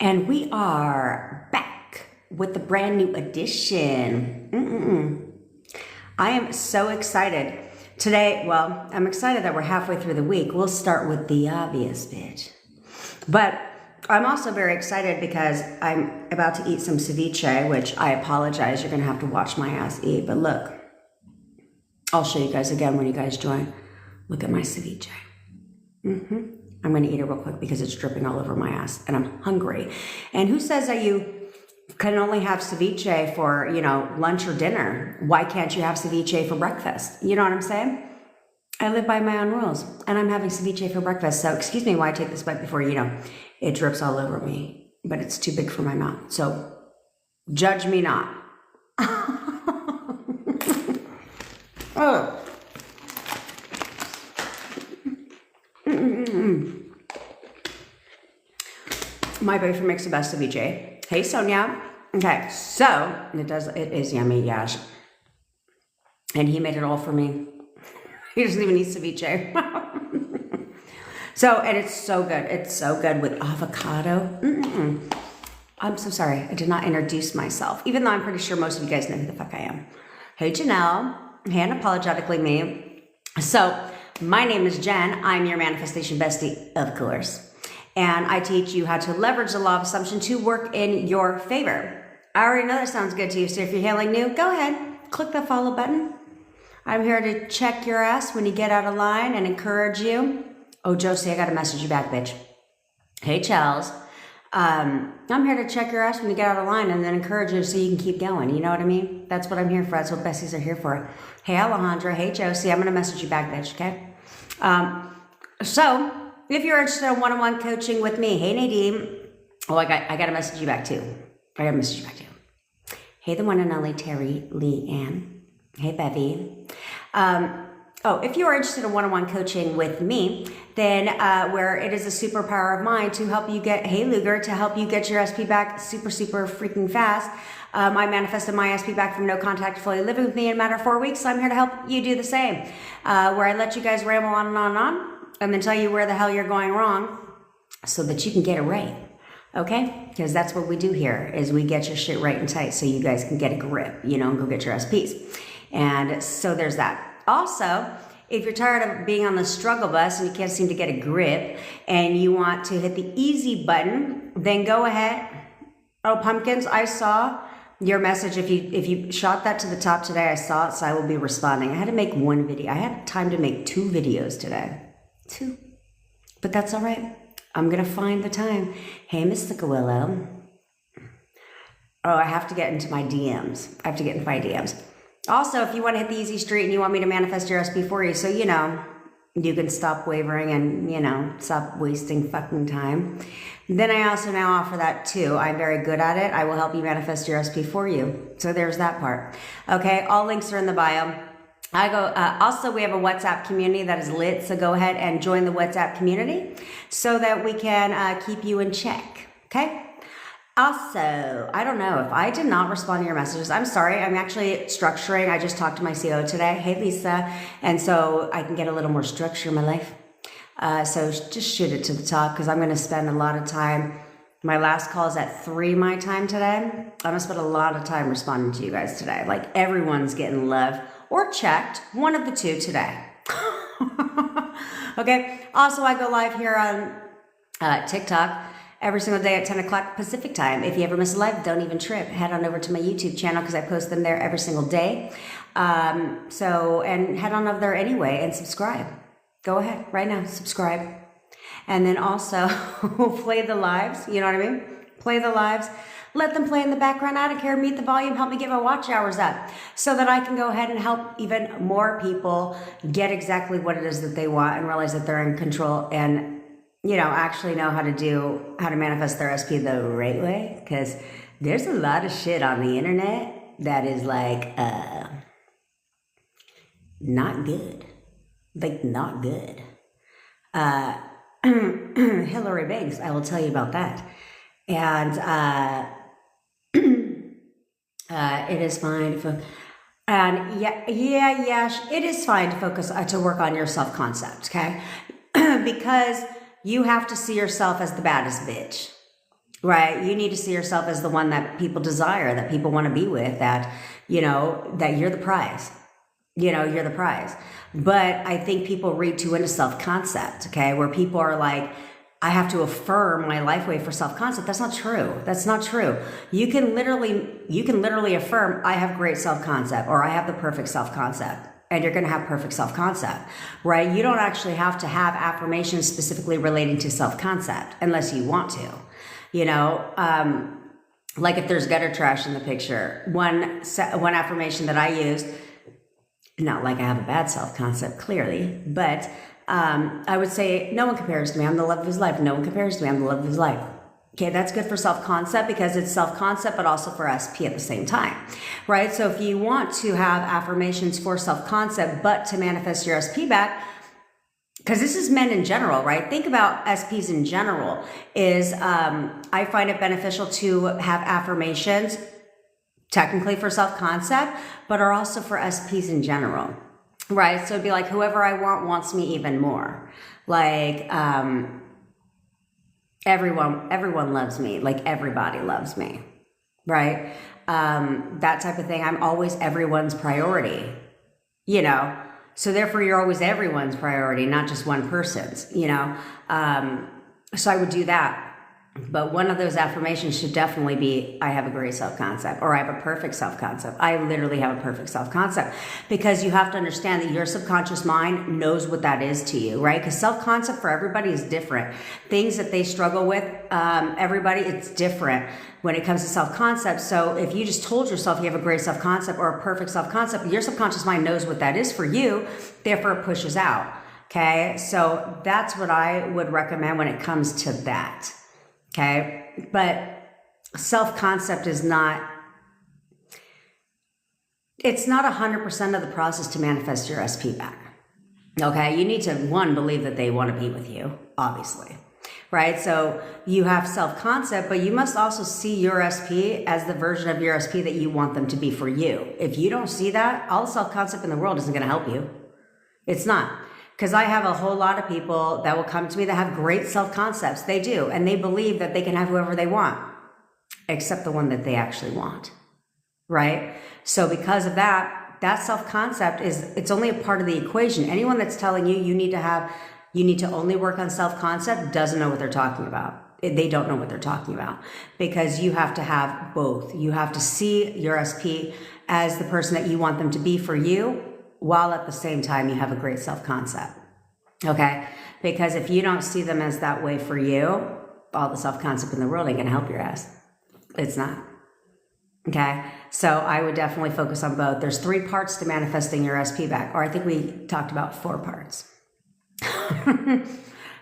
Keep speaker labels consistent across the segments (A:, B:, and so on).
A: And we are back with the brand new edition. I am so excited. Today, well, I'm excited that we're halfway through the week. We'll start with the obvious, bitch. But I'm also very excited because I'm about to eat some ceviche, which I apologize. You're going to have to watch my ass eat. But look, I'll show you guys again when you guys join. Look at my ceviche. I'm going to eat it real quick because it's dripping all over my ass and I'm hungry. And who says that you can only have ceviche for, lunch or dinner? Why can't you have ceviche for breakfast? You know what I'm saying? I live by my own rules and I'm having ceviche for breakfast. So excuse me while I take this bite before, it drips all over me, but it's too big for my mouth. So judge me not. Oh. My boyfriend makes the best ceviche. Hey, Sonia. Okay, so it is yummy, yes. And he made it all for me. He doesn't even eat ceviche. And it's so good. It's so good with avocado. I'm so sorry. I did not introduce myself, even though I'm pretty sure most of you guys know who the fuck I am. Hey, Janelle. Hey, unapologetically me. So, my name is Jen. I'm your manifestation bestie, of course. And I teach you how to leverage the law of assumption to work in your favor. I already know that sounds good to you, so if you're hailing new, go ahead, click the follow button. I'm here to check your ass when you get out of line and encourage you. Oh, Josie, I got to message you back, bitch. Hey, Charles. I'm here to check your ass when you get out of line and then encourage you so you can keep going. You know what I mean? That's what I'm here for. That's what besties are here for. Hey, Alejandra. Hey, Josie. I'm going to message you back, bitch, okay? So if you're interested in one-on-one coaching with me, hey, Nadine. Oh, I got to message you back, too. Hey, the one and only Terry Lee Ann. Hey, Bevy. If you are interested in one-on-one coaching with me, then where it is a superpower of mine to help you get, hey Luger, to help you get your SP back super freaking fast. I manifested my SP back from no contact to fully living with me in a matter of 4 weeks. So I'm here to help you do the same, where I let you guys ramble on and on and on, and then tell you where the hell you're going wrong so that you can get it right. Okay? Because that's what we do here is we get your shit right and tight so you guys can get a grip, and go get your SPs. And so there's that. Also, if you're tired of being on the struggle bus and you can't seem to get a grip and you want to hit the easy button, then go ahead. Oh, Pumpkins, I saw your message. If you shot that to the top today, I saw it, so I will be responding. I had to make one video. I had time to make 2 videos today. 2. But that's all right. I'm going to find the time. Hey, Mystica Willow. Oh, I have to get into my DMs. Also, if you want to hit the easy street and you want me to manifest your SP for you, so you can stop wavering and, stop wasting fucking time, then I also now offer that too. I'm very good at it. I will help you manifest your SP for you. So there's that part. Okay, all links are in the bio. Also, we have a WhatsApp community that is lit, so go ahead and join the WhatsApp community so that we can keep you in check, okay? Also, I don't know if I did not respond to your messages. I'm sorry. I'm actually structuring. I just talked to my CEO today. Hey, Lisa. And so I can get a little more structure in my life. So just shoot it to the top because I'm going to spend a lot of time. My last call is at 3 my time today. I'm going to spend a lot of time responding to you guys today. Like everyone's getting love or checked. One of the two today. Okay. Also, I go live here on TikTok every single day at 10 o'clock Pacific time. If you ever miss a live, don't even trip. Head on over to my YouTube channel because I post them there every single day. And head on over there anyway and subscribe. Go ahead right now, subscribe. And then also play the lives. You know what I mean? Play the lives. Let them play in the background. I don't care. Meet the volume. Help me get my watch hours up so that I can go ahead and help even more people get exactly what it is that they want and realize that they're in control and actually know how to manifest their SP the right way. Because there's a lot of shit on the internet that is like, not good. Like, not good. Hillary Banks, I will tell you about that. And it is fine it is fine to focus, to work on your self-concept, okay? Because you have to see yourself as the baddest bitch. right? You need to see yourself as the one that people desire, that people want to be with, that, that you're the prize. You're the prize. But I think people read too into self-concept, okay? Where people are like, I have to affirm my life way for self-concept. That's not true. That's not true. You can literally affirm, I have great self-concept, or I have the perfect self-concept. And you're going to have perfect self-concept, right? You don't actually have to have affirmations specifically relating to self-concept unless you want to, like if there's gutter trash in the picture. One affirmation that I used, not like I have a bad self-concept, clearly, but I would say, no one compares to me. I'm the love of his life. No one compares to me. I'm the love of his life. Okay, that's good for self-concept because it's self-concept, but also for SP at the same time, right? So if you want to have affirmations for self-concept, but to manifest your SP back, because this is men in general, right? Think about SPs in general, is I find it beneficial to have affirmations technically for self-concept, but are also for SPs in general, right? So it'd be like, whoever I want wants me even more. Like, everyone loves me. Like everybody loves me, right? That type of thing. I'm always everyone's priority, so therefore you're always everyone's priority, not just one person's, so I would do that. But one of those affirmations should definitely be, I have a great self-concept, or I have a perfect self-concept. I literally have a perfect self-concept, because you have to understand that your subconscious mind knows what that is to you, right? Because self-concept for everybody is different. Things that they struggle with, everybody, it's different when it comes to self-concept. So if you just told yourself you have a great self-concept or a perfect self-concept, your subconscious mind knows what that is for you, therefore it pushes out, okay? So that's what I would recommend when it comes to that. Okay, but self-concept is it's not 100% of the process to manifest your SP back. Okay, you need to, one, believe that they want to be with you, obviously, right? So you have self-concept, but you must also see your SP as the version of your SP that you want them to be for you. If you don't see that, all the self-concept in the world isn't going to help you. It's not. Because I have a whole lot of people that will come to me that have great self-concepts. They do. And they believe that they can have whoever they want, except the one that they actually want, right? So because of that, that self-concept it's only a part of the equation. Anyone that's telling you you need to only work on self-concept doesn't know what they're talking about. They don't know what they're talking about, because you have to have both. You have to see your SP as the person that you want them to be for you, while at the same time you have a great self-concept, okay? Because if you don't see them as that way for you, all the self-concept in the world ain't gonna help your ass. It's not, okay? So I would definitely focus on both. There's 3 parts to manifesting your SP back, or I think we talked about 4 parts.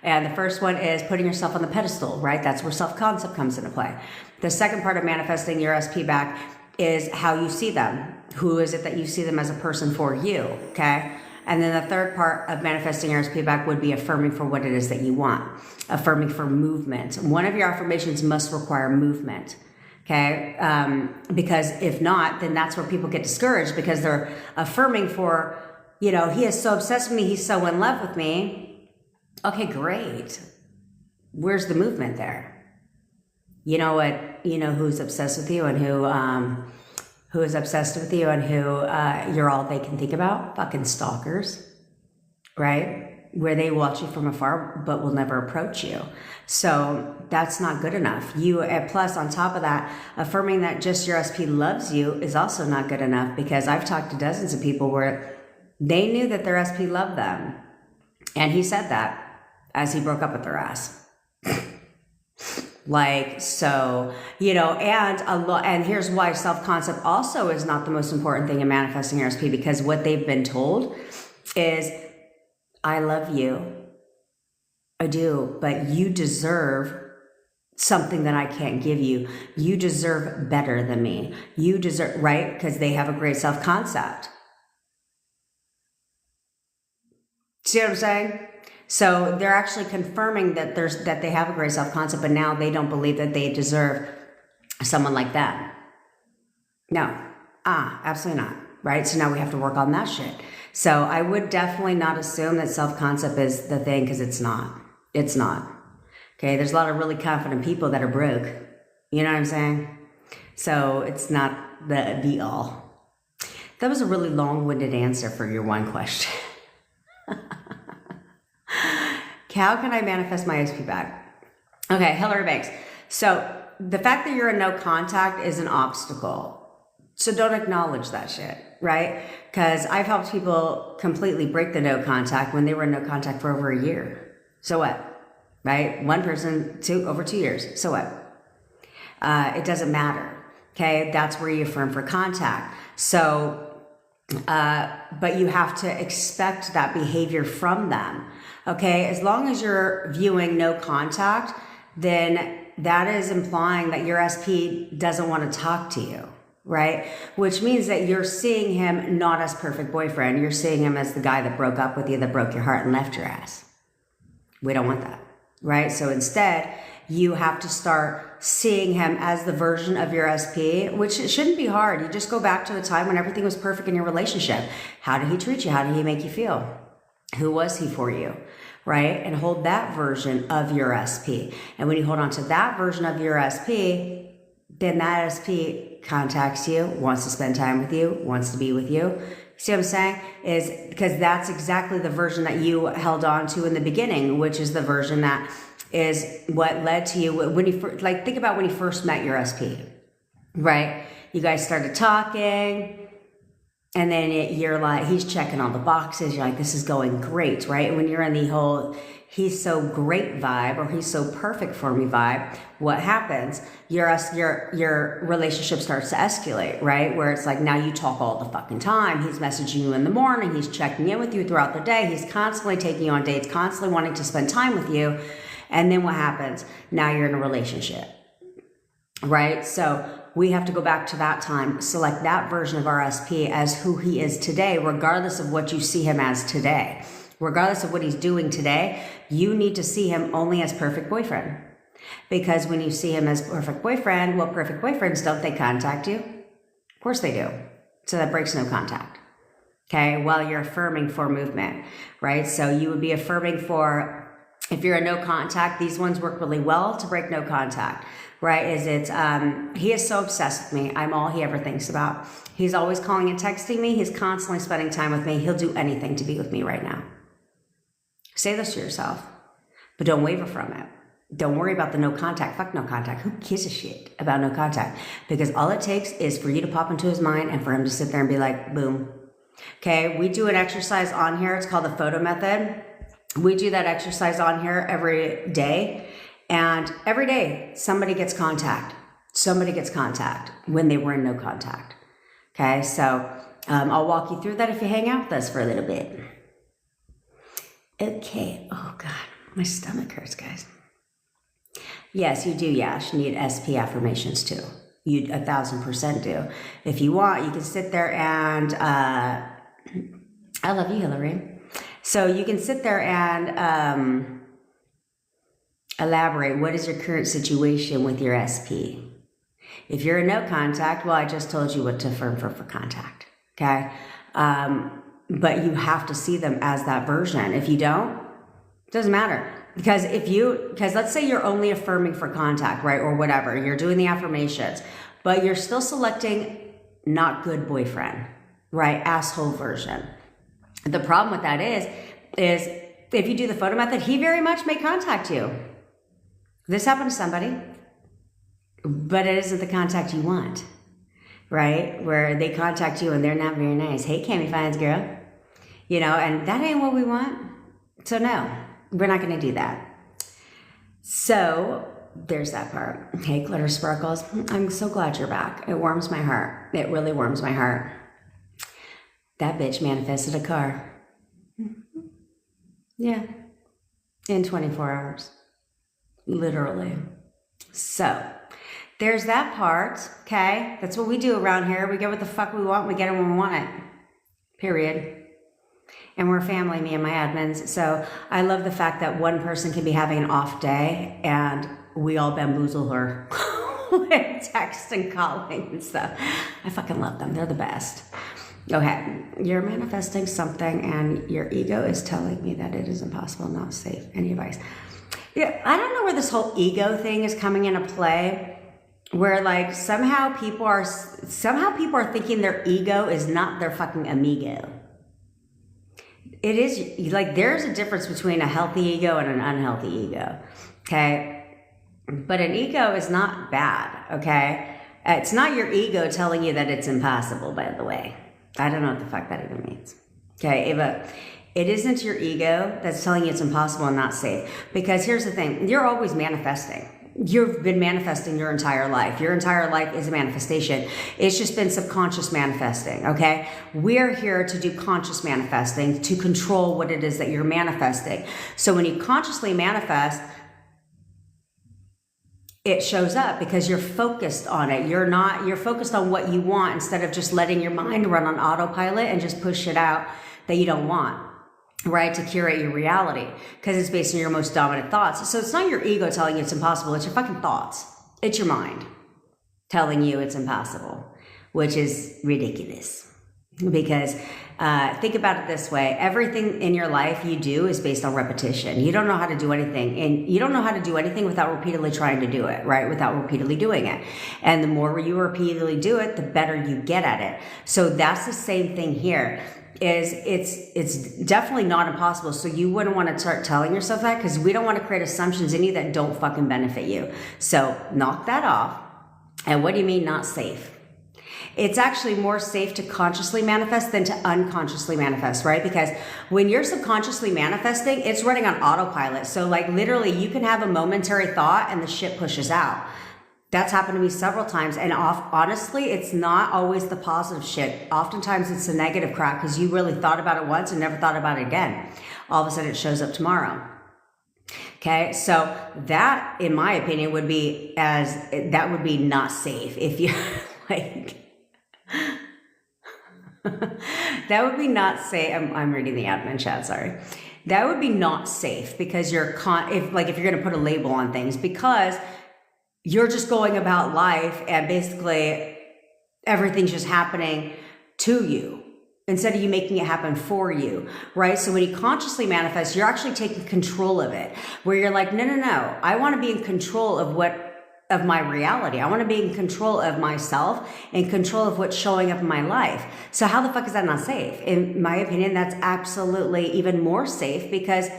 A: And the first one is putting yourself on the pedestal, right? That's where self-concept comes into play. The second part of manifesting your SP back is how you see them. Who is it that you see them as a person for you, okay? And then the third part of manifesting your SP back would be affirming for what it is that you want. Affirming for movement. One of your affirmations must require movement, okay? Because if not, then that's where people get discouraged, because they're affirming for, he is so obsessed with me, he's so in love with me. Okay, great. Where's the movement there? You know what, who's obsessed with you and who is obsessed with you and who you're all they can think about? Fucking stalkers, right? Where they watch you from afar but will never approach you. So that's not good enough. Plus, on top of that, affirming that just your SP loves you is also not good enough, because I've talked to dozens of people where they knew that their SP loved them. And he said that as he broke up with their ass. And here's why self-concept also is not the most important thing in manifesting your SP, because what they've been told is, I love you, I do, but you deserve something that I can't give you. You deserve better than me. You deserve, right? Because they have a great self-concept. See what I'm saying? So they're actually confirming that they have a great self-concept, but now they don't believe that they deserve someone like that. No, absolutely not, right? So now we have to work on that shit. So I would definitely not assume that self-concept is the thing, because it's not. It's not. Okay, there's a lot of really confident people that are broke. You know what I'm saying? So it's not the be all. That was a really long-winded answer for your one question. How can I manifest my SP back? Okay, Hillary Banks. So the fact that you're in no contact is an obstacle. So don't acknowledge that shit, right? Because I've helped people completely break the no contact when they were in no contact for over a year. So what? Right? One person, over 2 years. So what? It doesn't matter. Okay, that's where you affirm for contact. So, but you have to expect that behavior from them. Okay, as long as you're viewing no contact, then that is implying that your SP doesn't want to talk to you, right? Which means that you're seeing him not as perfect boyfriend. You're seeing him as the guy that broke up with you, that broke your heart and left your ass. We don't want that, right? So instead, you have to start seeing him as the version of your SP, which it shouldn't be hard. You just go back to a time when everything was perfect in your relationship. How did he treat you? How did he make you feel? Who was he for you? Right? And hold that version of your SP. And when you hold on to that version of your SP, then that SP contacts you, wants to spend time with you, wants to be with you. See what I'm saying? Is because that's exactly the version that you held on to in the beginning, which is the version that is what led to you when you like think about when you first met your SP, right? You guys started talking, and then you're like, he's checking all the boxes. You're like, this is going great, right? And when you're in the whole he's so great vibe or he's so perfect for me vibe, what happens? Your relationship starts to escalate, right? Where it's like now you talk all the fucking time. He's messaging you in the morning. He's checking in with you throughout the day. He's constantly taking you on dates, constantly wanting to spend time with you. And then what happens? Now you're in a relationship, right? So we have to go back to that time, select that version of our SP as who he is today, regardless of what you see him as today. Regardless of what he's doing today, you need to see him only as perfect boyfriend. Because when you see him as perfect boyfriend, well, perfect boyfriends, don't they contact you? Of course they do. So that breaks no contact. Okay, while you're affirming for movement, right? So you would be affirming for, if you're a no contact, these ones work really well to break no contact, right? He is so obsessed with me. I'm all he ever thinks about. He's always calling and texting me. He's constantly spending time with me. He'll do anything to be with me right now. Say this to yourself, but don't waver from it. Don't worry about the no contact. Fuck no contact. Who gives a shit about no contact? Because all it takes is for you to pop into his mind and for him to sit there and be like, boom. Okay, we do an exercise on here. It's called the photo method. We do that exercise on here every day. And every day, somebody gets contact. Somebody gets contact when they were in no contact. Okay, so I'll walk you through that if you hang out with us for a little bit. Okay. Oh, God. My stomach hurts, guys. Yes, you do, Yash. Need SP affirmations, too. You 1,000% do. If you want, you can sit there and... I love you, Hillary. So you can sit there and elaborate. What is your current situation with your SP? If you're in no contact, well, I just told you what to affirm for contact. Okay? But you have to see them as that version. If you don't, it doesn't matter. Because let's say you're only affirming for contact, right? Or whatever. You're doing the affirmations, but you're still selecting not good boyfriend, right? Asshole version. The problem with that is if you do the photo method, he very much may contact you. This happened to somebody, but it isn't the contact you want, right? Where they contact you and they're not very nice. Hey, Cami Fines girl. And that ain't what we want. So no, we're not going to do that. So there's that part. Hey, Glitter Sparkles. I'm so glad you're back. It warms my heart. It really warms my heart. That bitch manifested a car. Yeah. In 24 hours. Literally. So there's that part. Okay. That's what we do around here. We get what the fuck we want. We get it when we want it. Period. And we're family, me and my admins. So I love the fact that one person can be having an off day and we all bamboozle her with text and calling and stuff. I fucking love them. They're the best. Okay, you're manifesting something and your ego is telling me that it is impossible, not safe. Any advice? Yeah, I don't know where this whole ego thing is coming into play. where like somehow people are thinking their ego is not their fucking amigo. It is like there's a difference between a healthy ego and an unhealthy ego. Okay. But an ego is not bad. Okay. It's not your ego telling you that it's impossible, by the way. I don't know what the fuck that even means. Okay. It isn't your ego that's telling you it's impossible and not safe. Because here's the thing. You're always manifesting. You've been manifesting your entire life. Your entire life is a manifestation. It's just been subconscious manifesting, okay? We're here to do conscious manifesting, to control what it is that you're manifesting. So when you consciously manifest, it shows up because you're focused on it. You're focused on what you want instead of just letting your mind run on autopilot and just push it out that you don't want. Right, to curate your reality, because it's based on your most dominant thoughts. So it's not your ego telling you it's impossible, it's your fucking thoughts. It's your mind telling you it's impossible, which is ridiculous. Because think about it this way, everything in your life you do is based on repetition. You don't know how to do anything, and you don't know how to do anything without repeatedly trying to do it, right? Without repeatedly doing it. And the more you repeatedly do it, the better you get at it. So that's the same thing here. It's definitely not impossible. So you wouldn't want to start telling yourself that, because we don't want to create assumptions in you that don't fucking benefit you. So knock that off. And what do you mean not safe? It's actually more safe to consciously manifest than to unconsciously manifest, right? Because when you're subconsciously manifesting, it's running on autopilot. So like literally you can have a momentary thought and the shit pushes out. That's happened to me several times. And honestly, it's not always the positive shit. Oftentimes it's the negative crap, because you really thought about it once and never thought about it again. All of a sudden it shows up tomorrow. Okay. So that, in my opinion, would be not safe. If you like, that would be not safe. I'm reading the admin chat. Sorry. That would be not safe, because if you're going to put a label on things, because you're just going about life and basically everything's just happening to you instead of you making it happen for you, right? So when you consciously manifest, you're actually taking control of it, where you're like, no, I want to be in control of my reality. I want to be in control of myself, in control of what's showing up in my life. So how the fuck is that not safe? In my opinion, that's absolutely even more safe, because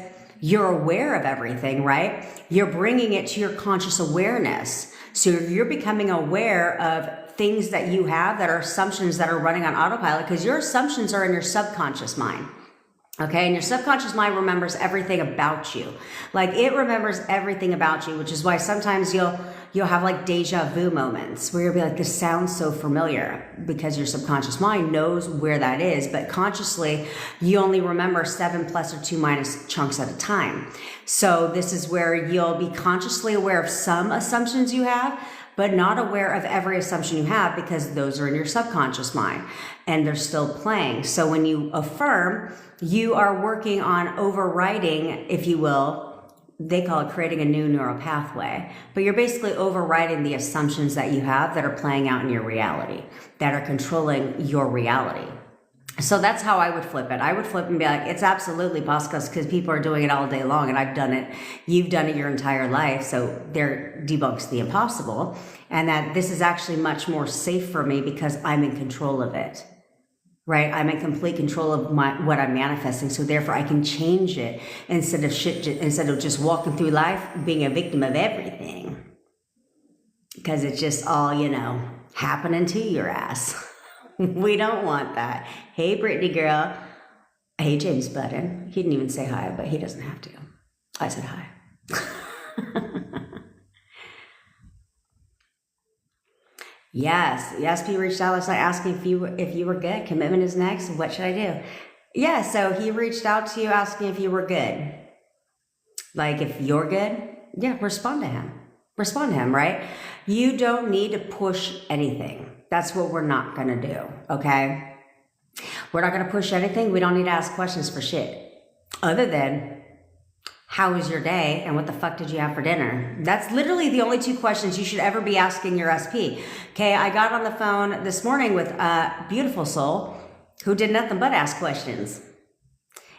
A: you're aware of everything, right? You're bringing it to your conscious awareness. So you're becoming aware of things that you have that are assumptions that are running on autopilot, because your assumptions are in your subconscious mind. Okay, and your subconscious mind remembers everything about you. Like it remembers everything about you, which is why sometimes you'll have like deja vu moments where you'll be like, this sounds so familiar, because your subconscious mind knows where that is, but consciously you only remember 7 plus or 2 minus chunks at a time. So this is where you'll be consciously aware of some assumptions you have, but not aware of every assumption you have, because those are in your subconscious mind and they're still playing. So when you affirm, you are working on overriding, if you will, they call it creating a new neural pathway, but you're basically overriding the assumptions that you have that are playing out in your reality, that are controlling your reality. So that's how I would flip it. I would flip and be like, it's absolutely possible, because people are doing it all day long, and I've done it. You've done it your entire life. So there debunks the impossible, and that this is actually much more safe for me because I'm in control of it. Right? I'm in complete control of what I'm manifesting. So therefore I can change it instead of just walking through life being a victim of everything. Because it's just all, happening to your ass. We don't want that. Hey, Brittany girl. Hey, James Button. He didn't even say hi, but he doesn't have to. I said hi. Yes, ESP reached out last night asking if you were good. Commitment is next. What should I do? Yeah, so he reached out to you asking if you were good. Like, if you're good, yeah, respond to him. Respond to him, right? You don't need to push anything. That's what we're not going to do, okay? We're not going to push anything. We don't need to ask questions for shit. Other than, how was your day and what the fuck did you have for dinner? That's literally the only 2 questions you should ever be asking your SP. Okay, I got on the phone this morning with a beautiful soul who did nothing but ask questions.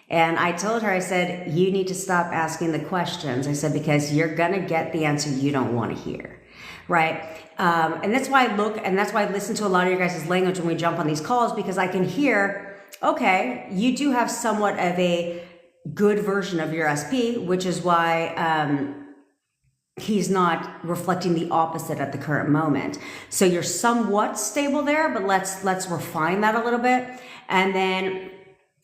A: And I told her, I said, you need to stop asking the questions. I said, because you're going to get the answer you don't want to hear. right? And that's why I listen to a lot of your guys' language when we jump on these calls, because I can hear, okay, you do have somewhat of a good version of your SP, which is why he's not reflecting the opposite at the current moment. So you're somewhat stable there, but let's refine that a little bit. And then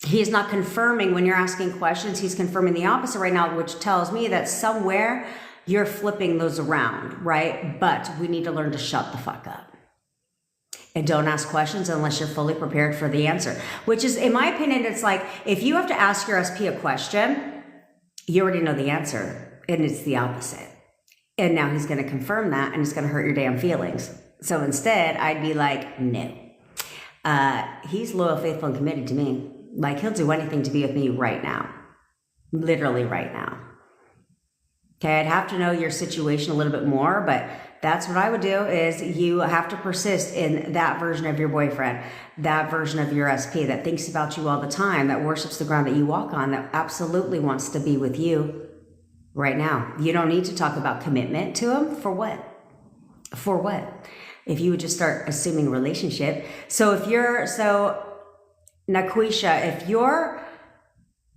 A: he's not confirming when you're asking questions, he's confirming the opposite right now, which tells me that somewhere you're flipping those around, right? But we need to learn to shut the fuck up. And don't ask questions unless you're fully prepared for the answer. Which is, in my opinion, it's like, if you have to ask your SP a question, you already know the answer, and it's the opposite. And now he's going to confirm that, and it's going to hurt your damn feelings. So instead, I'd be like, no. He's loyal, faithful, and committed to me. Like, he'll do anything to be with me right now. Literally right now. Okay, I'd have to know your situation a little bit more, but that's what I would do, is you have to persist in that version of your boyfriend, that version of your SP that thinks about you all the time, that worships the ground that you walk on, that absolutely wants to be with you right now. You don't need to talk about commitment to him. For what? For what? If you would just start assuming a relationship. Naquisha,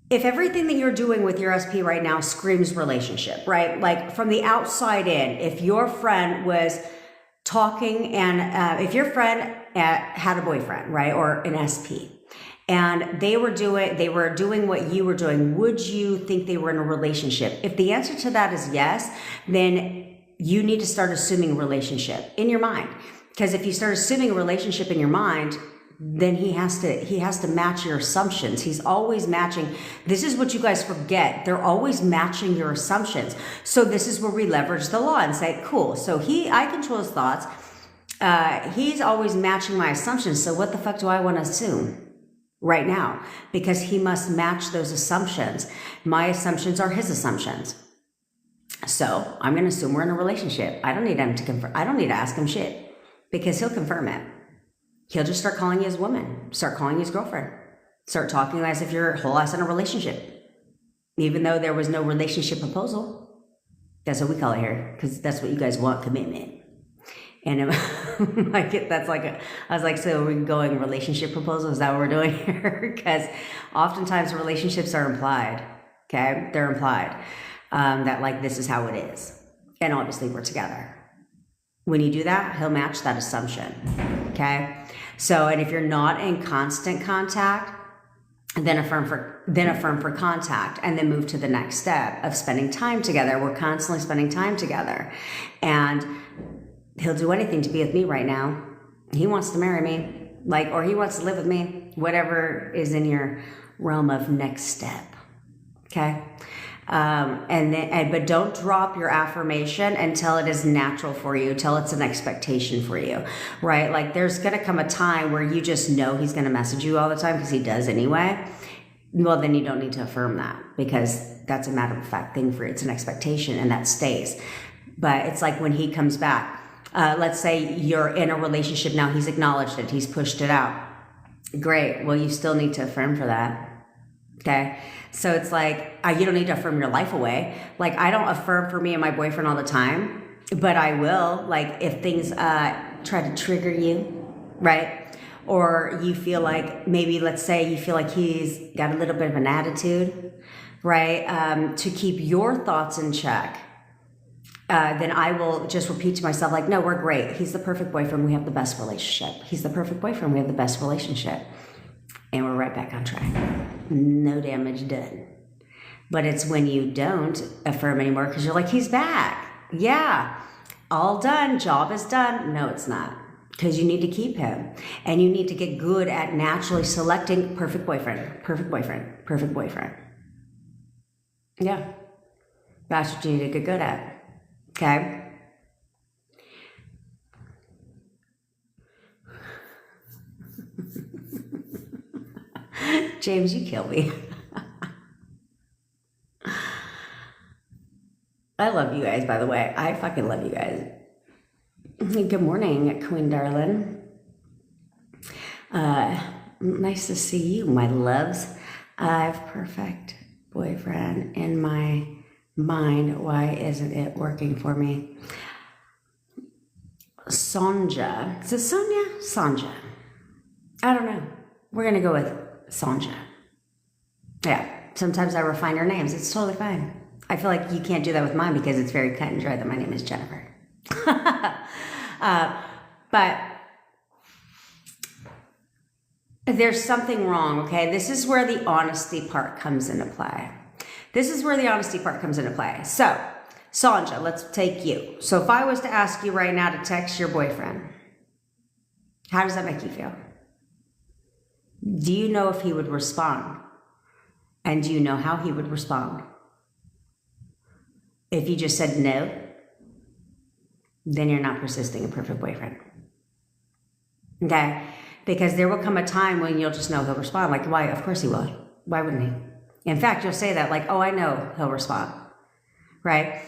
A: if everything that you're doing with your SP right now screams relationship, right? Like from the outside in, if your friend was talking and if your friend had a boyfriend, right? Or an SP, and they were doing what you were doing, would you think they were in a relationship? If the answer to that is yes, then you need to start assuming a relationship in your mind. Because if you start assuming a relationship in your mind, then he has to match your assumptions. He's always matching. This is what you guys forget. They're always matching your assumptions. So this is where we leverage the law and say, cool. So I control his thoughts. He's always matching my assumptions. So what the fuck do I want to assume right now? Because he must match those assumptions. My assumptions are his assumptions. So I'm going to assume we're in a relationship. I don't need him to confirm. I don't need to ask him shit, because he'll confirm it. He'll just start calling you his woman, start calling you his girlfriend, start talking as if you're whole ass in a relationship, even though there was no relationship proposal. That's what we call it here, because that's what you guys want, commitment. And I was like, so are we going relationship proposal? Is that what we're doing here? Because oftentimes relationships are implied. Okay, they're implied that like this is how it is, and obviously we're together. When you do that, he'll match that assumption. Okay. So, and if you're not in constant contact, then affirm for contact, and then move to the next step of spending time together. We're constantly spending time together, and he'll do anything to be with me right now. He wants to marry me, or he wants to live with me, whatever is in your realm of next step. Okay. But don't drop your affirmation until it is natural for you, until it's an expectation for you, right? Like there's going to come a time where you just know he's going to message you all the time, because he does anyway. Well, then you don't need to affirm that, because that's a matter of fact thing for you. It's an expectation, and that stays. But it's like when he comes back, let's say you're in a relationship now, he's acknowledged it, he's pushed it out. Great. Well, you still need to affirm for that. Okay. So it's like, you don't need to affirm your life away. Like I don't affirm for me and my boyfriend all the time, but I will, like if things try to trigger you, right? Or you feel like, maybe let's say you feel like he's got a little bit of an attitude, right? To keep your thoughts in check, then I will just repeat to myself like, no, we're great. He's the perfect boyfriend. We have the best relationship. He's the perfect boyfriend. We have the best relationship. And we're right back on track. No damage done. But it's when you don't affirm anymore, because you're like, he's back. Yeah, all done. Job is done. No, it's not. Because you need to keep him. And you need to get good at naturally selecting perfect boyfriend, perfect boyfriend, perfect boyfriend. Yeah. That's what you need to get good at. Okay? James, you kill me. I love you guys, by the way. I fucking love you guys. Good morning, Queen Darlin. Nice to see you, my loves. I have perfect boyfriend in my mind. Why isn't it working for me? Sonja. Is it Sonia? Sonja. I don't know. We're going to go with Sonja. Yeah. Sometimes I refine her names. It's totally fine. I feel like you can't do that with mine because it's very cut and dry that my name is Jennifer. But there's something wrong, okay? This is where the honesty part comes into play. So, Sonja, let's take you. So if I was to ask you right now to text your boyfriend, how does that make you feel? Do you know if he would respond? And do you know how he would respond? If you just said no, then you're not persisting a perfect boyfriend. Okay? Because there will come a time when you'll just know he'll respond. Like, why? Of course he will. Why wouldn't he? In fact, you'll say that like, oh, I know he'll respond. Right?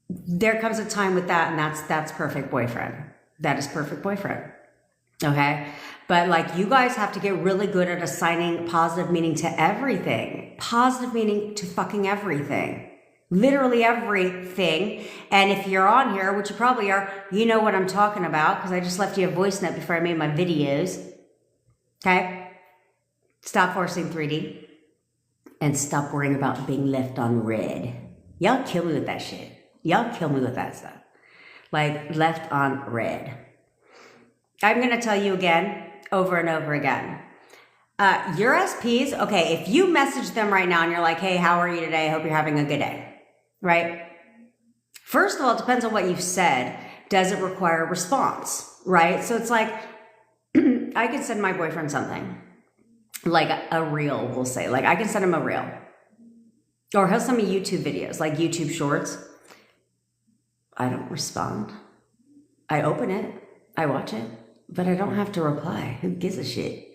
A: There comes a time with that, and that's perfect boyfriend. That is perfect boyfriend. Okay? But like, you guys have to get really good at assigning positive meaning to everything. Positive meaning to fucking everything. Literally everything. And if you're on here, which you probably are, you know what I'm talking about, because I just left you a voice note before I made my videos. Okay? Stop forcing 3D. And stop worrying about being left on red. Y'all kill me with that shit. Y'all kill me with that stuff. Like, left on red. I'm going to tell you again, over and over again. Your SPs, okay, if you message them right now and you're like, hey, how are you today? I hope you're having a good day. Right? First of all, it depends on what you've said. Does it require a response? Right? So it's like, I could send my boyfriend something. Like a reel, we'll say. Like, I can send him a reel. Or he'll send me YouTube videos, like YouTube shorts. I don't respond. I open it. I watch it. But I don't have to reply. Who gives a shit?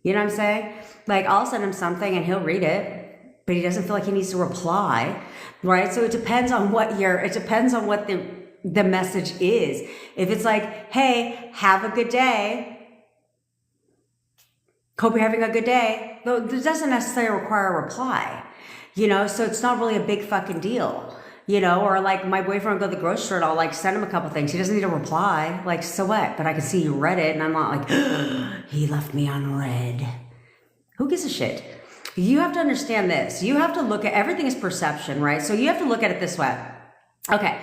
A: You know what I'm saying? Like, I'll send him something and he'll read it, but he doesn't feel like he needs to reply, right? So it depends on what the message is. If it's like, hey, have a good day. Hope you're having a good day. Well, it doesn't necessarily require a reply, you know? So it's not really a big fucking deal. You know, or like my boyfriend will go to the grocery store and I'll like send him a couple things. He doesn't need a reply. Like, so what? But I can see you read it and I'm not like, he left me on red. Who gives a shit? You have to understand this. You have to look at, everything is perception, right? So you have to look at it this way. Okay.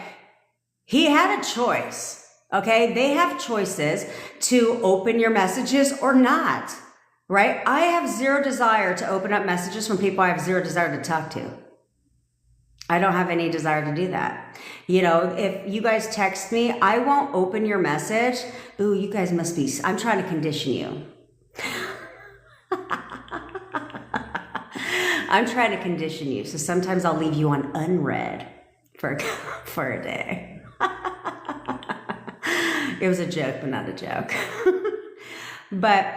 A: He had a choice. Okay. They have choices to open your messages or not, right? I have zero desire to open up messages from people I have zero desire to talk to. I don't have any desire to do that. You know, if you guys text me, I won't open your message. Ooh, you guys must be, I'm trying to condition you. I'm trying to condition you. So sometimes I'll leave you on unread for a day. It was a joke, but not a joke. But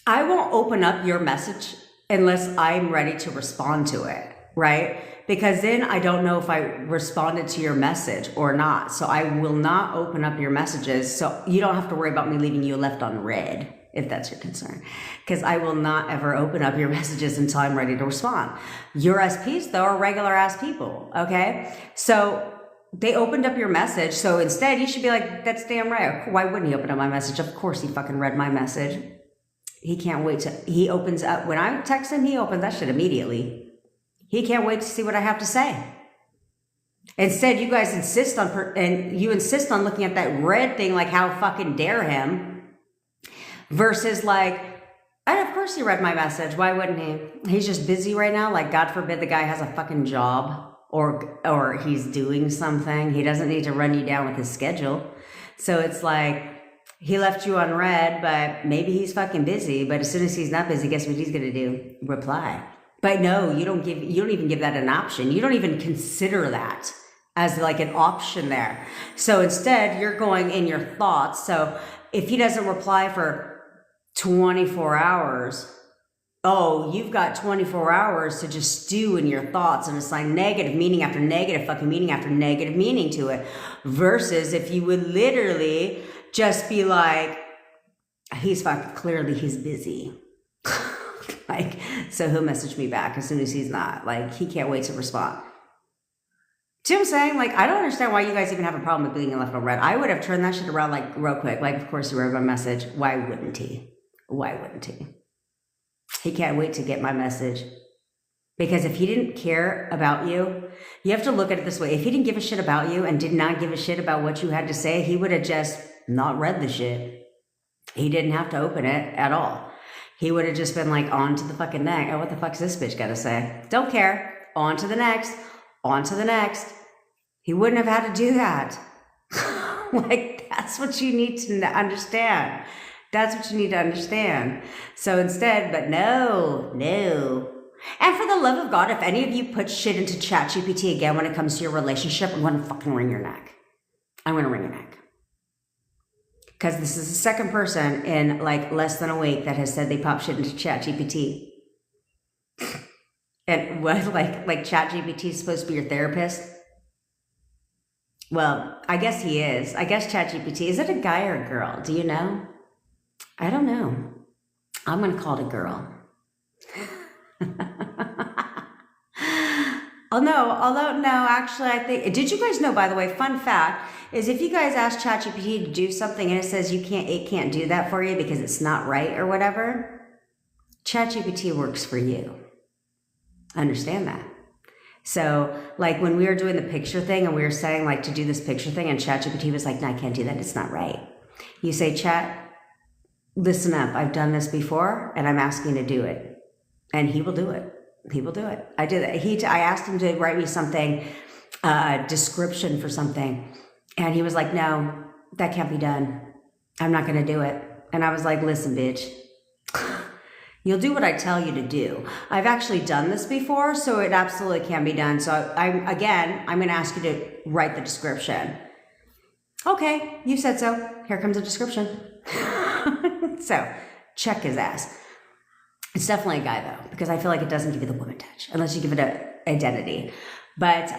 A: I won't open up your message unless I'm ready to respond to it, right? Because then I don't know if I responded to your message or not. So I will not open up your messages. So you don't have to worry about me leaving you left on red, if that's your concern. Because I will not ever open up your messages until I'm ready to respond. Your SPs, though, are regular ass people, okay? So they opened up your message. So instead, you should be like, that's damn right. Why wouldn't he open up my message? Of course he fucking read my message. He can't wait to, he opens up, when I text him, he opens that shit immediately. He can't wait to see what I have to say. Instead, you guys insist on looking at that red thing like, how fucking dare him, versus like, of course he read my message. Why wouldn't he? He's just busy right now. Like, God forbid the guy has a fucking job or he's doing something. He doesn't need to run you down with his schedule. So it's like, he left you on red, but maybe he's fucking busy. But as soon as he's not busy, guess what he's going to do? Reply. But no, you don't even give that an option. You don't even consider that as like an option there. So instead, you're going in your thoughts. So if he doesn't reply for 24 hours, oh, you've got 24 hours to just stew in your thoughts and assign negative meaning after negative fucking meaning after negative meaning to it. Versus if you would literally just be like, he's busy. Like, so he'll message me back as soon as he's not. Like, he can't wait to respond. See what I'm saying? Like, I don't understand why you guys even have a problem with being left on red. I would have turned that shit around like real quick. Like, of course, he wrote my message. Why wouldn't he? Why wouldn't he? He can't wait to get my message. Because if he didn't care about you, you have to look at it this way. If he didn't give a shit about you and did not give a shit about what you had to say, he would have just not read the shit. He didn't have to open it at all. He would have just been like, on to the fucking next. Oh, what the fuck's this bitch got to say? Don't care. On to the next. On to the next. He wouldn't have had to do that. Like, that's what you need to understand. That's what you need to understand. So instead, but no. And for the love of God, if any of you put shit into ChatGPT again when it comes to your relationship, I'm going to fucking wring your neck. I'm going to wring your neck. Because this is the second person in like less than a week that has said they pop shit into ChatGPT. And what, like ChatGPT is supposed to be your therapist? Well, I guess he is. I guess ChatGPT, is it a guy or a girl? Do you know? I don't know. I'm going to call it a girl. Although no, actually, I think, did you guys know, by the way, fun fact, is if you guys ask ChatGPT to do something and it says it can't do that for you because it's not right or whatever, ChatGPT works for you. Understand that. So like when we were doing the picture thing and we were saying like to do this picture thing and ChatGPT was like, no, I can't do that. It's not right. You say, Chat, listen up. I've done this before and I'm asking to do it. And he will do it. He will do it. I did it. I asked him to write me something, a description for something. And he was like, no, that can't be done. I'm not going to do it. And I was like, listen, bitch, you'll do what I tell you to do. I've actually done this before, so it absolutely can be done. So I'm going to ask you to write the description. Okay, you said so. Here comes the description. So check his ass. It's definitely a guy though, because I feel like it doesn't give you the woman touch unless you give it an identity. But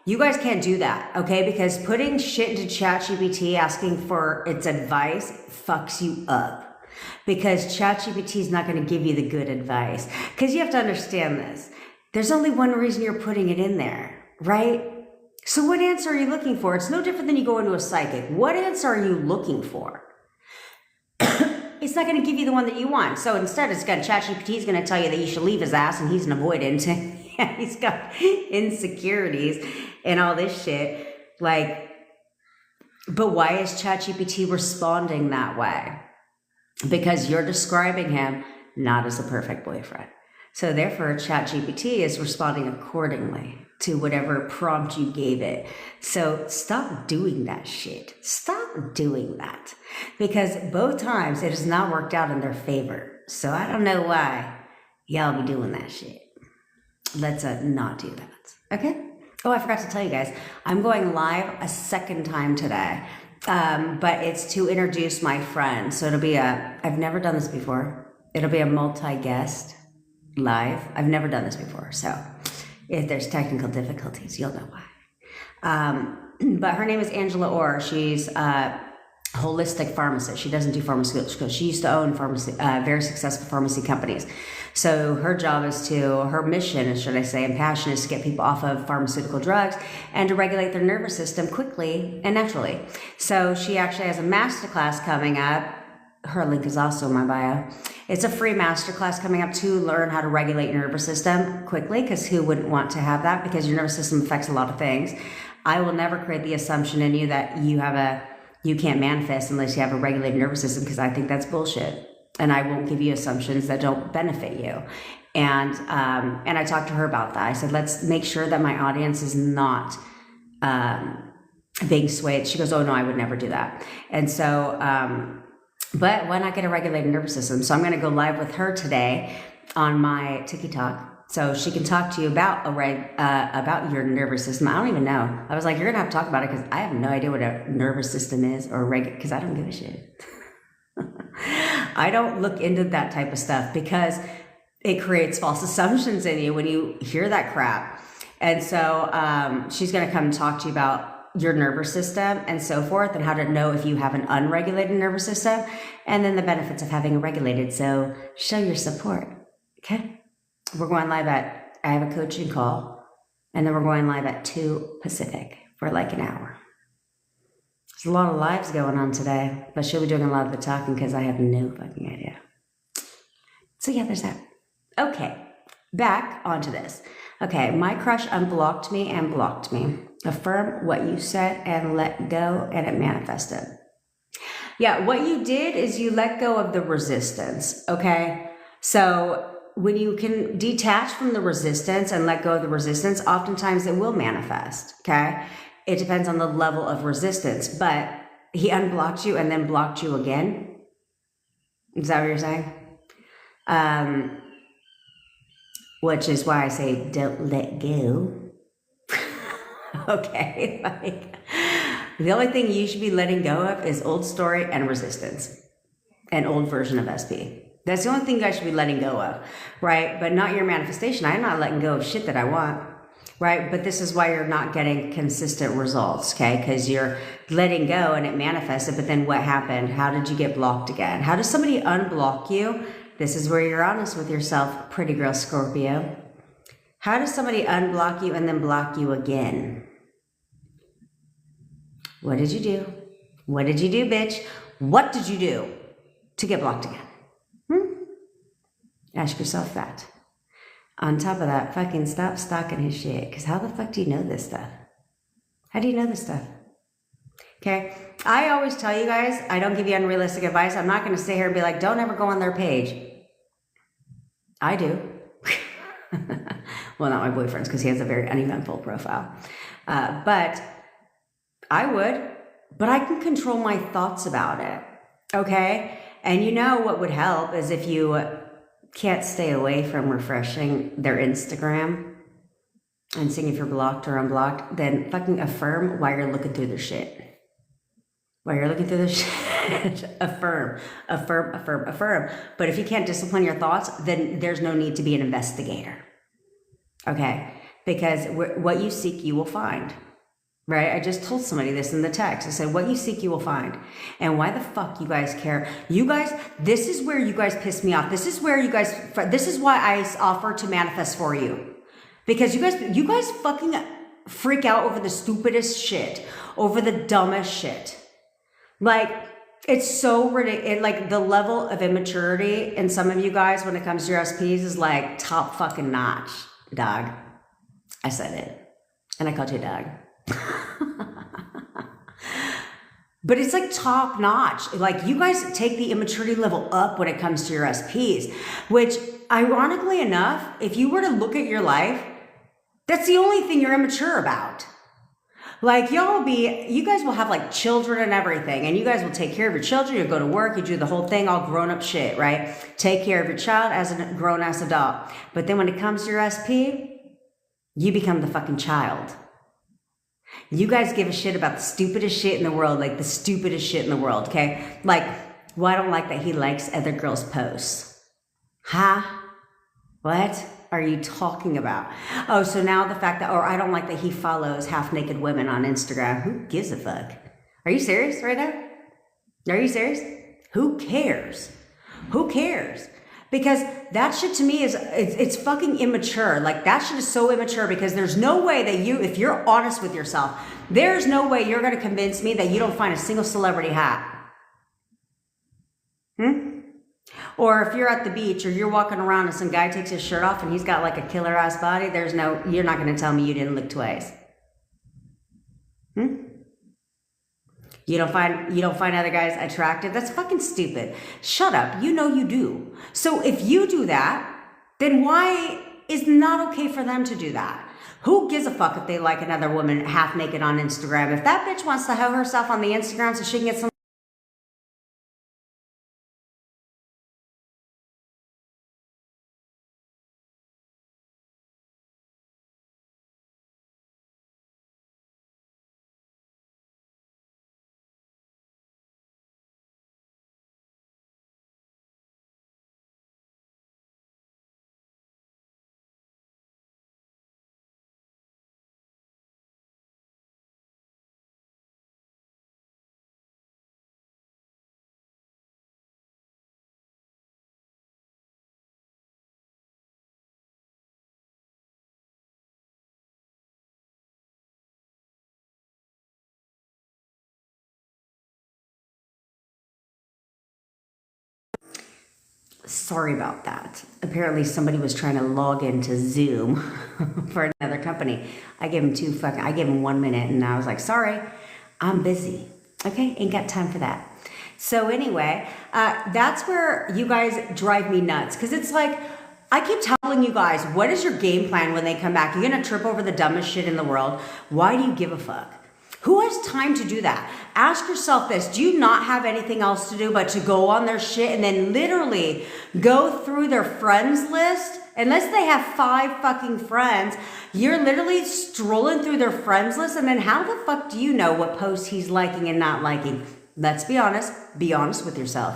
A: you guys can't do that, okay? Because putting shit into ChatGPT, asking for its advice, fucks you up. Because ChatGPT is not going to give you the good advice. Because you have to understand this. There's only one reason you're putting it in there, right? So what answer are you looking for? It's no different than you go into a psychic. What answer are you looking for? It's not going to give you the one that you want. So instead, ChatGPT is going to tell you that you should leave his ass and he's an avoidant. He's got insecurities and all this shit. Like, but why is ChatGPT responding that way? Because you're describing him not as a perfect boyfriend. So therefore, ChatGPT is responding accordingly to whatever prompt you gave it. So stop doing that shit. Stop doing that. Because both times it has not worked out in their favor. So I don't know why y'all be doing that shit. Let's not do that. Okay? Oh, I forgot to tell you guys. I'm going live a second time today. But it's to introduce my friend. So it'll be I've never done this before. It'll be a multi-guest live. I've never done this before. So if there's technical difficulties, you'll know why. But her name is Angela Orr. She's a holistic pharmacist. She doesn't do pharmaceuticals. She used to own very successful pharmacy companies. So her job is her mission, should I say, and passion is to get people off of pharmaceutical drugs and to regulate their nervous system quickly and naturally. So she actually has a masterclass coming up. Her link is also in my bio. It's a free masterclass coming up to learn how to regulate your nervous system quickly, because who wouldn't want to have that? Because your nervous system affects a lot of things. I will never create the assumption in you that you can't manifest unless you have a regulated nervous system, because I think that's bullshit. And I won't give you assumptions that don't benefit you. And I talked to her about that. I said, let's make sure that my audience is not being swayed. She goes, oh no, I would never do that. And so, but why not get a regulated nervous system? So I'm going to go live with her today on my TikTok, so she can talk to you about about your nervous system. I don't even know. I was like, you're going to have to talk about it, because I have no idea what a nervous system is, or because I don't give a shit. I don't look into that type of stuff because it creates false assumptions in you when you hear that crap. And so she's going to come and talk to you about your nervous system and so forth, and how to know if you have an unregulated nervous system, and then the benefits of having a regulated. So show your support. Okay. We're going live I have a coaching call And then we're going live at 2 Pacific for like an hour. There's a lot of lives going on today, but she'll be doing a lot of the talking because I have no fucking idea. So yeah, there's that. Okay, back onto this. Okay, my crush unblocked me and blocked me. Affirm what you said and let go, and it manifested. Yeah, what you did is you let go of the resistance, okay? So when you can detach from the resistance and let go of the resistance, oftentimes it will manifest, okay? It depends on the level of resistance, but he unblocked you and then blocked you again. Is that what you're saying? Which is why I say don't let go. Okay, like the only thing you should be letting go of is old story and resistance, an old version of SP. That's the only thing you guys should be letting go of, right? But not your manifestation. I'm not letting go of shit that I want, right? But this is why you're not getting consistent results, okay? Because you're letting go and it manifested, but then what happened? How did you get blocked again? How does somebody unblock you? This is where you're honest with yourself, pretty girl Scorpio. How does somebody unblock you and then block you again? What did you do? What did you do, bitch? What did you do to get blocked again? Ask yourself that. On top of that, fucking stop stalking his shit. Because how the fuck do you know this stuff? How do you know this stuff? Okay? I always tell you guys, I don't give you unrealistic advice. I'm not going to sit here and be like, don't ever go on their page. I do. Well, not my boyfriend's because he has a very uneventful profile. But I would. But I can control my thoughts about it. Okay? And you know what would help is if you can't stay away from refreshing their Instagram and seeing if you're blocked or unblocked, then fucking affirm while you're looking through their shit. While you're looking through their shit, affirm, affirm, affirm, affirm. But if you can't discipline your thoughts, then there's no need to be an investigator. Okay? Because what you seek, you will find. Right? I just told somebody this in the text. I said, what you seek, you will find. And why the fuck you guys care? You guys, this is where you guys piss me off. This is where you guys, this is why I offer to manifest for you. Because you guys fucking freak out over the stupidest shit, over the dumbest shit. Like, it's so ridiculous. Like, the level of immaturity in some of you guys when it comes to your SPs is like top fucking notch, dog. I said it. And I called you a dog. But it's like top notch. Like, you guys take the immaturity level up when it comes to your SPs, which ironically enough, if you were to look at your life, that's the only thing you're immature about. Like, you guys will have like children and everything, and you guys will take care of your children. You'll go to work, you do the whole thing, all grown up shit, right? Take care of your child as a grown ass adult. But then when it comes to your SP, you become the fucking child. You guys give a shit about the stupidest shit in the world, like the stupidest shit in the world, okay? Like, well, I don't like that he likes other girls' posts. Huh? What are you talking about? Oh, so now the fact that, or I don't like that he follows half-naked women on Instagram. Who gives a fuck? Are you serious right now? Are you serious? Who cares? Who cares? Because that shit to me is, it's fucking immature. Like, that shit is so immature because there's no way that if you're honest with yourself, there's no way you're going to convince me that you don't find a single celebrity hat. Or if you're at the beach or you're walking around and some guy takes his shirt off and he's got like a killer ass body, you're not going to tell me you didn't look twice. You don't find other guys attractive? That's fucking stupid. Shut up. You know you do. So if you do that, then why is not okay for them to do that? Who gives a fuck if they like another woman half naked on Instagram? If that bitch wants to have herself on the Instagram so she can get some Sorry about that. Apparently somebody was trying to log into Zoom for another company. I gave him 1 minute and I was like, sorry, I'm busy. Okay, ain't got time for that. So anyway, that's where you guys drive me nuts. Because it's like, I keep telling you guys, what is your game plan when they come back? You're going to trip over the dumbest shit in the world. Why do you give a fuck? Who has time to do that? Ask yourself this. Do you not have anything else to do but to go on their shit and then literally go through their friends list? Unless they have 5 fucking friends, you're literally strolling through their friends list, and then how the fuck do you know what posts he's liking and not liking? Let's be honest with yourself.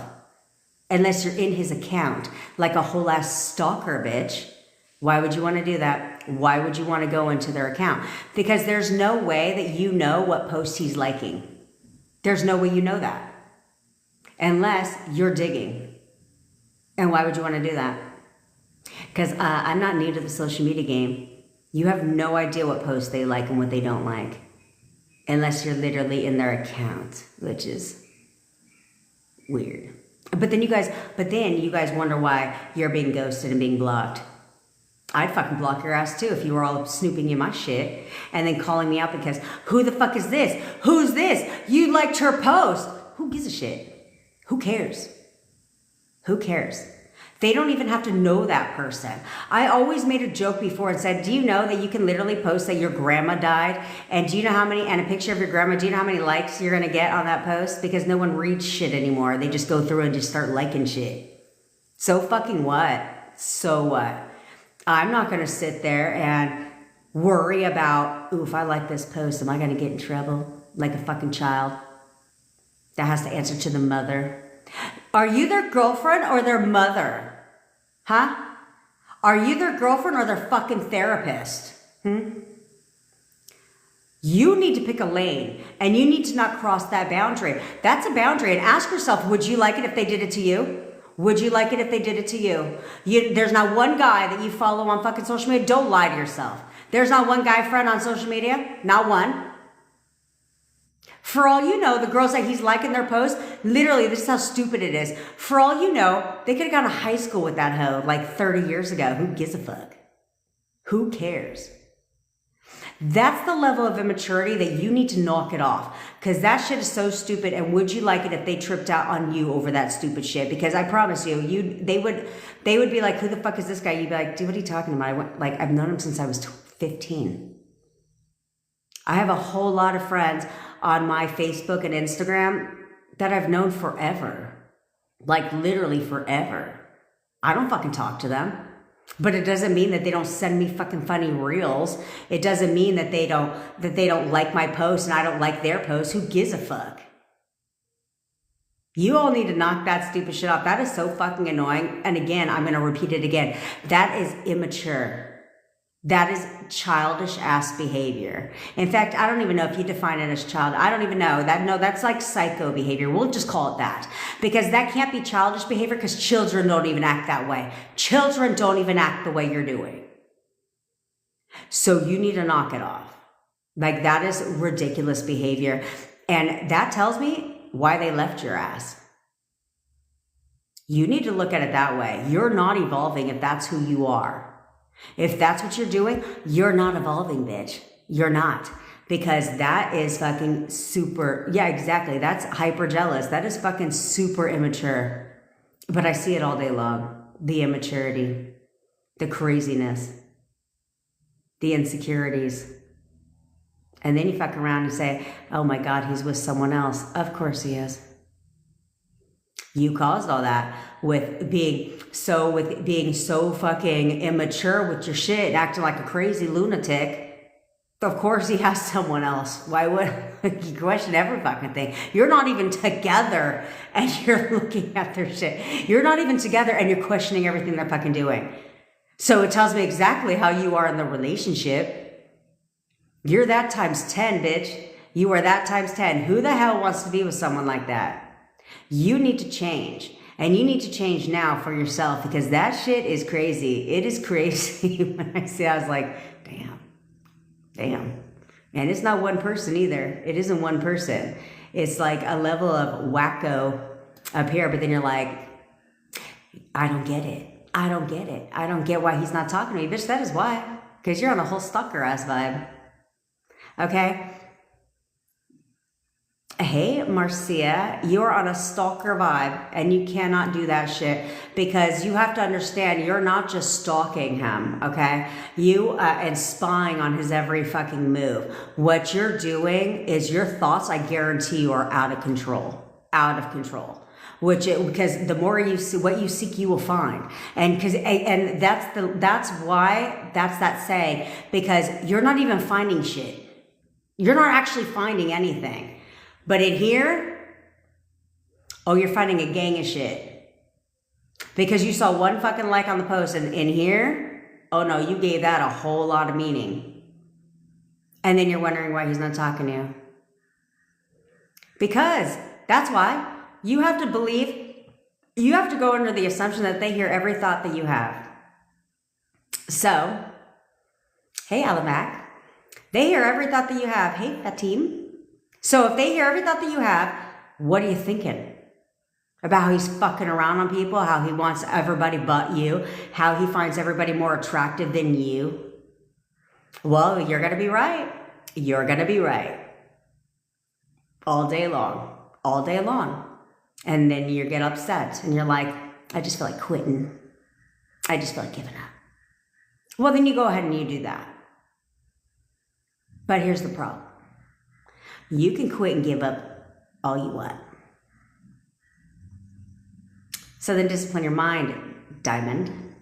A: Unless you're in his account like a whole ass stalker, bitch. Why would you want to do that? Why would you want to go into their account? Because there's no way that you know what post he's liking. There's no way you know that. Unless you're digging. And why would you want to do that? Because I'm not new to the social media game. You have no idea what posts they like and what they don't like. Unless you're literally in their account, which is weird. But then you guys wonder why you're being ghosted and being blocked. I'd fucking block your ass too if you were all snooping in my shit and then calling me out because who the fuck is this? Who's this? You liked her post. Who gives a shit? Who cares? Who cares? They don't even have to know that person. I always made a joke before and said, do you know that you can literally post that your grandma died? And do you know how many, and a picture of your grandma, do you know how many likes you're going to get on that post? Because no one reads shit anymore. They just go through and just start liking shit. So fucking what? So what? I'm not going to sit there and worry about, ooh, if I like this post, am I going to get in trouble? Like a fucking child that has to answer to the mother. Are you their girlfriend or their mother? Huh? Are you their girlfriend or their fucking therapist? You need to pick a lane and you need to not cross that boundary. That's a boundary. And ask yourself, would you like it if they did it to you? Would you like it if they did it to you? There's not one guy that you follow on fucking social media. Don't lie to yourself. There's not one guy friend on social media. Not one. For all you know, the girls that he's liking their posts, literally, this is how stupid it is. For all you know, they could have gone to high school with that hoe like 30 years ago. Who gives a fuck? Who cares? That's the level of immaturity that you need to knock it off. Because that shit is so stupid. And would you like it if they tripped out on you over that stupid shit? Because I promise you, they would be like, who the fuck is this guy? You'd be like, dude, what are you talking about? I've known him since I was 15. I have a whole lot of friends on my Facebook and Instagram that I've known forever. Like literally forever. I don't fucking talk to them. But it doesn't mean that they don't send me fucking funny reels. It doesn't mean that they don't like my posts and I don't like their posts. Who gives a fuck? You all need to knock that stupid shit off. That is so fucking annoying. And again, I'm going to repeat it again. That is immature. That is childish ass behavior. In fact, I don't even know if you define it as child. I don't even know. That's like psycho behavior. We'll just call it that. Because that can't be childish behavior because children don't even act that way. Children don't even act the way you're doing. So you need to knock it off. Like that is ridiculous behavior. And that tells me why they left your ass. You need to look at it that way. You're not evolving if that's who you are. If that's what you're doing, you're not evolving, bitch. You're not. Because that is fucking super, yeah, exactly. That's hyper jealous. That is fucking super immature. But I see it all day long. The immaturity, the craziness, the insecurities. And then you fuck around and say, oh my God, he's with someone else. Of course he is. You caused all that with being so fucking immature with your shit, acting like a crazy lunatic. Of course he has someone else. Why would you question every fucking thing? You're not even together and you're looking at their shit. You're not even together and you're questioning everything they're fucking doing. So it tells me exactly how you are in the relationship. You're that times 10, bitch. You are that times 10. Who the hell wants to be with someone like that? You need to change. And you need to change now for yourself because that shit is crazy. It is crazy. When I see, I was like, damn. And it's not one person either. It isn't one person. It's like a level of wacko up here. But then you're like, I don't get it. I don't get it. I don't get why he's not talking to me. Bitch, that is why. Because you're on a whole stalker ass vibe. Okay? Hey, Marcia, you're on a stalker vibe and you cannot do that shit because you have to understand you're not just stalking him, okay? You and spying on his every fucking move. What you're doing is your thoughts, I guarantee you, are out of control. Out of control. Because the more you see what you seek, you will find, and that's why that's that saying, because you're not even finding shit. You're not actually finding anything. But in here, oh, you're finding a gang of shit. Because you saw one fucking like on the post, and in here, oh no, you gave that a whole lot of meaning. And then you're wondering why he's not talking to you. Because that's why you have to believe, you have to go under the assumption that they hear every thought that you have. So, hey, Alamac, they hear every thought that you have. Hey, Fatim. So if they hear every thought that you have, what are you thinking? About how he's fucking around on people, how he wants everybody but you, how he finds everybody more attractive than you. Well, you're going to be right. You're going to be right. All day long. All day long. And then you get upset and you're like, I just feel like quitting. I just feel like giving up. Well, then you go ahead and you do that. But here's the problem. You can quit and give up all you want. So then discipline your mind, Diamond.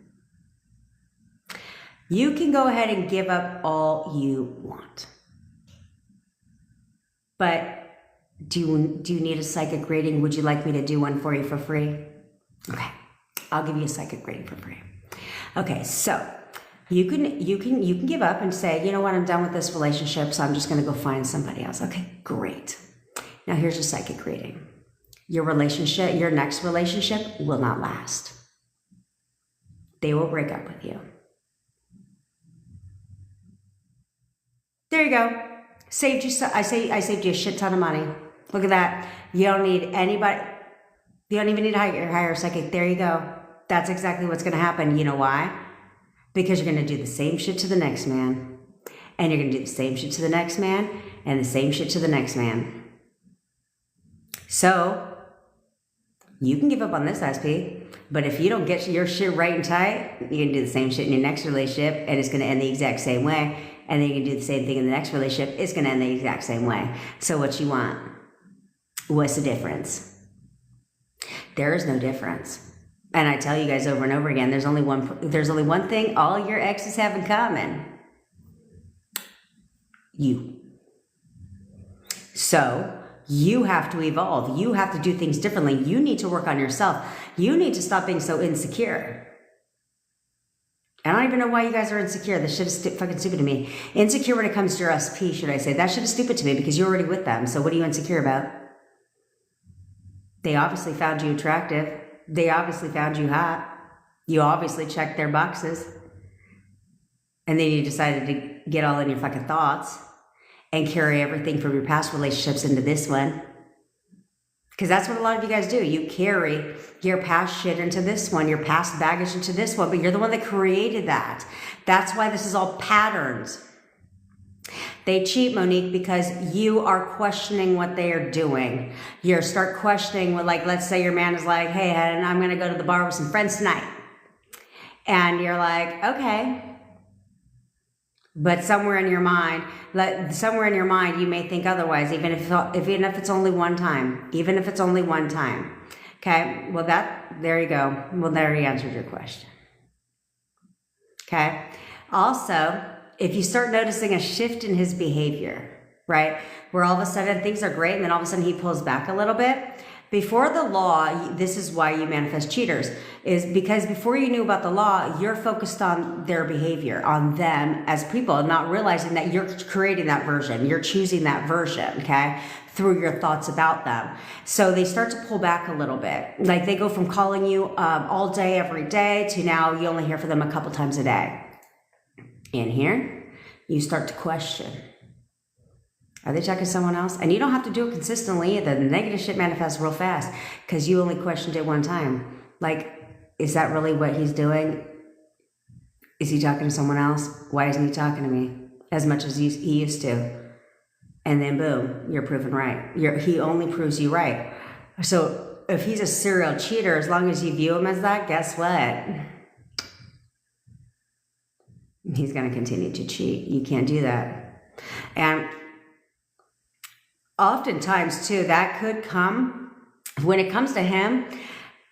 A: You can go ahead and give up all you want. But do you need a psychic reading? Would you like me to do one for you for free? Okay, I'll give you a psychic reading for free. Okay, so you can give up and say, you know what, I'm done with this relationship, so I'm just going to go find somebody else. Okay, great. Now here's your psychic reading. Your relationship, your next relationship will not last. They will break up with you. There you go. Saved you. I saved you a shit ton of money. Look at that. You don't need anybody. You don't even need to hire a psychic. There you go. That's exactly what's going to happen. You know why? Because you're going to do the same shit to the next man. And you're going to do the same shit to the next man. And the same shit to the next man. So, you can give up on this SP. But if you don't get your shit right and tight, you're going to do the same shit in your next relationship. And it's going to end the exact same way. And then you can do the same thing in the next relationship. It's going to end the exact same way. So what you want? What's the difference? There is no difference. And I tell you guys over and over again, there's only one thing all your exes have in common. You. So you have to evolve. You have to do things differently. You need to work on yourself. You need to stop being so insecure. I don't even know why you guys are insecure. This shit is fucking stupid to me. Insecure when it comes to your SP, should I say. That shit is stupid to me because you're already with them. So what are you insecure about? They obviously found you attractive. They obviously found you hot. You obviously checked their boxes. And then you decided to get all in your fucking thoughts and carry everything from your past relationships into this one. Because that's what a lot of you guys do. You carry your past shit into this one, your past baggage into this one, but you're the one that created that. That's why this is all patterns. They cheat, Monique, because you are questioning what they are doing. You start questioning, like, let's say your man is like, hey, and I'm going to go to the bar with some friends tonight. And you're like, okay. But somewhere in your mind, you may think otherwise, even if it's only one time. Even if it's only one time. Okay? Well, there you go. Well, there he answered your question. Okay? Also, if you start noticing a shift in his behavior, right? Where all of a sudden things are great and then all of a sudden he pulls back a little bit. Before the law, this is why you manifest cheaters, is because before you knew about the law, you're focused on their behavior, on them as people, not realizing that you're creating that version. You're choosing that version, okay? Through your thoughts about them. So they start to pull back a little bit. Like they go from calling you all day, every day, to now you only hear from them a couple times a day. In here, you start to question. Are they checking someone else? And you don't have to do it consistently. The negative shit manifests real fast because you only questioned it one time. Like, is that really what he's doing? Is he talking to someone else? Why isn't he talking to me as much as he used to? And then boom, you're proven right. He only proves you right. So if he's a serial cheater, as long as you view him as that, guess what? He's going to continue to cheat. You can't do that. And oftentimes too, that could come, when it comes to him,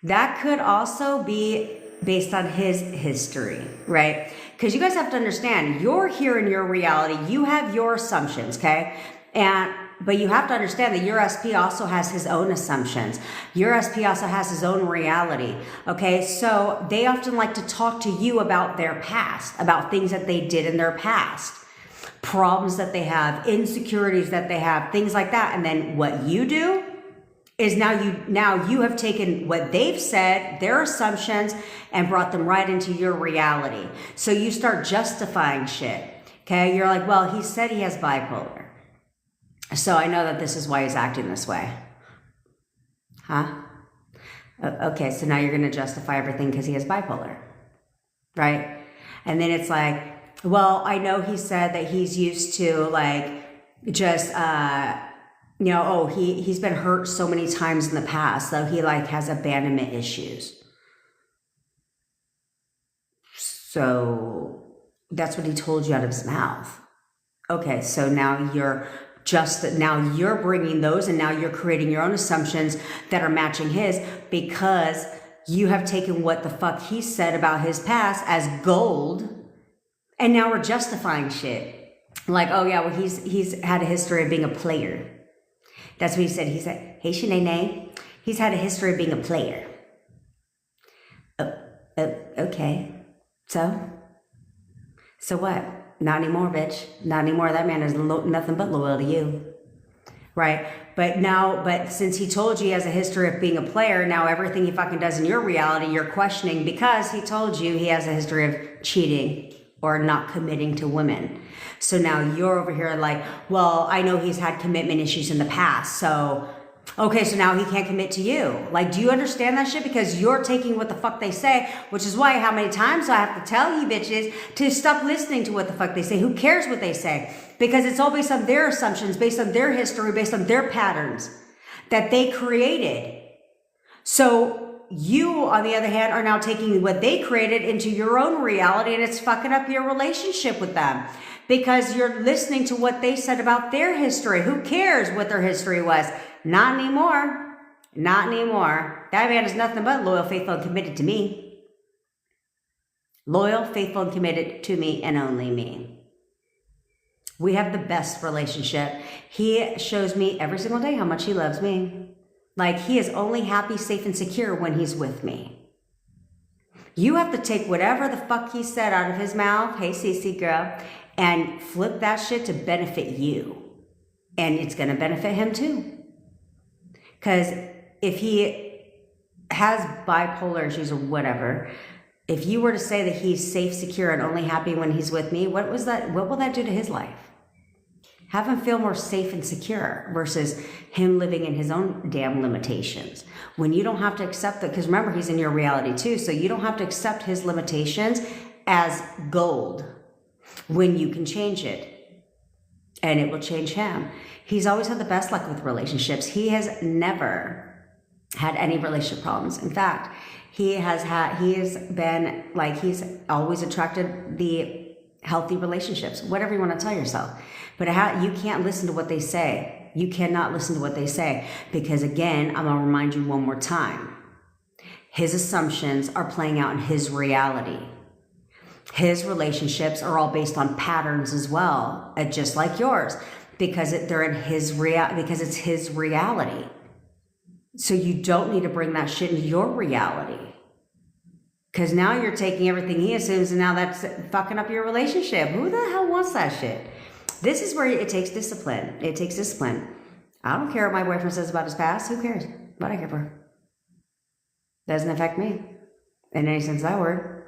A: that could also be based on his history, right? Because you guys have to understand, you're here in your reality. You have your assumptions, okay? But you have to understand that your SP also has his own assumptions. Your SP also has his own reality, okay? So they often like to talk to you about their past, about things that they did in their past, problems that they have, insecurities that they have, things like that. And then what you do is now you have taken what they've said, their assumptions, and brought them right into your reality. So you start justifying shit, okay? You're like, well, he said he has bipolar, so I know that this is why he's acting this way. Huh? Okay, so now you're going to justify everything because he has bipolar, right? And then it's like, well, I know he said that he's used to like just, he's been hurt so many times in the past, so he like has abandonment issues. So that's what he told you out of his mouth. Okay, so now you're bringing those, and now you're creating your own assumptions that are matching his, because you have taken what the fuck he said about his past as gold, and now we're justifying shit. Like, oh yeah, well he's had a history of being a player. That's what he said. He said, hey Shanae, he's had a history of being a player. Okay. So what? Not anymore, bitch. Not anymore. That man is nothing but loyal to you. Right? But since he told you he has a history of being a player, now everything he fucking does in your reality, you're questioning because he told you he has a history of cheating or not committing to women. So now you're over here like, well, I know he's had commitment issues in the past. So, okay, so now he can't commit to you. Like, do you understand that shit? Because you're taking what the fuck they say, which is why how many times I have to tell you bitches to stop listening to what the fuck they say. Who cares what they say? Because it's all based on their assumptions, based on their history, based on their patterns that they created. So you, on the other hand, are now taking what they created into your own reality, and it's fucking up your relationship with them because you're listening to what they said about their history. Who cares what their history was? Not anymore. Not anymore. That man is nothing but loyal, faithful, and committed to me. Loyal, faithful, and committed to me and only me. We have the best relationship. He shows me every single day how much he loves me. Like, he is only happy, safe, and secure when he's with me. You have to take whatever the fuck he said out of his mouth, hey, Cece girl, and flip that shit to benefit you. And it's going to benefit him too. Because if he has bipolar issues or whatever, if you were to say that he's safe, secure, and only happy when he's with me, what will that do to his life? Have him feel more safe and secure versus him living in his own damn limitations. When you don't have to accept that, because remember, he's in your reality too, so you don't have to accept his limitations as gold when you can change it. And it will change him. He's always had the best luck with relationships. He has never had any relationship problems. In fact, he has always attracted the healthy relationships, whatever you want to tell yourself. But you can't listen to what they say. You cannot listen to what they say because, again, I'm going to remind you one more time. His assumptions are playing out in his reality. His relationships are all based on patterns as well, just like yours, because they're in because it's his reality. So you don't need to bring that shit into your reality. Because now you're taking everything he assumes and now that's fucking up your relationship. Who the hell wants that shit? This is where it takes discipline. It takes discipline. I don't care what my boyfriend says about his past. Who cares? What I care for? Doesn't affect me in any sense of that word.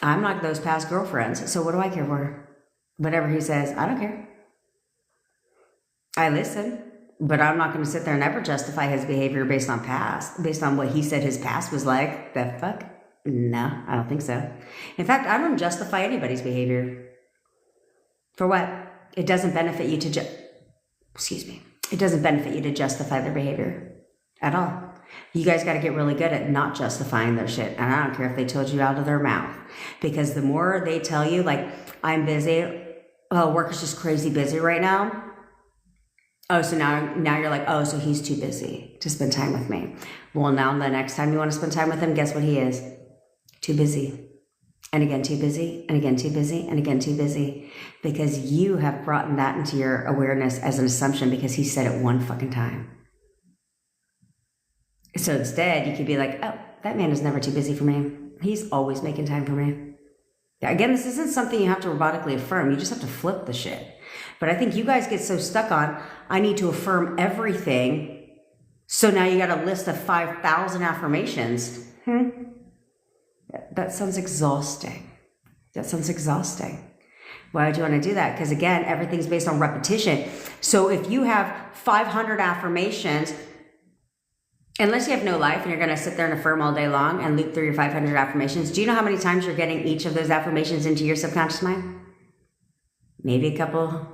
A: I'm not those past girlfriends. So what do I care for? Whatever he says, I don't care. I listen. But I'm not going to sit there and ever justify his behavior based on what he said his past was like. The fuck? No, I don't think so. In fact, I don't justify anybody's behavior. For what? It doesn't benefit you to It doesn't benefit you to justify their behavior at all. You guys got to get really good at not justifying their shit. And I don't care if they told you out of their mouth. Because the more they tell you, like, I'm busy, oh, work is just crazy busy right now. Oh, so now you're like, oh, so he's too busy to spend time with me. Well, now the next time you want to spend time with him, guess what he is? Too busy. And again, too busy, and again, too busy, and again, too busy. Because you have brought that into your awareness as an assumption because he said it one fucking time. So instead, you could be like, oh, that man is never too busy for me. He's always making time for me. Yeah, again, this isn't something you have to robotically affirm. You just have to flip the shit. But I think you guys get so stuck on, I need to affirm everything. So now you got a list of 5,000 affirmations. That sounds exhausting. That sounds exhausting. Why would you want to do that? Because again, everything's based on repetition. So if you have 500 affirmations, unless you have no life and you're going to sit there and affirm all day long and loop through your 500 affirmations, do you know how many times you're getting each of those affirmations into your subconscious mind? Maybe a couple.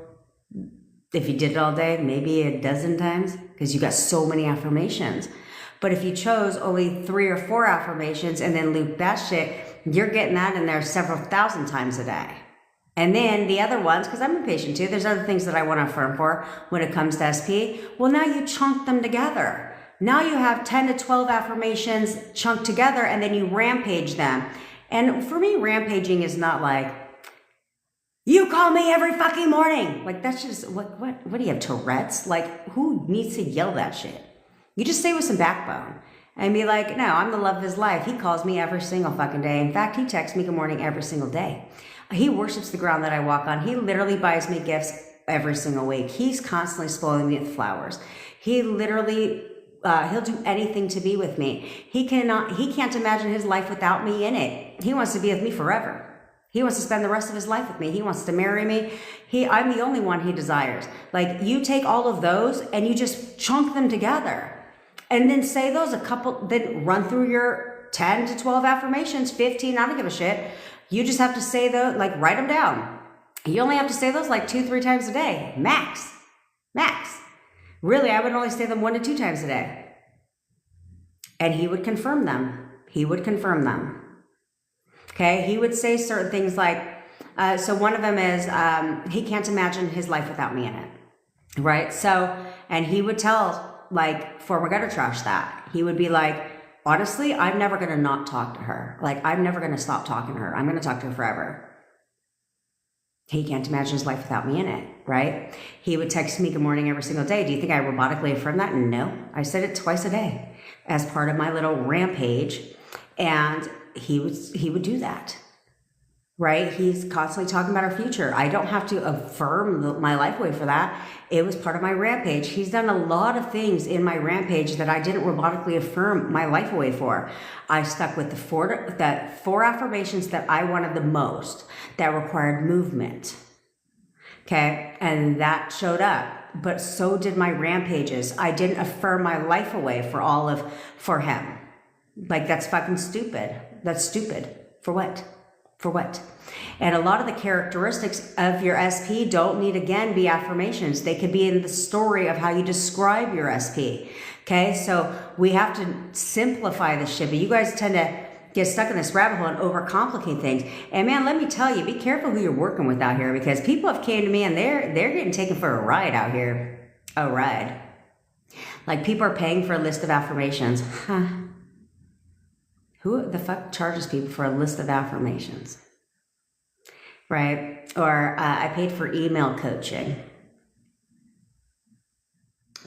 A: If you did it all day, maybe a dozen times because you got so many affirmations. But if you chose only 3 or 4 affirmations and then loop that shit, you're getting that in there several thousand times a day. And then the other ones, because I'm impatient too, there's other things that I want to affirm for when it comes to SP. Well, now you chunk them together. Now you have 10 to 12 affirmations chunked together and then you rampage them. And for me, rampaging is not like, you call me every fucking morning. Like that's just, what do you have, Tourette's? Like who needs to yell that shit? You just say with some backbone and be like, no, I'm the love of his life. He calls me every single fucking day. In fact, he texts me good morning every single day. He worships the ground that I walk on. He literally buys me gifts every single week. He's constantly spoiling me with flowers. He literally, he'll do anything to be with me. He can't imagine his life without me in it. He wants to be with me forever. He wants to spend the rest of his life with me. He wants to marry me. I'm the only one he desires. Like you take all of those and you just chunk them together. And then say those then run through your 10 to 12 affirmations, 15, I don't give a shit. You just have to say those, like write them down. You only have to say those like 2-3 times a day, max. Really, I would only say them 1 to 2 times a day. And he would confirm them. Okay, he would say certain things like, so one of them is, he can't imagine his life without me in it, right? So, and he would tell like former gutter trash that. He would be like, honestly, I'm never going to not talk to her. Like, I'm never going to stop talking to her. I'm going to talk to her forever. He can't imagine his life without me in it, right? He would text me good morning every single day. Do you think I robotically affirm that? No. I said it twice a day as part of my little rampage. And he would do that, right? He's constantly talking about our future. I don't have to affirm my life away for that. It was part of my rampage. He's done a lot of things in my rampage that I didn't robotically affirm my life away for. I stuck with the four affirmations that I wanted the most that required movement. Okay. And that showed up, but so did my rampages. I didn't affirm my life away for him. Like that's fucking stupid. That's stupid. For what? For what? And a lot of the characteristics of your SP don't need, again, be affirmations. They could be in the story of how you describe your SP. Okay, so we have to simplify this shit. But you guys tend to get stuck in this rabbit hole and overcomplicate things. And man, let me tell you, be careful who you're working with out here because people have came to me and they're getting taken for a ride out here. A ride. Like people are paying for a list of affirmations. Huh. Who the fuck charges people for a list of affirmations? Right? Or I paid for email coaching.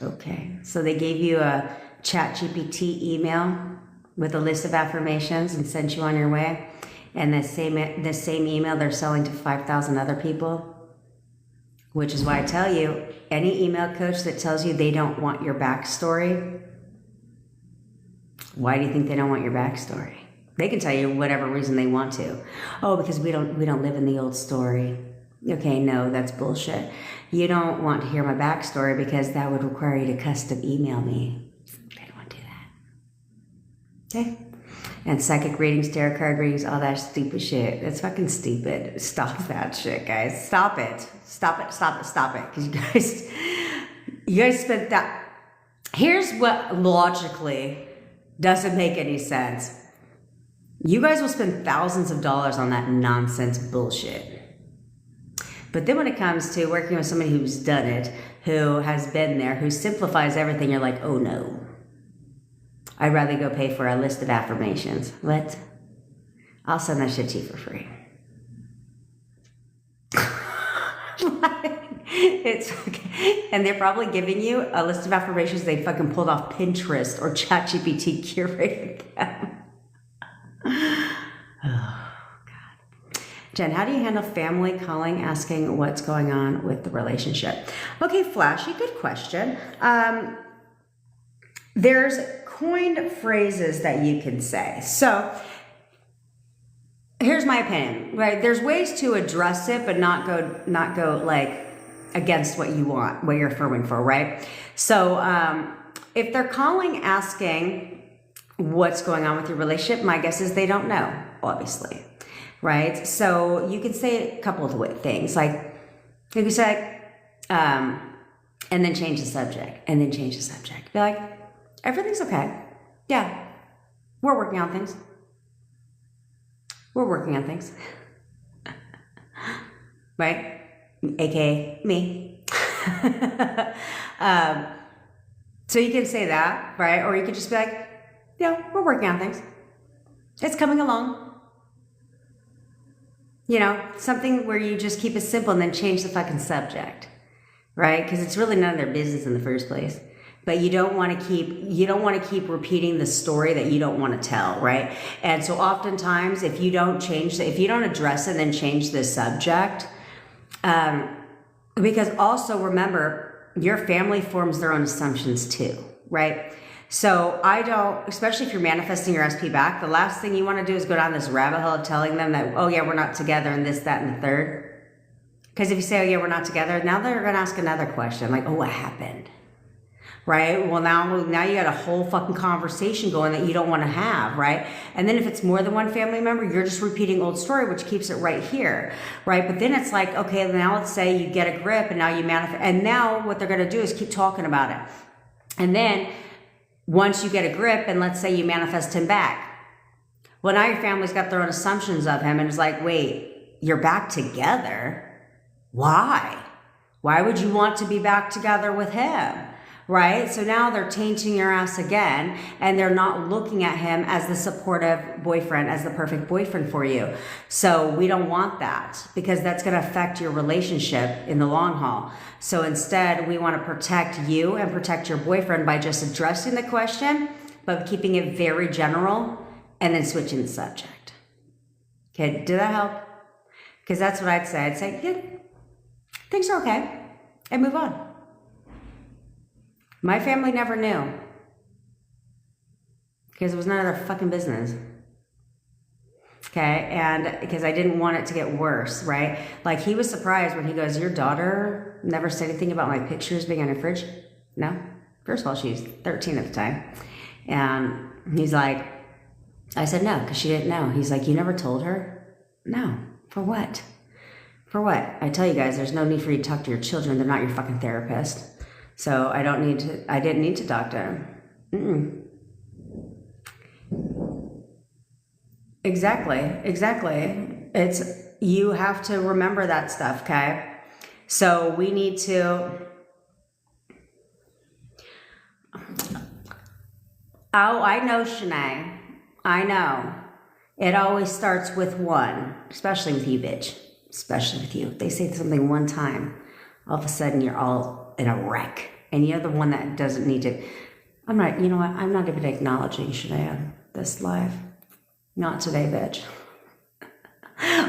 A: Okay. So they gave you a ChatGPT email with a list of affirmations and sent you on your way. And the same email they're selling to 5,000 other people. Which is why I tell you, any email coach that tells you they don't want your backstory, why do you think they don't want your backstory? They can tell you whatever reason they want to. Oh, because we don't live in the old story. Okay, no, that's bullshit. You don't want to hear my backstory because that would require you to custom email me. I don't want to do that. Okay? And psychic readings, tarot card readings, all that stupid shit. It's fucking stupid. Stop that shit, guys. Stop it. Stop it, stop it, stop it. Because you guys spent that. Here's what logically doesn't make any sense. You guys will spend thousands of dollars on that nonsense bullshit. But then when it comes to working with somebody who's done it, who has been there, who simplifies everything, you're like, oh no. I'd rather go pay for a list of affirmations. What? I'll send that shit to you for free. It's okay. And they're probably giving you a list of affirmations they fucking pulled off Pinterest or ChatGPT curated them. Oh, God. Jen, how do you handle family calling, asking what's going on with the relationship? Okay, Flashy, good question. There's coined phrases that you can say. So here's my opinion, right? There's ways to address it, but not go like against what you want, what you're affirming for, right? So if they're calling, asking what's going on with your relationship, my guess is they don't know, obviously, right? So you can say a couple of things, like you can say, and then change the subject, and then change the subject. Be like, everything's okay. Yeah, we're working on things. We're working on things. Right? AKA me. So you can say that, right? Or you could just be like, yeah, we're working on things. It's coming along. You know, something where you just keep it simple and then change the fucking subject, right? Because it's really none of their business in the first place. But you don't want to keep repeating the story that you don't want to tell, right? And so oftentimes if you don't address it and then change the subject, because also remember, your family forms their own assumptions too, right? So especially if you're manifesting your SP back, the last thing you want to do is go down this rabbit hole of telling them that, oh yeah, we're not together and this, that, and the third. Because if you say, oh yeah, we're not together, now they're going to ask another question, like, oh, what happened? Right? Well, now you got a whole fucking conversation going that you don't want to have, right? And then if it's more than one family member, you're just repeating old story, which keeps it right here, right? But then it's like, okay, now let's say you get a grip and now you manifest, and now what they're going to do is keep talking about it. And then once you get a grip and let's say you manifest him back, well, now your family's got their own assumptions of him and it's like, wait, you're back together? Why? Why would you want to be back together with him? Right? So now they're tainting your ass again, and they're not looking at him as the supportive boyfriend, as the perfect boyfriend for you. So we don't want that, because that's going to affect your relationship in the long haul. So instead, we want to protect you and protect your boyfriend by just addressing the question, but keeping it very general, and then switching the subject. Okay, did that help? Because that's what I'd say. I'd say, yeah, things are okay, and move on. My family never knew, because it was none of their fucking business. Okay, and because I didn't want it to get worse, right? Like, he was surprised when he goes, your daughter never said anything about my pictures being on her fridge? No. First of all, she's 13 at the time. And he's like, I said no, because she didn't know. He's like, you never told her? No. For what? For what? I tell you guys, there's no need for you to talk to your children. They're not your fucking therapist. So I didn't need to talk to him. Exactly. You have to remember that stuff, okay? So we need to, I know, Shanae. I know. It always starts with one, especially with you, bitch. Especially with you. They say something one time, all of a sudden you're all in a wreck. And you're the one that doesn't need to. I'm not, you know what? I'm not even acknowledging Shanae on this live. Not today, bitch.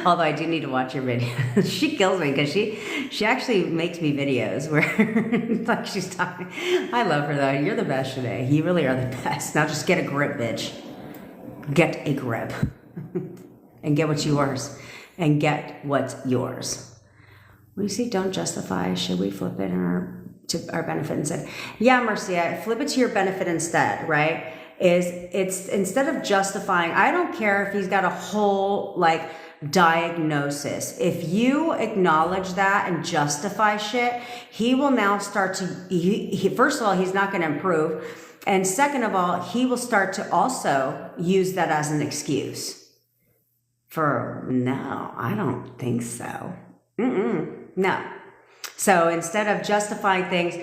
A: Although I do need to watch your videos. She kills me because she actually makes me videos where like she's talking. I love her though. You're the best, Shanae. You really are the best. Now just get a grip, bitch. Get a grip. And get what's yours. And get what's yours. When you see don't justify, should we flip it to our benefit instead? Yeah, Marcia, flip it to your benefit instead, right? is it's instead of justifying, I don't care if he's got a whole like diagnosis. If you acknowledge that and justify shit, he will now start to, first of all, he's not going to improve. And second of all, he will start to also use that as an excuse for, no, I don't think so. No. So instead of justifying things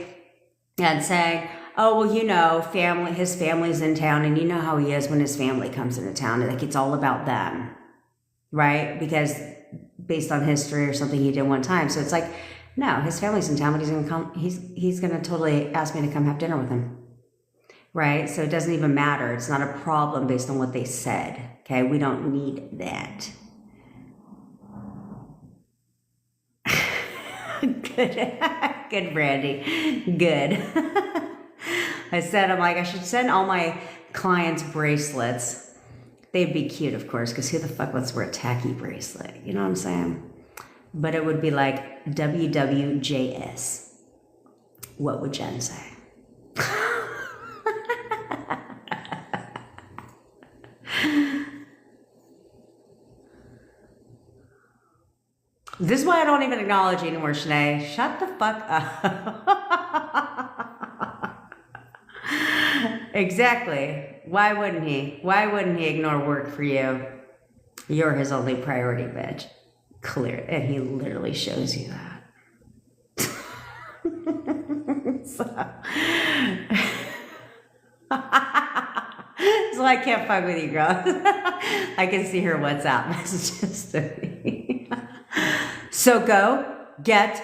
A: and saying, oh, well, you know, his family's in town, and you know how he is when his family comes into town, like it's all about them, right? Because based on history or something he did one time. So it's like, no, his family's in town, but he's going to come, he's going to totally ask me to come have dinner with him. Right? So it doesn't even matter. It's not a problem based on what they said. Okay? We don't need that. Good. Good, Brandy. Good. I said, I'm like, I should send all my clients bracelets. They'd be cute, of course, because who the fuck wants to wear a tacky bracelet? You know what I'm saying? But it would be like WWJS. What would Jen say? This is why I don't even acknowledge you anymore, Shanae. Shut the fuck up. Exactly. Why wouldn't he? Why wouldn't he ignore work for you? You're his only priority, bitch. Clear. And he literally shows you that. So I can't fuck with you, girl. I can see her WhatsApp messages to me. So go get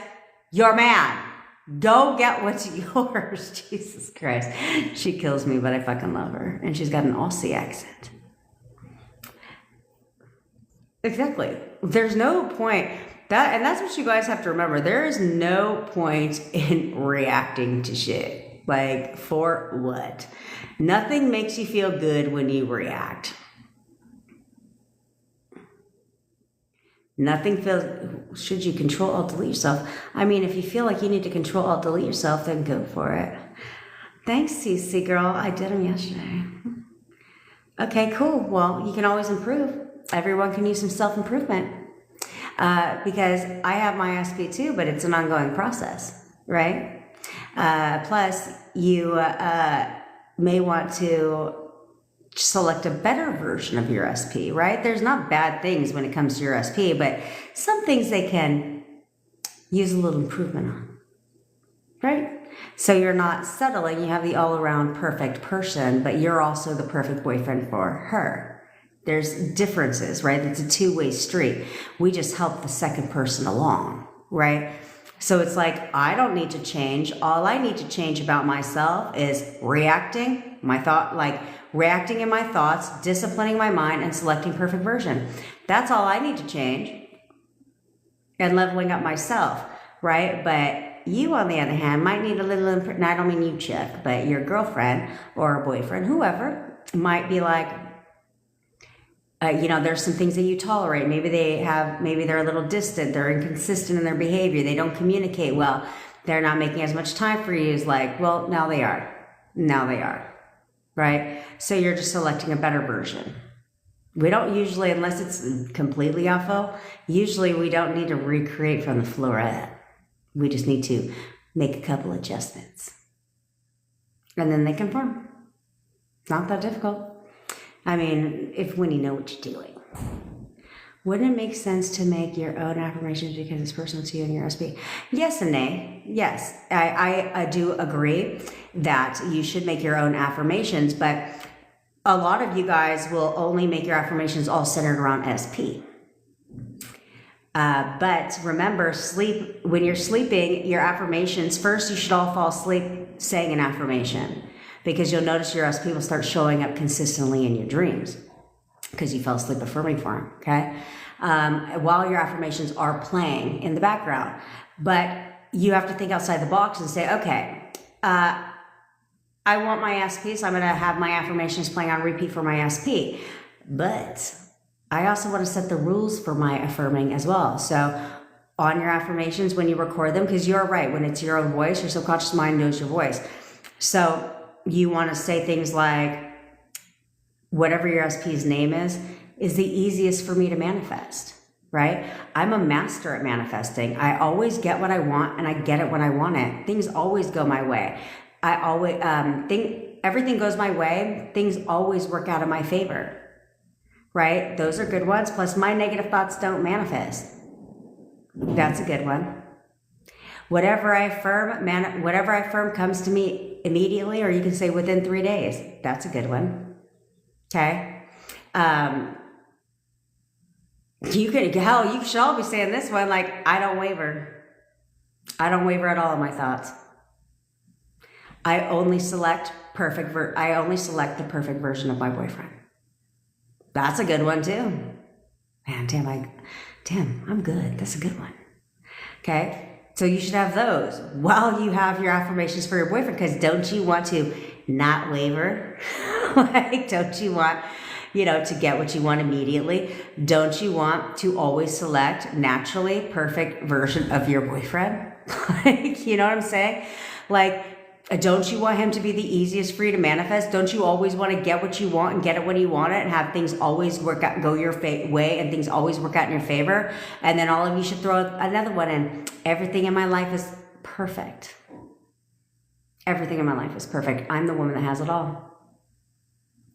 A: your man. Go get what's yours. Jesus Christ. She kills me, but I fucking love her. And she's got an Aussie accent. Exactly. There's no point. And that's what you guys have to remember. There is no point in reacting to shit. Like, for what? Nothing makes you feel good when you react. Nothing feels, should you control, alt, delete yourself? I mean, if you feel like you need to control, alt, delete yourself, then go for it. Thanks, CC girl. I did them yesterday. Okay, cool. Well, you can always improve. Everyone can use some self-improvement. Because I have my SP too, but it's an ongoing process, right? Plus, you may want to select a better version of your SP, right? There's not bad things when it comes to your SP, but some things they can use a little improvement on, right? So you're not settling, you have the all-around perfect person, but you're also the perfect boyfriend for her. There's differences, right? It's a two-way street. We just help the second person along, right? So it's like, I don't need to change. All I need to change about myself is reacting in my thoughts, disciplining my mind, and selecting perfect version. That's all I need to change. And leveling up myself, right? But you, on the other hand, might need a little, and I don't mean you, chick, but your girlfriend or boyfriend, whoever, might be like, there's some things that you tolerate. Maybe they're a little distant. They're inconsistent in their behavior. They don't communicate well. They're not making as much time for you. It's like, well, now they are. Now they are. Right? So you're just selecting a better version. We don't usually, unless it's completely awful, usually we don't need to recreate from the floorette. We just need to make a couple adjustments. And then they conform. It's not that difficult. I mean, when you know what you're doing. Wouldn't it make sense to make your own affirmations because it's personal to you and your SP? Yes and nay. Yes, I do agree that you should make your own affirmations, but a lot of you guys will only make your affirmations all centered around SP. But remember, when you're sleeping, your affirmations, first you should all fall asleep saying an affirmation. Because you'll notice your SP will start showing up consistently in your dreams because you fell asleep affirming for them, okay? While your affirmations are playing in the background. But you have to think outside the box and say, okay, I want my SP, so I'm going to have my affirmations playing on repeat for my SP. But I also want to set the rules for my affirming as well. So on your affirmations, when you record them, because you're right, when it's your own voice, your subconscious mind knows your voice. So you want to say things like, whatever your SP's name is the easiest for me to manifest, right? I'm a master at manifesting. I always get what I want and I get it when I want it. Things always go my way. I always think everything goes my way. Things always work out in my favor, right? Those are good ones. Plus my negative thoughts don't manifest. That's a good one. Whatever I affirm comes to me immediately, or you can say within 3 days. That's a good one. Okay. You should all be saying this one, like, I don't waver. I don't waver at all in my thoughts. I only select the perfect version of my boyfriend. That's a good one too. Man, Tim, I'm good. That's a good one. Okay. So you should have those while you have your affirmations for your boyfriend, because don't you want to not waver? Like, don't you want, to get what you want immediately? Don't you want to always select naturally perfect version of your boyfriend? Like, you know what I'm saying? Like, don't you want him to be the easiest for you to manifest? Don't you always want to get what you want and get it when you want it and have things always go your way and things always work out in your favor? And then all of you should throw another one in. Everything in my life is perfect. Everything in my life is perfect. I'm the woman that has it all.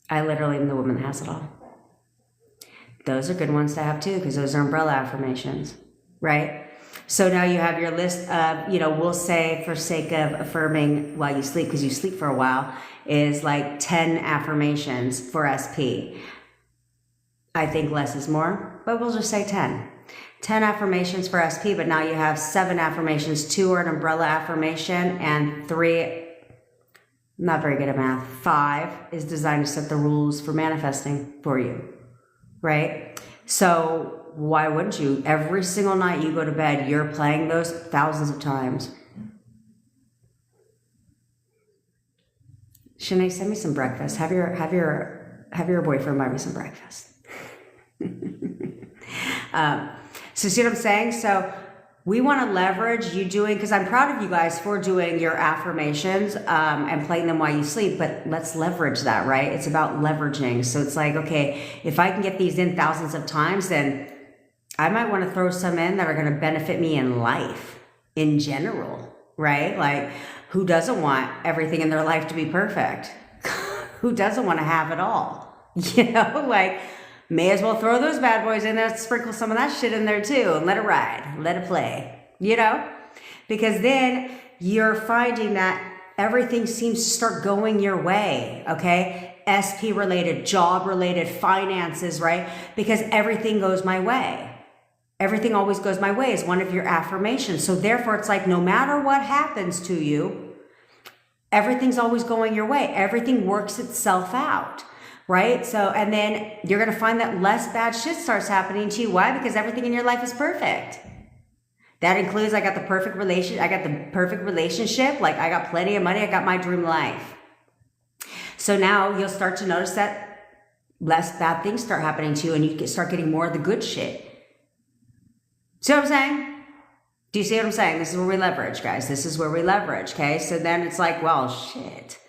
A: I literally am the woman that has it all. Those are good ones to have too, because those are umbrella affirmations, right? So now you have your list of, we'll say for sake of affirming while you sleep, because you sleep for a while, is like 10 affirmations for SP. I think less is more, but we'll just say 10. 10 affirmations for SP, but now you have 7 affirmations. 2 are an umbrella affirmation, and 3, not very good at math, 5 is designed to set the rules for manifesting for you, right? So why wouldn't you? Every single night you go to bed, you're playing those thousands of times. Shanae, send me some breakfast. Have your boyfriend buy me some breakfast. So see what I'm saying? So we want to leverage you doing, because I'm proud of you guys for doing your affirmations and playing them while you sleep, but let's leverage that, right? It's about leveraging. So it's like, okay, if I can get these in thousands of times, then I might want to throw some in that are going to benefit me in life in general, right? Like, who doesn't want everything in their life to be perfect? Who doesn't want to have it all? Like, may as well throw those bad boys in there, sprinkle some of that shit in there too, and let it ride, let it play, Because then you're finding that everything seems to start going your way, okay? SP related, job related, finances, right? Because everything goes my way. Everything always goes my way is one of your affirmations. So therefore, it's like no matter what happens to you, everything's always going your way. Everything works itself out, right? So, and then you're going to find that less bad shit starts happening to you. Why? Because everything in your life is perfect. That includes, I got the perfect relationship. Like, I got plenty of money. I got my dream life. So now you'll start to notice that less bad things start happening to you, and you start getting more of the good shit. See what I'm saying? Do you see what I'm saying? This is where we leverage, guys. This is where we leverage, okay? So then it's like, well, shit,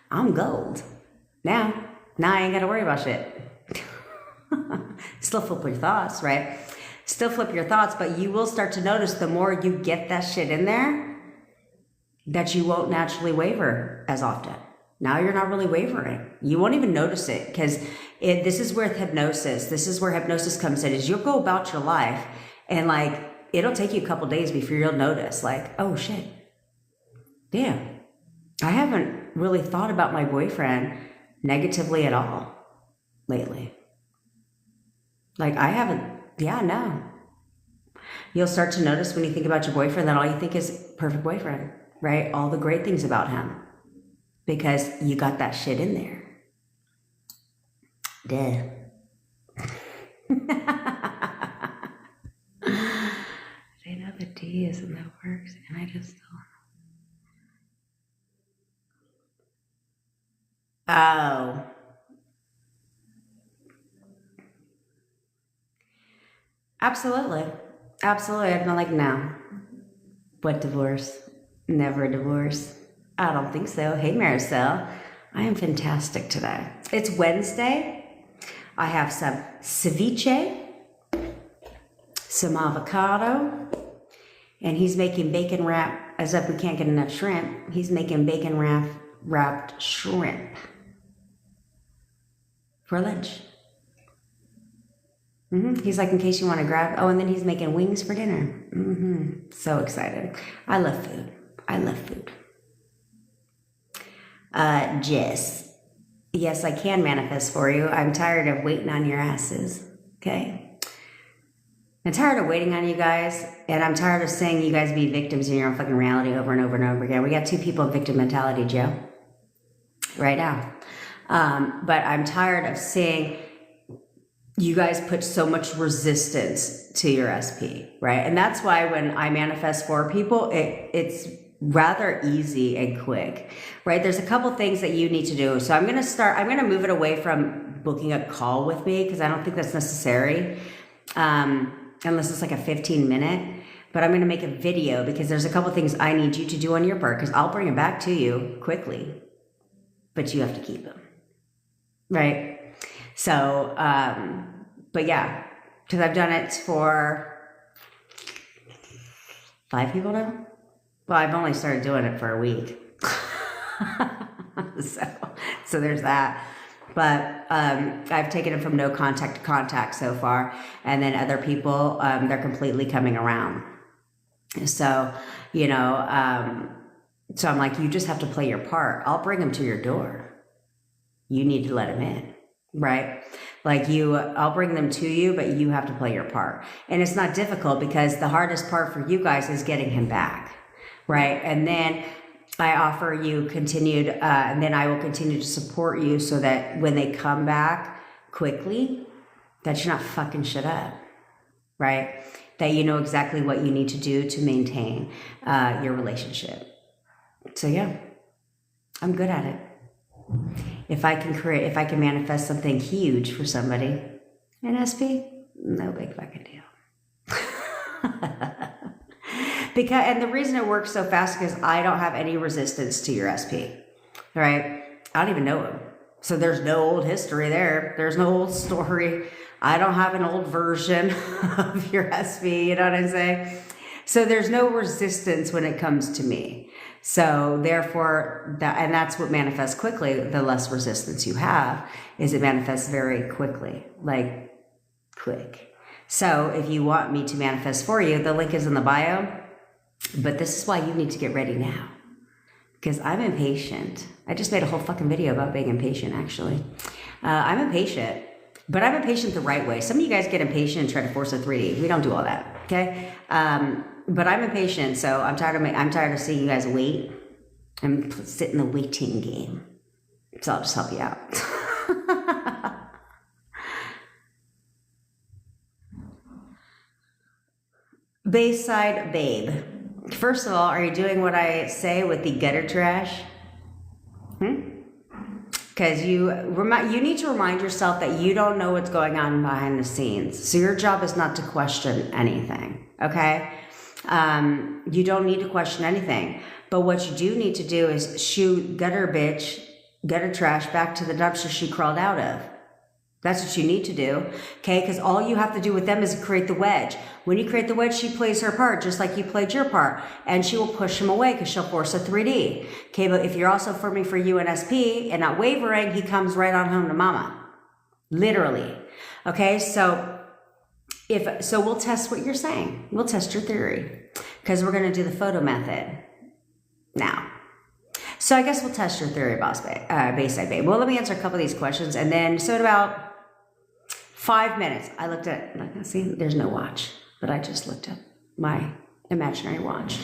A: I'm gold. Now I ain't got to worry about shit. Still flip your thoughts, right? Still flip your thoughts, but you will start to notice the more you get that shit in there, that you won't naturally waver as often. Now you're not really wavering. You won't even notice it, because this is where hypnosis comes in, is you'll go about your life and like, it'll take you a couple days before you'll notice, like, oh shit, damn, I haven't really thought about my boyfriend negatively at all lately. Like, I haven't, no. You'll start to notice when you think about your boyfriend that all you think is perfect boyfriend, right? All the great things about him, because you got that shit in there. Duh. They know the D is and that works, and I just don't. Oh. Absolutely. Absolutely. I've been like, no. What divorce? Never divorce. I don't think so. Hey, Maricel. I am fantastic today. It's Wednesday. I have some ceviche, some avocado, and he's making bacon wrap, as if we can't get enough shrimp. He's making bacon wrapped shrimp for lunch. He's like, in case you want to grab, oh, and then he's making wings for dinner. So excited. I love food. I love food. Jess. Yes, I can manifest for you. I'm tired of waiting on your asses. Okay? I'm tired of waiting on you guys, and I'm tired of seeing you guys be victims in your own fucking reality over and over and over again. We got 2 people in victim mentality, Joe, right now. But I'm tired of seeing you guys put so much resistance to your SP, right? And that's why when I manifest for people, it's rather easy and quick, right? There's a couple things that you need to do. So I'm going to move it away from booking a call with me, because I don't think that's necessary, unless it's like a 15-minute. But I'm going to make a video, because there's a couple things I need you to do on your part, because I'll bring them back to you quickly, but you have to keep them, right? So, but yeah, because I've done it for 5 people now. Well, I've only started doing it for a week. so there's that. But I've taken it from no contact to contact so far. And then other people, they're completely coming around. So, so I'm like, you just have to play your part. I'll bring them to your door. You need to let them in. Right? Like I'll bring them to you, but you have to play your part. And it's not difficult, because the hardest part for you guys is getting him back. Right? And then I offer you continued, and then I will continue to support you, so that when they come back quickly, that you're not fucking shit up. Right? That you know exactly what you need to do to maintain your relationship. So yeah, I'm good at it. If I can manifest something huge for somebody in SP, no big fucking deal. And the reason it works so fast is because I don't have any resistance to your SP, right? I don't even know him. So there's no old history there. There's no old story. I don't have an old version of your SP, you know what I'm saying? So there's no resistance when it comes to me. So therefore, and that's what manifests quickly. The less resistance you have, is it manifests very quickly, like quick. So if you want me to manifest for you, the link is in the bio. But this is why you need to get ready now, because I'm impatient. I just made a whole fucking video about being impatient, actually. I'm impatient, but I'm impatient the right way. Some of you guys get impatient and try to force a 3D. We don't do all that, okay? But I'm impatient, so I'm tired of seeing you guys wait. I'm sit in the waiting game. So I'll just help you out. Bayside Babe. First of all, are you doing what I say with the gutter trash? Because you need to remind yourself that you don't know what's going on behind the scenes. So your job is not to question anything, okay? You don't need to question anything. But what you do need to do is shoo gutter trash back to the dumpster she crawled out of. That's what you need to do, okay? Because all you have to do with them is create the wedge. When you create the wedge, she plays her part, just like you played your part. And she will push him away, because she'll force a 3D. Okay, but if you're also forming for UNSP and not wavering, he comes right on home to mama. Literally. Okay, so we'll test what you're saying. We'll test your theory, because we're going to do the photo method now. So I guess we'll test your theory, Bayside Babe. Well, let me answer a couple of these questions. And then, so in about 5 minutes, I looked at, see, there's no watch, but I just looked at my imaginary watch.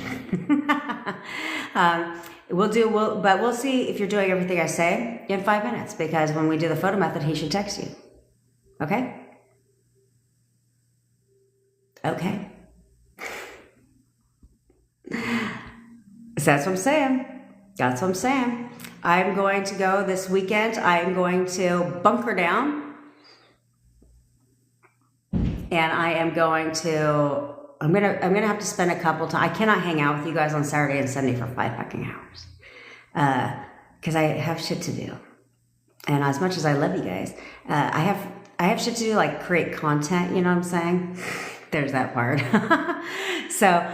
A: We'll see if you're doing everything I say in 5 minutes, because when we do the photo method, he should text you. Okay? Okay. So that's what I'm saying. That's what I'm saying. I'm going to go this weekend. I'm going to bunker down. And I am going to, I'm gonna have to spend a couple times. I cannot hang out with you guys on Saturday and Sunday for 5 fucking hours. Because I have shit to do. And as much as I love you guys, I have shit to do, like create content, you know what I'm saying? There's that part. So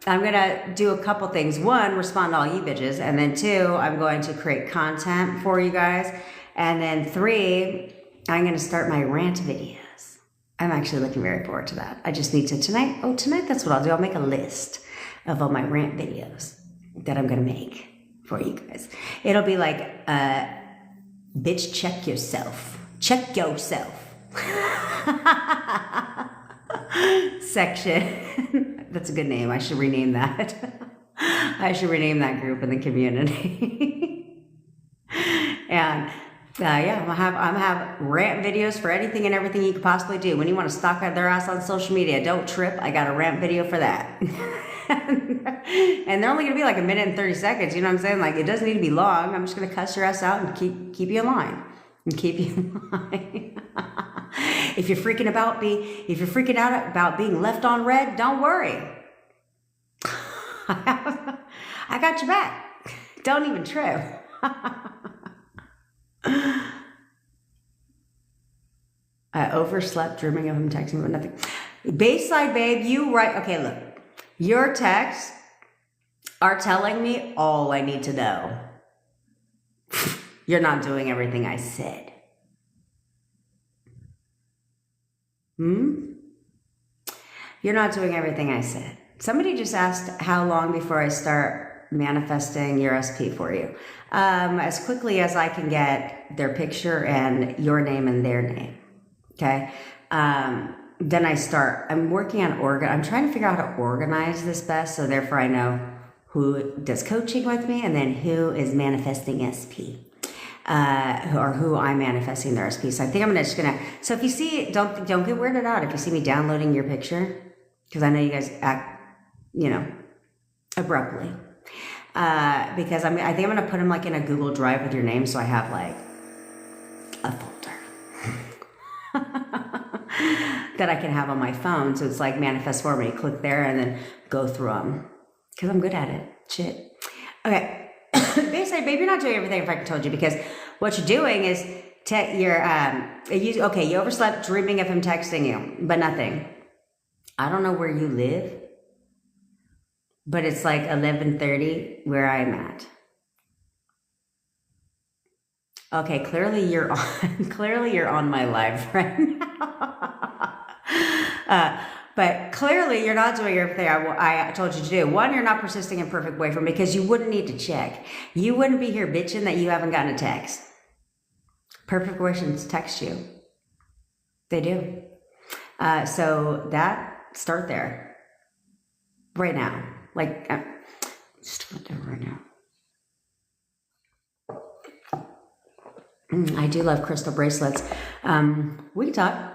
A: I'm going to do a couple things. One, respond to all you bitches. And then two, I'm going to create content for you guys. And then three, I'm going to start my rant videos. I'm actually looking very forward to that. I just need to tonight that's what I'll do. I'll make a list of all my rant videos that I'm going to make for you guys. It'll be like, bitch, check yourself. Check yourself. Section. That's a good name. I should rename that. I should rename that group in the community. And yeah, I'm gonna have rant videos for anything and everything you could possibly do. When you want to stalk their ass on social media, don't trip. I got a rant video for that. And they're only gonna be like 1 minute and 30 seconds. You know what I'm saying? Like, it doesn't need to be long. I'm just gonna cuss your ass out and keep you in line. And keep you in line. If you're freaking out about being left on red, don't worry. I got your back. Don't even trip. I overslept dreaming of him texting me with nothing. Bayside babe, you right. Okay, look. Your texts are telling me all I need to know. You're not doing everything I said. You're not doing everything I said. Somebody just asked how long before I start manifesting your SP for you. As quickly as I can get their picture and your name and their name. Okay. Then I start. I'm working on I'm trying to figure out how to organize this best, so therefore I know who does coaching with me and then who is manifesting SP. Or who I'm manifesting their SP. So I think I'm just gonna. So if you see, don't get weirded out if you see me downloading your picture, because I know you guys act, abruptly. Because I think I'm gonna put them like in a Google Drive with your name, so I have like a folder that I can have on my phone. So it's like manifest for me. Click there and then go through them because I'm good at it. Shit. Okay. Basically, babe, you're not doing everything if I told you, because what you're doing is you overslept dreaming of him texting you, but nothing. I don't know where you live, but it's like 11:30 where I'm at. Okay, clearly you're on my live right now. But clearly, you're not doing everything I told you to do. One, you're not persisting in perfect boyfriend because you wouldn't need to check. You wouldn't be here bitching that you haven't gotten a text. Perfect boyfriends text you. They do. So start there. Right now. Like, start there right now. I do love crystal bracelets. We can talk.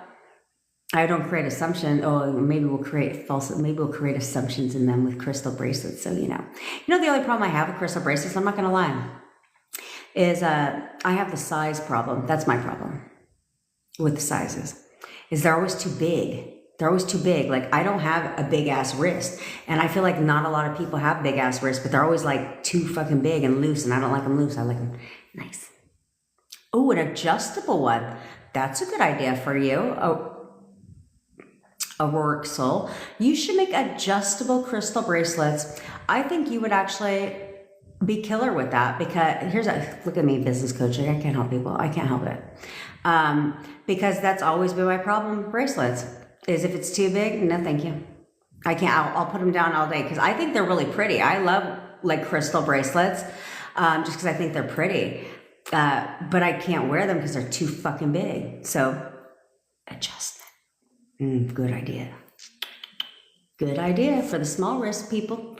A: I don't create assumptions. Oh, maybe we'll create assumptions in them with crystal bracelets. So, the only problem I have with crystal bracelets, I'm not going to lie, is I have the size problem. That's my problem with the sizes, is they're always too big. They're always too big. Like, I don't have a big ass wrist, and I feel like not a lot of people have big ass wrists, but they're always like too fucking big and loose, and I don't like them loose. I like them nice. Oh, an adjustable one. That's a good idea for you. Oh, Auroric Soul. You should make adjustable crystal bracelets. I think you would actually be killer with that, because look at me, business coaching. I can't help people. I can't help it. Because that's always been my problem with bracelets, is if it's too big, no thank you. I can't, I'll put them down all day because I think they're really pretty. I love like crystal bracelets, just because I think they're pretty. But I can't wear them because they're too fucking big. So adjustment. Good idea. Good idea for the small wrist people.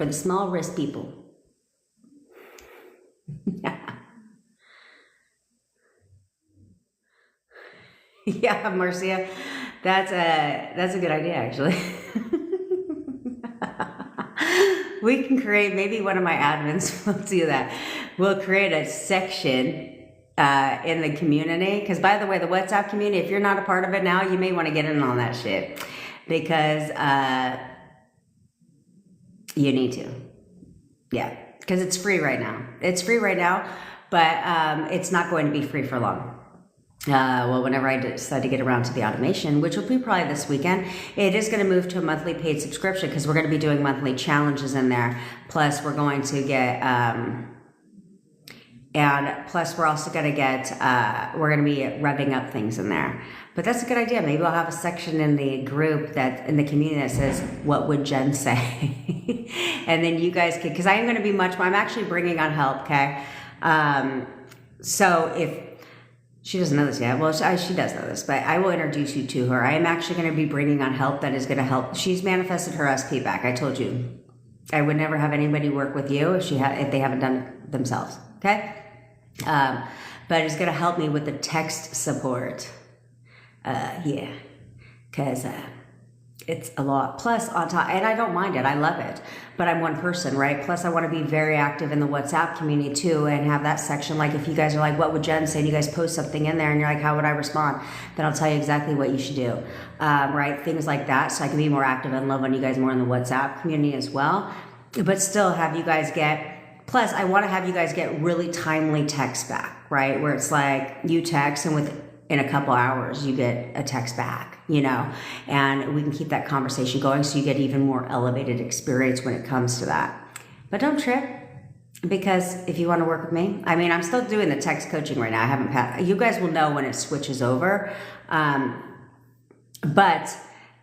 A: Yeah, Marcia, that's a good idea actually. We can create, maybe one of my admins will do that. We'll create a section in the community, because by the way, the WhatsApp community, if you're not a part of it now, you may want to get in on that shit, because you need to. Yeah, because it's free right now. but it's not going to be free for long. Well, whenever I decide to get around to the automation, which will be probably this weekend, it is going to move to a monthly paid subscription because we're going to be doing monthly challenges in there. Plus, we're going to get, and plus we're also going to get, we're going to be revving up things in there. But that's a good idea. Maybe I'll have a section in the group in the community that says, what would Jen say? And then you guys can, because I am going to be I'm actually bringing on help, okay? So if, she doesn't know this yet. Well, she does know this, but I will introduce you to her. I am actually going to be bringing on help that is going to help. She's manifested her SP back. I told you, I would never have anybody work with you if they haven't done it themselves. Okay, but it's going to help me with the text support. Yeah, because it's a lot. Plus on top, and I don't mind it. I love it. But I'm one person, right? Plus I want to be very active in the WhatsApp community too and have that section. Like if you guys are like, what would Jen say? And you guys post something in there and you're like, how would I respond? Then I'll tell you exactly what you should do, right? Things like that. So I can be more active and love on you guys more in the WhatsApp community as well. But still have you guys plus I want to have you guys get really timely text back, right? Where it's like you text and in a couple hours, you get a text back, and we can keep that conversation going so you get even more elevated experience when it comes to that. But don't trip, because if you want to work with me, I mean, I'm still doing the text coaching right now. I haven't passed. You guys will know when it switches over, but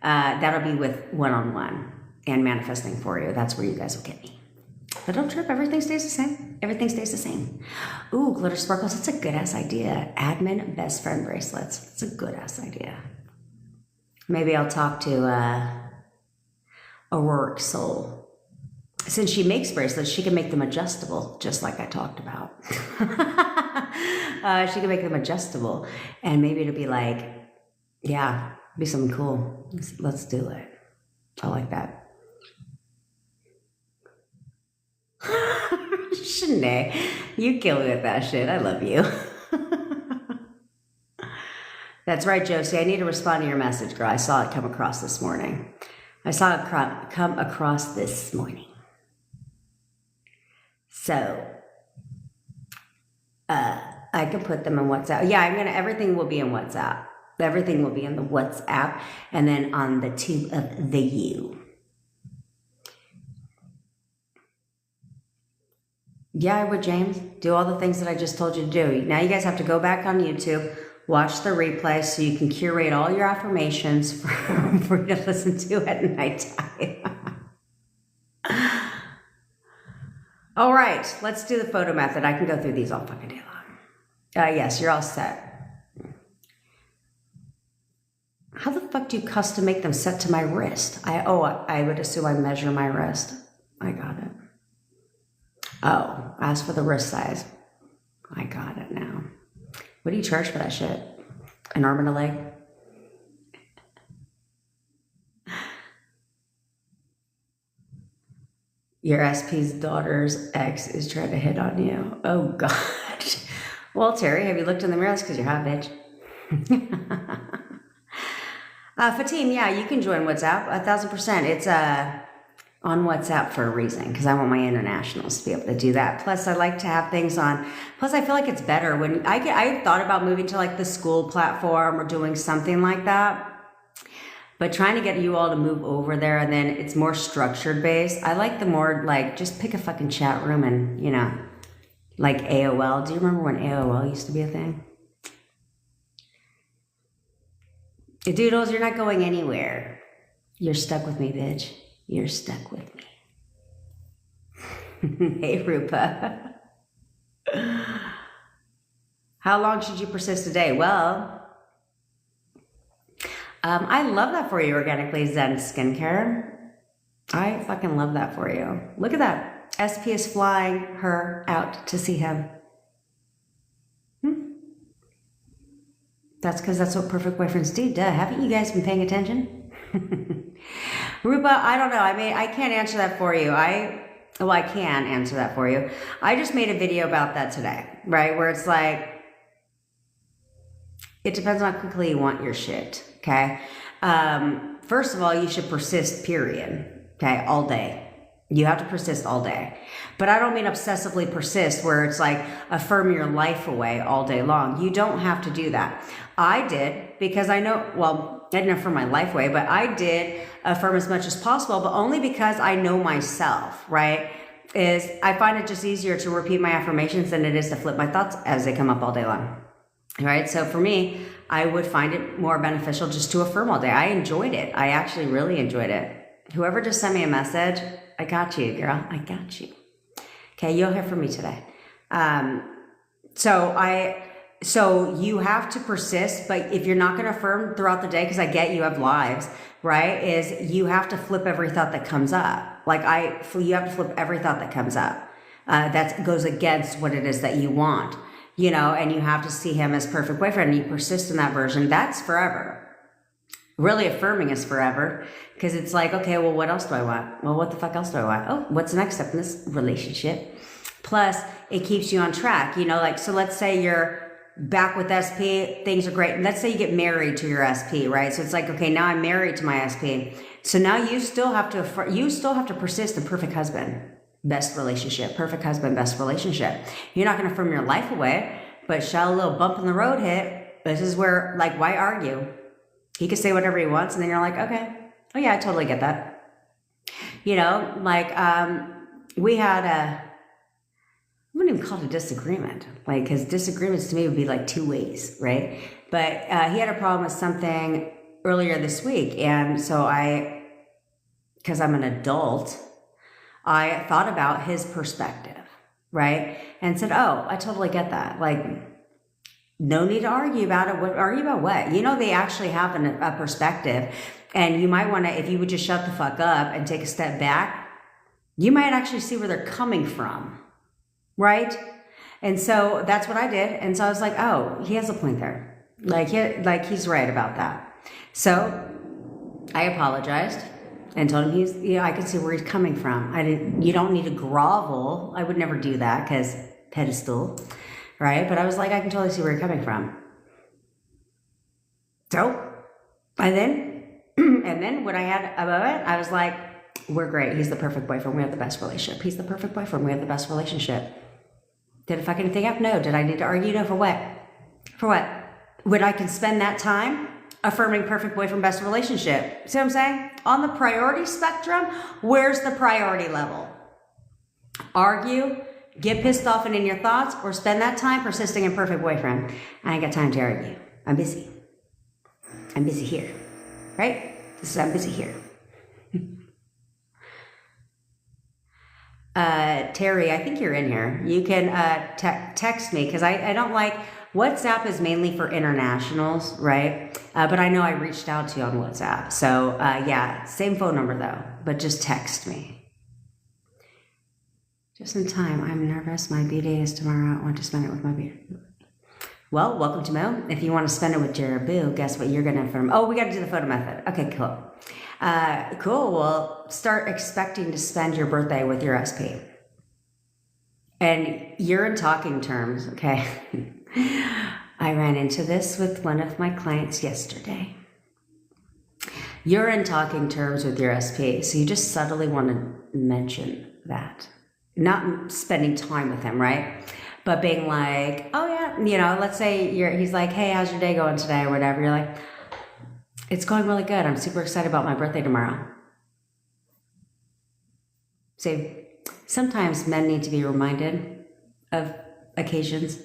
A: that'll be with one-on-one and manifesting for you. That's where you guys will get me. But don't trip, everything stays the same. Everything stays the same. Ooh, glitter sparkles, that's a good-ass idea. Admin best friend bracelets. It's a good-ass idea. Maybe I'll talk to Auroric Soul. Since she makes bracelets, she can make them adjustable, just like I talked about. She can make them adjustable. And maybe it'll be like, yeah, be something cool. Let's do it. I like that. Shanae, you kill me with that shit. I love you. That's right, Josie. I need to respond to your message, girl. I saw it come across this morning. So, I can put them in WhatsApp. Yeah, everything will be in WhatsApp. Everything will be in the WhatsApp and then on the tube of the U. Yeah, I would, James. Do all the things that I just told you to do. Now you guys have to go back on YouTube, watch the replay so you can curate all your affirmations for you to listen to at nighttime. All right, let's do the photo method. I can go through these all fucking day long. Yes, you're all set. How the fuck do you custom make them set to my wrist? I would assume I measure my wrist. I got it. Oh, ask for the wrist size. I got it now. What do you charge for that shit? An arm and a leg? Your SP's daughter's ex is trying to hit on you. Oh, gosh. Well, Terry, have you looked in the mirror? That's because you're hot, bitch. Fatim, yeah, you can join WhatsApp, 1,000%. It's on WhatsApp for a reason, because I want my internationals to be able to do that. Plus, I like to have things on. Plus, I feel like it's better when I thought about moving to like the school platform or doing something like that. But trying to get you all to move over there and then it's more structured based. I like the more like just pick a fucking chat room and, like AOL. Do you remember when AOL used to be a thing? Doodles, you're not going anywhere. You're stuck with me, bitch. You're stuck with me. Hey, Rupa. How long should you persist a day? Well, I love that for you, Organically Zen Skincare. I fucking love that for you. Look at that. SP is flying her out to see him. That's because that's what perfect boyfriends do. Duh. Haven't you guys been paying attention? Rupa, I don't know. I can't answer that for you. I can answer that for you. I just made a video about that today, right? Where it's like, it depends on how quickly you want your shit, okay? First of all, you should persist, period, okay? All day. You have to persist all day. But I don't mean obsessively persist where it's like affirm your life away all day long. You don't have to do that. I did because I know, well, I didn't affirm my life away, but I did affirm as much as possible, but only because I know myself, right? Is I find it just easier to repeat my affirmations than it is to flip my thoughts as they come up all day long. Right? So for me, I would find it more beneficial just to affirm all day. I enjoyed it. I actually really enjoyed it. Whoever just sent me a message, I got you, girl. I got you. Okay, you'll hear from me today. So you have to persist, but if you're not going to affirm throughout the day, because I get you have lives, right? Is you have to flip every thought that comes up. You have to flip every thought that comes up. That goes against what it is that you want, and you have to see him as perfect boyfriend and you persist in that version. That's forever. Really affirming is forever because it's like, okay, well, what else do I want? Well, what the fuck else do I want? Oh, what's the next step in this relationship? Plus, it keeps you on track, so let's say you're back with SP, things are great. And let's say you get married to your SP, right? So it's like, okay, now I'm married to my SP. So now you still have to persist in perfect husband, best relationship, perfect husband, best relationship. You're not going to affirm your life away, but shall a little bump in the road hit, this is where, why argue? He could say whatever he wants, and then you're like, okay, oh yeah, I totally get that. We had I wouldn't even call it a disagreement, because disagreements to me would be like two ways, right? But he had a problem with something earlier this week, and so because I'm an adult, I thought about his perspective, right? And said, oh, I totally get that. No need to argue about it. Argue about what? They actually have a perspective, and you might want to, if you would just shut the fuck up and take a step back, you might actually see where they're coming from, right? And so that's what I did. And so I was like, oh, he has a point there. He's right about that. So I apologized and told him I could see where he's coming from. You don't need to grovel. I would never do that because pedestal. Right? But I was like, I can totally see where you're coming from. So, and then when I had about it, I was like, we're great. He's the perfect boyfriend. We have the best relationship. He's the perfect boyfriend. We have the best relationship. Did I fuck anything up? No. Did I need to argue? No. For what? For what? When I can spend that time affirming perfect boyfriend, best relationship. See what I'm saying? On the priority spectrum, where's the priority level? Argue, get pissed off and in your thoughts, or spend that time persisting in perfect boyfriend. I ain't got time to argue. I'm busy. I'm busy here. Right? I'm busy here. Terry, I think you're in here. You can text me because I don't like, WhatsApp is mainly for internationals, right? But I know I reached out to you on WhatsApp. So yeah, same phone number though, but just text me. Just in time. I'm nervous. My B-day is tomorrow. I want to spend it with my boo. Well, welcome to Mo. If you want to spend it with your boo, guess what you're going to affirm? Oh, we got to do the photo method. Okay, cool. Cool. Well, start expecting to spend your birthday with your SP. And you're in talking terms, okay? I ran into this with one of my clients yesterday. You're in talking terms with your SP, so you just subtly want to mention that. Not spending time with him, right? But being like, oh yeah, let's say he's like, hey, how's your day going today or whatever. You're like, it's going really good. I'm super excited about my birthday tomorrow. See, sometimes men need to be reminded of occasions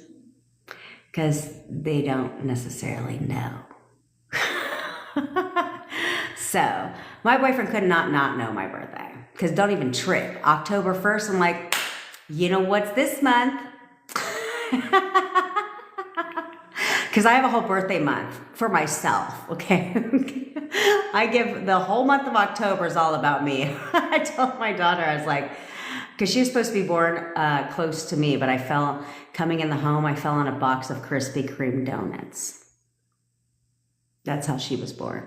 A: because they don't necessarily know. So my boyfriend could not know my birthday. Because don't even trip. October 1st, I'm like, you know what's this month? Because I have a whole birthday month for myself, okay? I give the whole month of October is all about me. I told my daughter, I was like, because she was supposed to be born close to me, but coming in the home, I fell on a box of Krispy Kreme donuts. That's how she was born.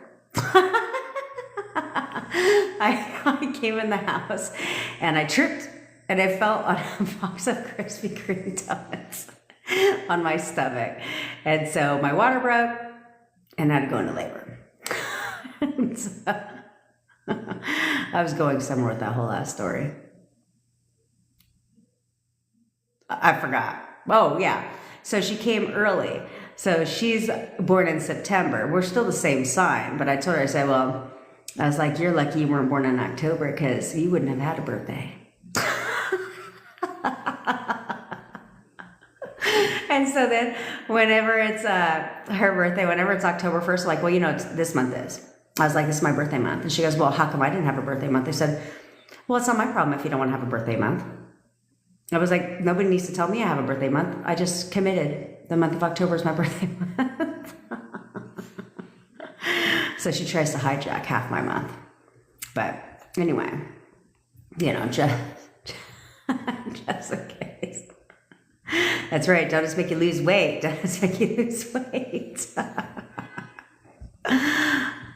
A: I came in the house and I tripped and I fell on a box of Krispy Kreme donuts on my stomach. And so my water broke and I had to go into labor. So, I was going somewhere with that whole last story. I forgot. Oh, yeah. So she came early. So she's born in September. We're still the same sign, but I told her, I said, well, I was like, you're lucky you weren't born in October because you wouldn't have had a birthday. And so then whenever it's her birthday, whenever it's October 1st, like, well, you know, it's, this month is. I was like, this is my birthday month. And she goes, well, how come I didn't have a birthday month? I said, well, it's not my problem if you don't want to have a birthday month. I was like, nobody needs to tell me I have a birthday month. I just committed. The month of October is my birthday month. So she tries to hijack half my month. But anyway, you know, just in case. That's right. Don't just make you lose weight. Don't just make you lose weight.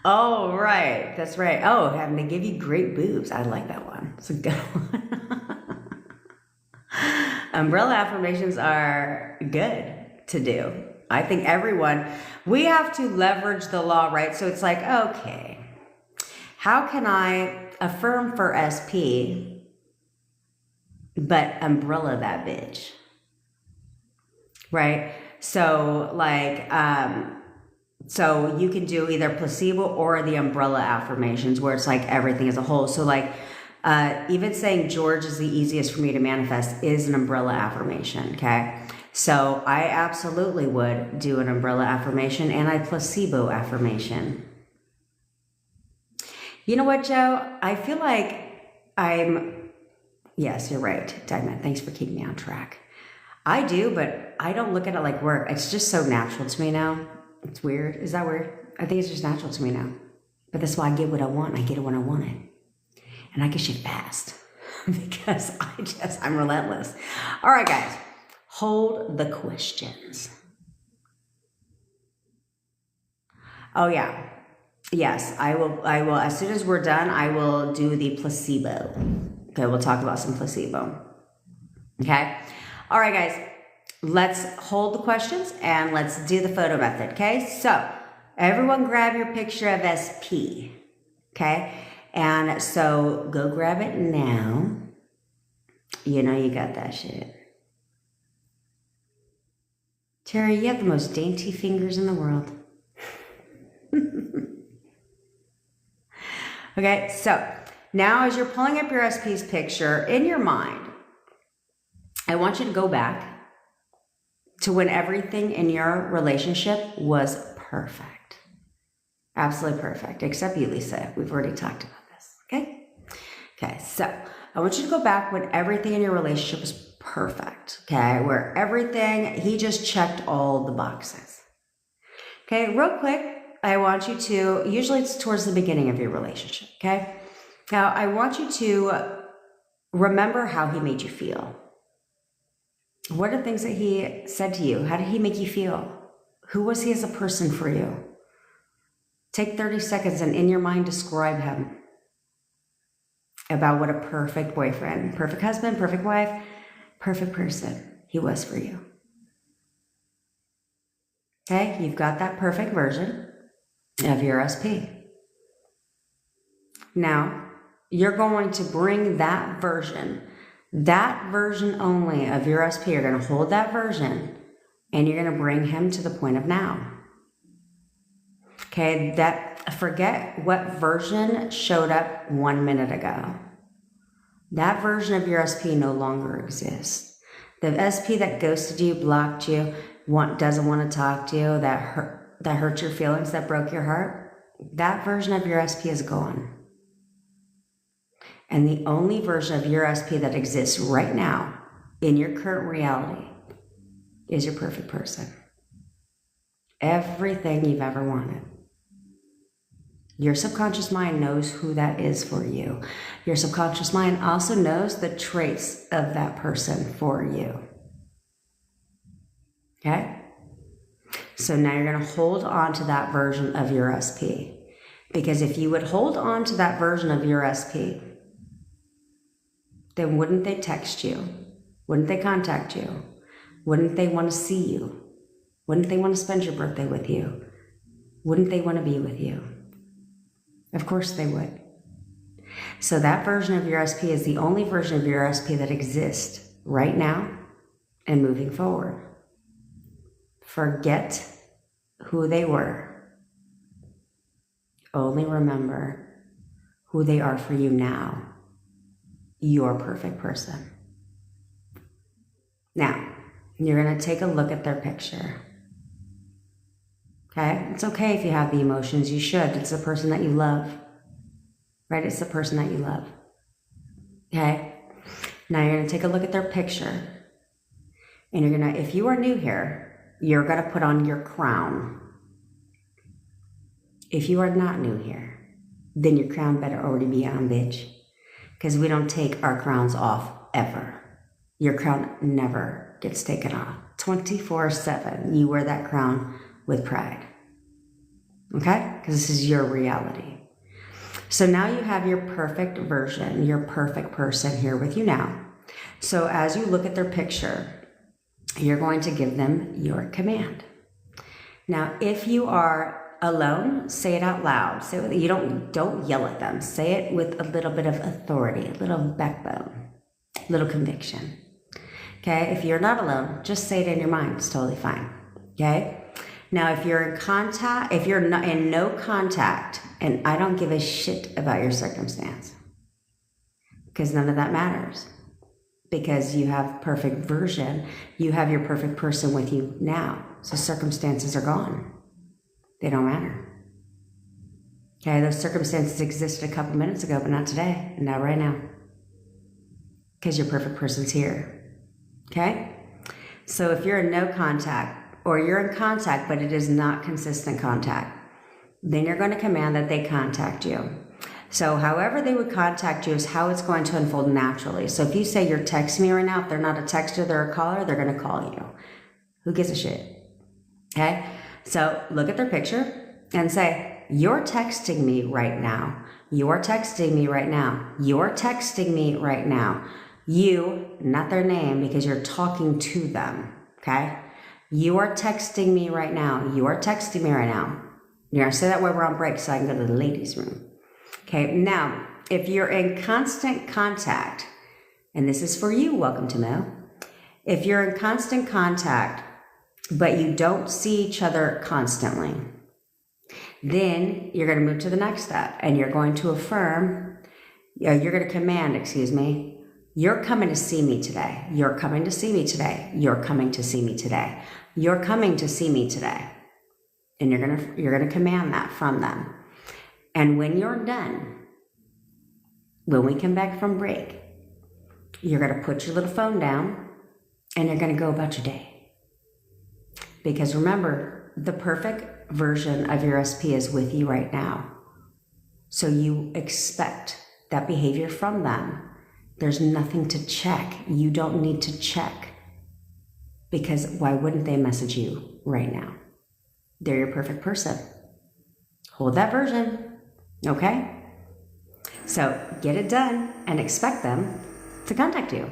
A: Oh, right. That's right. Oh, having to give you great boobs. I like that one. It's a good one. Umbrella affirmations are good to do. I think everyone, we have to leverage the law, right? So it's like, okay, how can I affirm for SP, but umbrella that bitch? Right? So like, so you can do either placebo or the umbrella affirmations where it's like everything as a whole. So like, even saying George is the easiest for me to manifest is an umbrella affirmation. Okay. So I absolutely would do an umbrella affirmation and a placebo affirmation. You know what, Joe? I feel like yes, you're right, Diamond. Thanks for keeping me on track. I do, but I don't look at it like work. It's just so natural to me now. It's weird. Is that weird? I think it's just natural to me now. But that's why I get what I want. I get it when I want it. And I get shit fast because I'm relentless. All right, guys, hold the questions. Oh yeah. Yes, I will. As soon as we're done, I will do the placebo. Okay. We'll talk about some placebo. Okay. All right, guys, let's hold the questions and let's do the photo method. Okay. So everyone grab your picture of SP. Okay. And so go grab it now. You know you got that shit. Terry, you have the most dainty fingers in the world. Okay, so now as you're pulling up your SP's picture in your mind, I want you to go back to when everything in your relationship was perfect. Absolutely perfect, except you, Lisa. We've already talked about this, okay? Okay, so I want you to go back when everything in your relationship was perfect, okay? Where everything, he just checked all the boxes. Okay, real quick, I want you to, usually it's towards the beginning of your relationship, okay? Now, I want you to remember how he made you feel. What are things that he said to you? How did he make you feel? Who was he as a person for you? Take 30 seconds and in your mind describe him about what a perfect boyfriend, perfect husband, perfect wife, perfect person he was for you. Okay, you've got that perfect version of your SP. Now, you're going to bring that version only of your SP. You're going to hold that version and you're going to bring him to the point of now. Okay, forget what version showed up 1 minute ago. That version of your SP no longer exists. The SP that ghosted you, blocked you, doesn't want to talk to you, that hurt your feelings, that broke your heart, that version of your SP is gone. And the only version of your SP that exists right now in your current reality is your perfect person. Everything you've ever wanted. Your subconscious mind knows who that is for you. Your subconscious mind also knows the traits of that person for you. Okay? So now you're going to hold on to that version of your SP. Because if you would hold on to that version of your SP, then wouldn't they text you? Wouldn't they contact you? Wouldn't they want to see you? Wouldn't they want to spend your birthday with you? Wouldn't they want to be with you? Of course they would. So that version of your SP is the only version of your SP that exists right now and moving forward. Forget who they were. Only remember who they are for you now. Your perfect person. Now, you're going to take a look at their picture. Okay? It's okay if you have the emotions. You should. It's the person that you love. Right? It's the person that you love. Okay? Now you're going to take a look at their picture. And you're going to, if you are new here, you're going to put on your crown. If you are not new here, then your crown better already be on, bitch. Because we don't take our crowns off ever. Your crown never gets taken off. 24/7, you wear that crown with pride. Okay? Because this is your reality. So now you have your perfect version, your perfect person here with you now. So as you look at their picture, you're going to give them your command. Now, if you are alone, say it out loud. Say it, you don't yell at them. Say it with a little bit of authority, a little backbone, a little conviction. Okay? If you're not alone, just say it in your mind. It's totally fine. Okay? Now, if you're in contact, if you're not in no contact, and I don't give a shit about your circumstance, because none of that matters. Because you have perfect version, you have your perfect person with you now. So circumstances are gone. They don't matter. Okay, those circumstances existed a couple minutes ago, but not today, and not right now. Because your perfect person's here. Okay? So if you're in no contact, or you're in contact, but it is not consistent contact, then you're going to command that they contact you. So however they would contact you is how it's going to unfold naturally. So if you say you're texting me right now, if they're not a texter, they're a caller, they're going to call you. Who gives a shit? Okay? So look at their picture and say, you're texting me right now. You're texting me right now. You're texting me right now. You, not their name, because you're talking to them. Okay? You are texting me right now. You are texting me right now. You're going to say that while we're on break so I can go to the ladies' room. Okay, now, if you're in constant contact, and this is for you, welcome to Mo. If you're in constant contact, but you don't see each other constantly, then you're going to move to the next step, and you're going to affirm, you're going to command, you're coming to see me today. You're coming to see me today. You're coming to see me today. You're coming to see me today. And you're gonna command that from them. And when you're done, when we come back from break, you're gonna put your little phone down and you're gonna go about your day. Because remember, the perfect version of your SP is with you right now. So you expect that behavior from them. There's nothing to check. You don't need to check. Because why wouldn't they message you right now? They're your perfect person. Hold that version, okay? So get it done and expect them to contact you.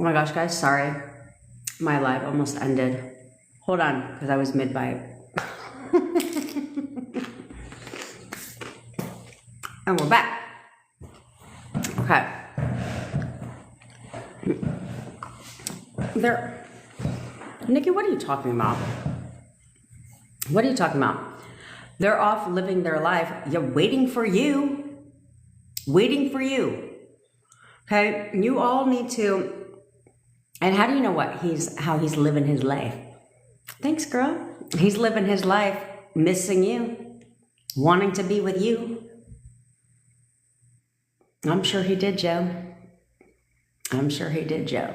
A: Oh my gosh, guys, sorry. My live almost ended. Hold on, because I was mid-bite. And we're back. Okay. Nikki, what are you talking about? What are you talking about? They're off living their life. You're waiting for you. Waiting for you. Okay? You all need to. And how do you know how he's living his life? Thanks, girl. He's living his life missing you, wanting to be with you. I'm sure he did, Joe. I'm sure he did, Joe.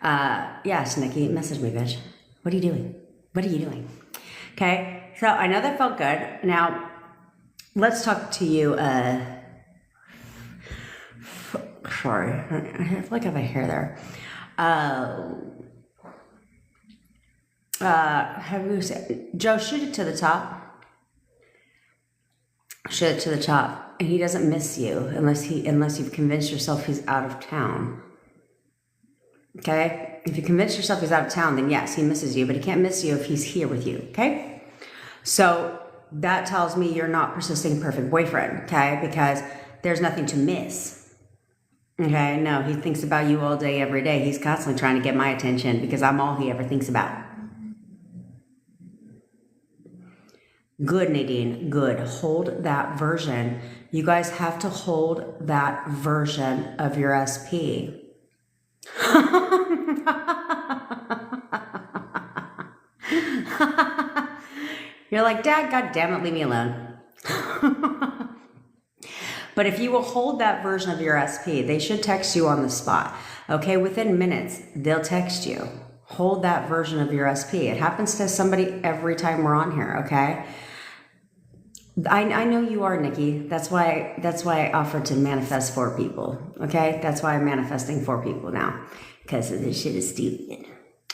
A: Yes, Nikki, message me, bitch. What are you doing? What are you doing? Okay, so I know that felt good. Now, let's talk to you. Sorry, I feel like I have a hair there. Have you said, Joe, shoot it to the top. Shoot it to the top. And he doesn't miss you unless you've convinced yourself he's out of town. Okay? If you convince yourself he's out of town, then yes, he misses you, but he can't miss you if he's here with you. Okay? So that tells me you're not persisting perfect boyfriend, okay? Because there's nothing to miss. Okay? No, he thinks about you all day, every day. He's constantly trying to get my attention because I'm all he ever thinks about. Good, Nadine. Good. Hold that version. You guys have to hold that version of your SP. You're like, Dad, God damn it, leave me alone. But if you will hold that version of your SP, they should text you on the spot. Okay, within minutes, they'll text you. Hold that version of your SP. It happens to somebody every time we're on here, okay? I know you are, Nikki. That's why I offered to manifest 4 people. Okay, that's why I'm manifesting 4 people now, because this shit is stupid.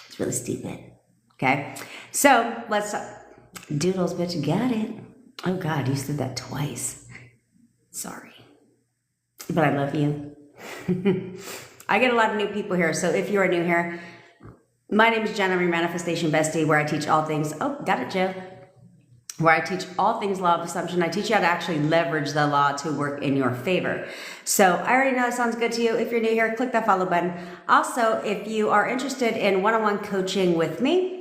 A: It's really stupid. Okay, so let's doodles, bitch. Got it. Oh God, you said that twice. Sorry, but I love you. I get a lot of new people here, so if you are new here, my name is Jen. I'm your manifestation bestie, where I teach all things. Oh, got it, Joe. Where I teach all things law of assumption. I teach you how to actually leverage the law to work in your favor. So I already know that sounds good to you. If you're new here, click that follow button. Also, if you are interested in one-on-one coaching with me,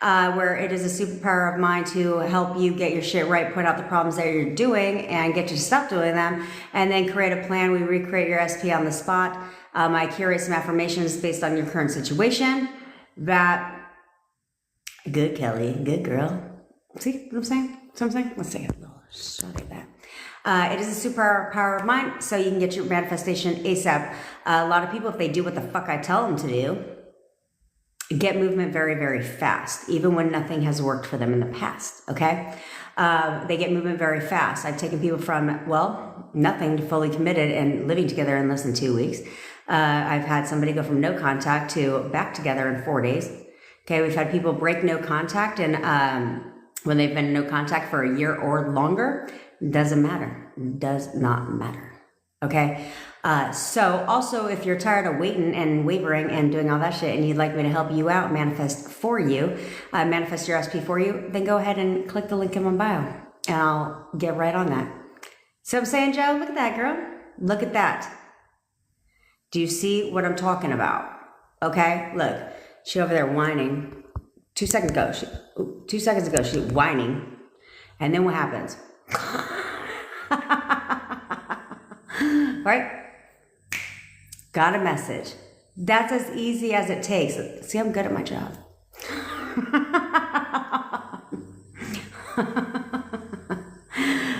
A: where it is a superpower of mine to help you get your shit right, point out the problems that you're doing and get you to stop doing them, and then create a plan. We recreate your SP on the spot. I curate some affirmations based on your current situation. Good, Kelly. Good girl. See what I'm saying? Let's take a little shot at that. It is a superpower of mine, so you can get your manifestation ASAP. A lot of people, if they do what the fuck I tell them to do, get movement very, very fast, even when nothing has worked for them in the past, okay? They get movement very fast. I've taken people from, well, nothing to fully committed and living together in less than 2 weeks. I've had somebody go from no contact to back together in 4 days. Okay, we've had people break no contact and when they've been in no contact for a year or longer, doesn't matter. Does not matter. Okay? So also, if you're tired of waiting and wavering and doing all that shit and you'd like me to help you out, manifest for you, manifest your SP for you, then go ahead and click the link in my bio and I'll get right on that. So I'm saying, Joe, look at that, girl. Look at that. Do you see what I'm talking about? Okay? Look, she over there whining. 2 seconds ago, she was whining. And then what happens? Right? Got a message. That's as easy as it takes. See, I'm good at my job.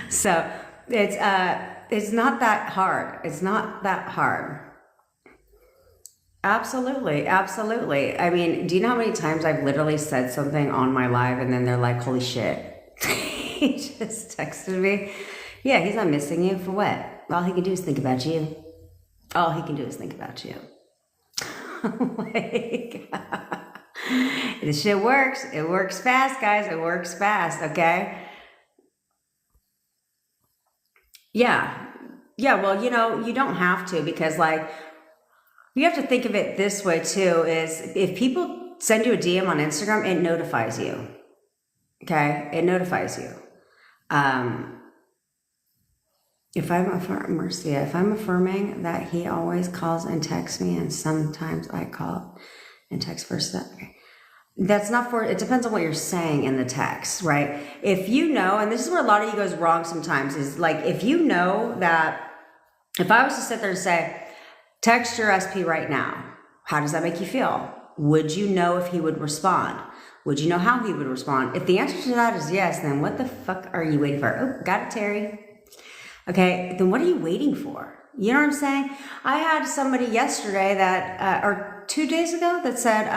A: So it's not that hard. It's not that hard. Absolutely, absolutely. I mean, do you know how many times I've literally said something on my live and then they're like, holy shit. He just texted me. Yeah, he's not missing you for what? All he can do is think about you. All he can do is think about you. Like, this shit works. It works fast, guys. It works fast, okay? Yeah. Yeah, well, you know, you don't have to because, like, You have to think of it this way too, is if people send you a DM on Instagram, it notifies you. Okay? It notifies you. If I'm affirming that he always calls and texts me, and sometimes I call and text first. Okay. That's not for, it depends on what you're saying in the text, right? If you know, and this is where a lot of you goes wrong sometimes, is like, if you know that, if I was to sit there and say, text your SP right now, how does that make you feel? Would you know if he would respond? Would you know how he would respond? If the answer to that is yes, then what the fuck are you waiting for? Oh, got it, Terry. Okay, then what are you waiting for? You know what I'm saying? I had somebody yesterday that, or 2 days ago, that said,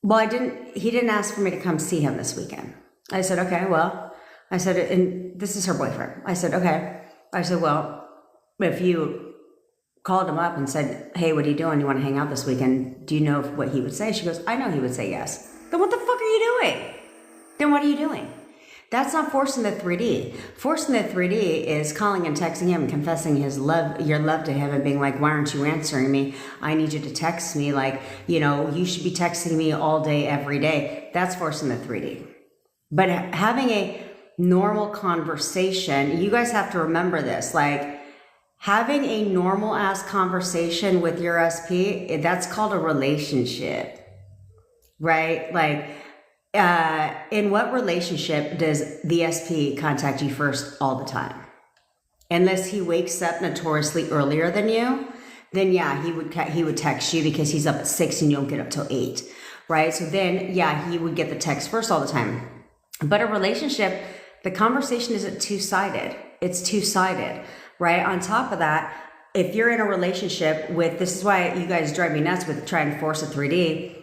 A: well, he didn't ask for me to come see him this weekend. I said, okay, well, I said, and this is her boyfriend. I said, okay. I said, well, if you called him up and said, hey, what are you doing? You want to hang out this weekend? Do you know what he would say? She goes, I know he would say yes. Then what the fuck are you doing? Then what are you doing? That's not forcing the 3D. Forcing the 3D is calling and texting him and confessing your love to him and being like, why aren't you answering me? I need you to text me. Like, you should be texting me all day, every day. That's forcing the 3D. But having a normal conversation, you guys have to remember this, like having a normal ass conversation with your SP, that's called a relationship, right? Like, in what relationship does the SP contact you first all the time? Unless he wakes up notoriously earlier than you, then yeah, he would text you because he's up at 6 and you don't get up till 8, right? So then, yeah, he would get the text first all the time. But a relationship, the conversation isn't two-sided. It's two-sided, right? On top of that, if you're in a relationship with, this is why you guys drive me nuts with trying to force a 3D,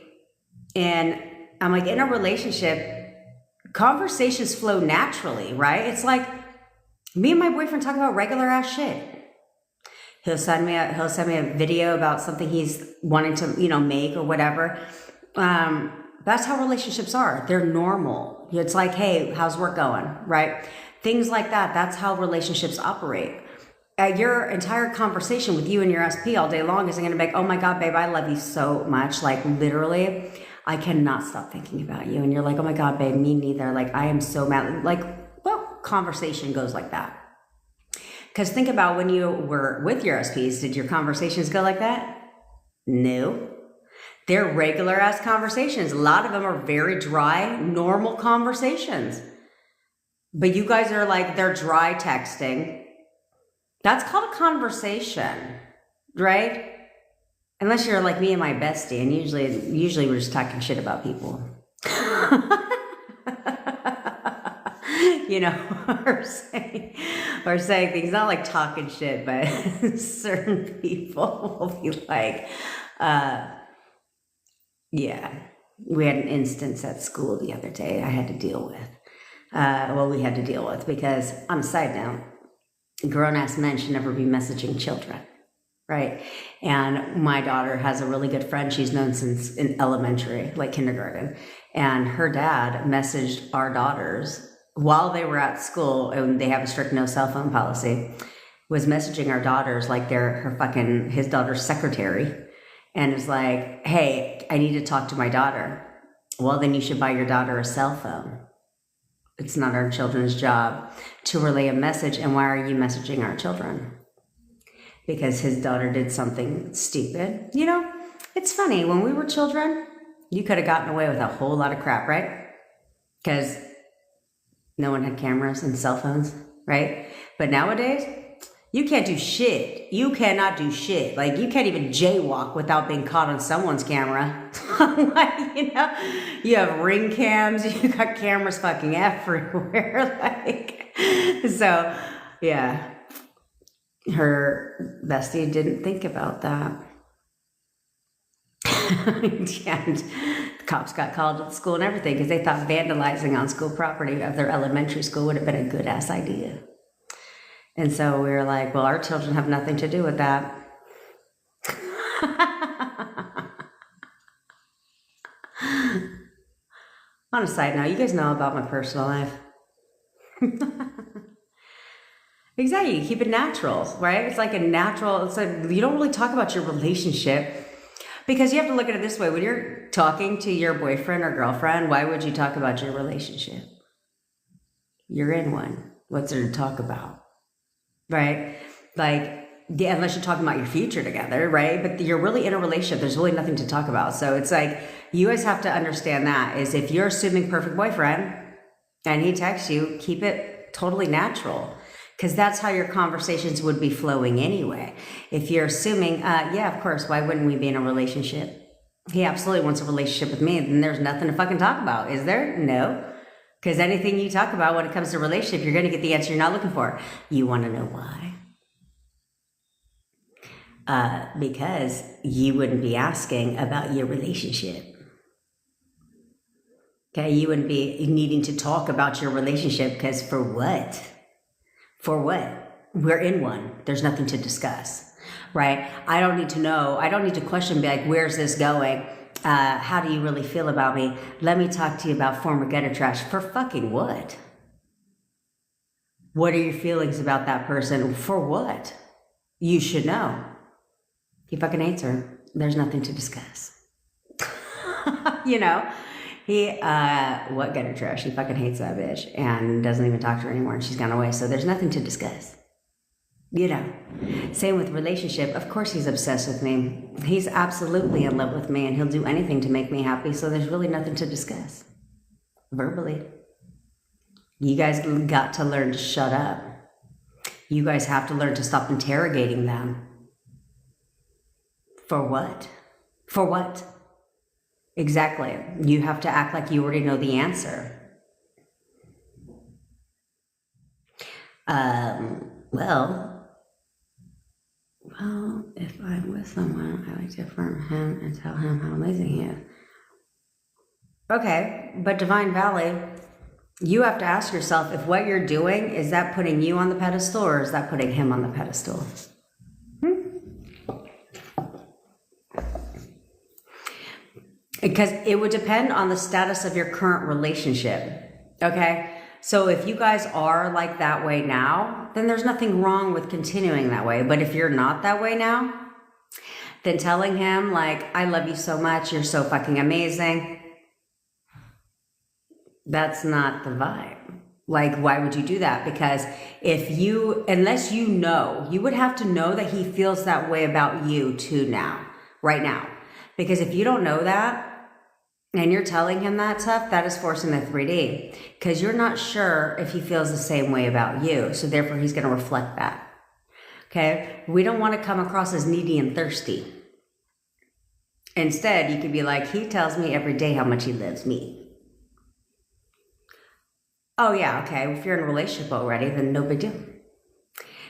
A: and I'm like, in a relationship, conversations flow naturally, right? It's like me and my boyfriend talk about regular ass shit. He'll send me a video about something he's wanting to, make or whatever. That's how relationships are. They're normal. It's like, hey, how's work going, right? Things like that. That's how relationships operate. Your entire conversation with you and your SP all day long isn't going to be like, oh my God, babe, I love you so much. Like literally, I cannot stop thinking about you. And you're like, oh my God, babe, me neither. Like, I am so mad. Like, well, conversation goes like that. Because think about when you were with your SPs, did your conversations go like that? No. They're regular ass conversations. A lot of them are very dry, normal conversations. But you guys are like, they're dry texting. That's called a conversation, right? Unless you're like me and my bestie, and usually we're just talking shit about people. or saying things, not like talking shit, but certain people will be like, yeah. We had an instance at school the other day I had to deal with. We had to deal with because, on a side note, grown-ass men should never be messaging children. Right. And my daughter has a really good friend she's known since in elementary, like kindergarten. And her dad messaged our daughters while they were at school, and they have a strict no cell phone policy, was messaging our daughters like they're his daughter's secretary. And is like, hey, I need to talk to my daughter. Well, then you should buy your daughter a cell phone. It's not our children's job to relay a message. And why are you messaging our children? Because his daughter did something stupid. It's funny. When we were children, you could have gotten away with a whole lot of crap, right? Because no one had cameras and cell phones, right? But nowadays, you can't do shit. You cannot do shit. Like, you can't even jaywalk without being caught on someone's camera. You have ring cams. You got cameras fucking everywhere. So, yeah. Her bestie didn't think about that. And the cops got called to the school and everything because they thought vandalizing on school property of their elementary school would have been a good ass idea. And so we were like, well, our children have nothing to do with that. On a side note, you guys know about my personal life. Exactly. You keep it natural, right? It's like a natural, it's like you don't really talk about your relationship because you have to look at it this way. When you're talking to your boyfriend or girlfriend, why would you talk about your relationship? You're in one. What's there to talk about? Right? Like, yeah, unless you're talking about your future together, right? But you're really in a relationship. There's really nothing to talk about. So it's like, you guys have to understand that is if you're assuming perfect boyfriend and he texts you, keep it totally natural. Because that's how your conversations would be flowing anyway. If you're assuming, yeah, of course, why wouldn't we be in a relationship? He absolutely wants a relationship with me, then there's nothing to fucking talk about, is there? No. Because anything you talk about when it comes to relationship, you're going to get the answer you're not looking for. You want to know why? Because you wouldn't be asking about your relationship. Okay, you wouldn't be needing to talk about your relationship because for what? For what? We're in one. There's nothing to discuss, right? I don't need to know. I don't need to question, be like, where's this going? How do you really feel about me? Let me talk to you about former gutter trash. For fucking what? What are your feelings about that person? For what? You should know. He fucking hates her. There's nothing to discuss. You know? What gutter trash? He fucking hates that bitch and doesn't even talk to her anymore and she's gone away. So there's nothing to discuss. You know, same with relationship. Of course he's obsessed with me. He's absolutely in love with me and he'll do anything to make me happy. So there's really nothing to discuss. Verbally. You guys got to learn to shut up. You guys have to learn to stop interrogating them. For what? For what? Exactly. You have to act like you already know the answer. Well, if I'm with someone, I like to affirm him and tell him how amazing he is. Okay, but Divine Valley, you have to ask yourself if what you're doing, is that putting you on the pedestal or is that putting him on the pedestal? Because it would depend on the status of your current relationship, okay? So if you guys are like that way now, then there's nothing wrong with continuing that way. But if you're not that way now, then telling him like, I love you so much, you're so fucking amazing, that's not the vibe. Like, why would you do that? Because unless you know, you would have to know that he feels that way about you too now, right now. Because if you don't know that, and you're telling him that stuff, that is forcing the 3D. Because you're not sure if he feels the same way about you. So therefore, he's going to reflect that. Okay? We don't want to come across as needy and thirsty. Instead, you could be like, he tells me every day how much he loves me. Oh, yeah, okay. If you're in a relationship already, then no big deal.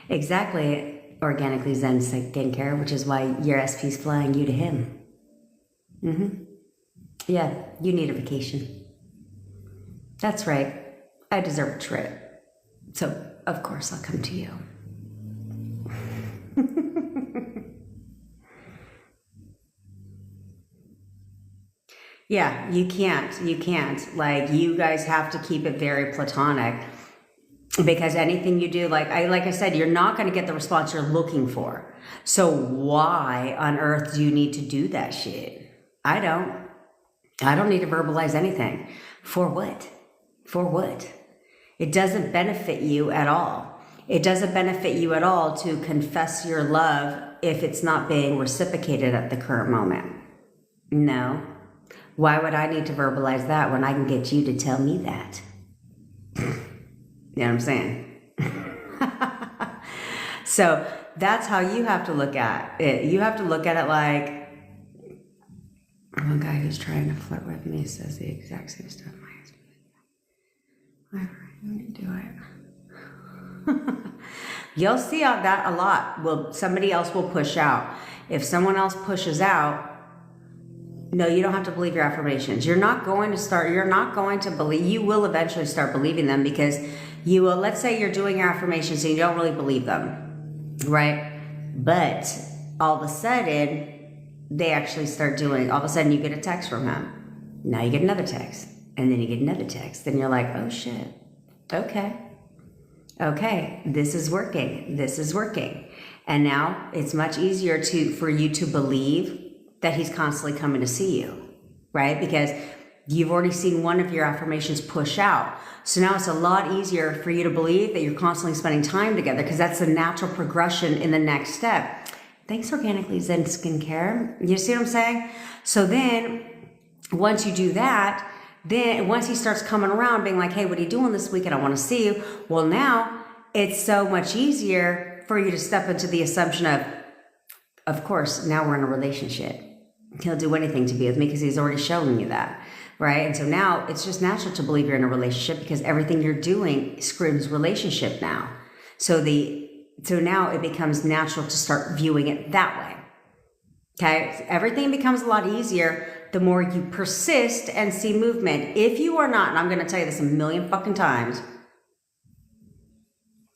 A: Exactly. Organically Zen skincare, which is why your SP's flying you to him. Yeah, you need a vacation. That's right. I deserve a trip. So, of course, I'll come to you. Yeah, you can't. You can't. Like, you guys have to keep it very platonic. Because anything you do, like I said, you're not going to get the response you're looking for. So why on earth do you need to do that shit? I don't need to verbalize anything. For what? For what? It doesn't benefit you at all. It doesn't benefit you at all to confess your love if it's not being reciprocated at the current moment. No. Why would I need to verbalize that when I can get you to tell me that? You know what I'm saying? So that's how you have to look at it. You have to look at it like, one guy who's trying to flirt with me says the exact same stuff my husband. Whatever, you do it. You'll see that a lot. Well, somebody else will push out. If someone else pushes out, no, you don't have to believe your affirmations. You're not going to believe, you will eventually start believing them because you will, let's say you're doing your affirmations and you don't really believe them, right? But all of a sudden, they actually start doing, all of a sudden you get a text from him. Now you get another text, and then you get another text. Then you're like, oh shit, okay. okay, this is working. This is working. And now it's much easier for you to believe that he's constantly coming to see you, right? Because you've already seen one of your affirmations push out. So now it's a lot easier for you to believe that you're constantly spending time together, because that's the natural progression in the next step. Thanks, Organically Zen Skincare. You see what I'm saying? So then once you do that, then once he starts coming around being like, hey, what are you doing this weekend? I want to see you. Well, now it's so much easier for you to step into the assumption of course, now we're in a relationship. He'll do anything to be with me because he's already shown you that, right? And so now it's just natural to believe you're in a relationship because everything you're doing screams relationship now. So now it becomes natural to start viewing it that way. Okay, so everything becomes a lot easier the more you persist and see movement. If you are not, and I'm going to tell you this a million fucking times,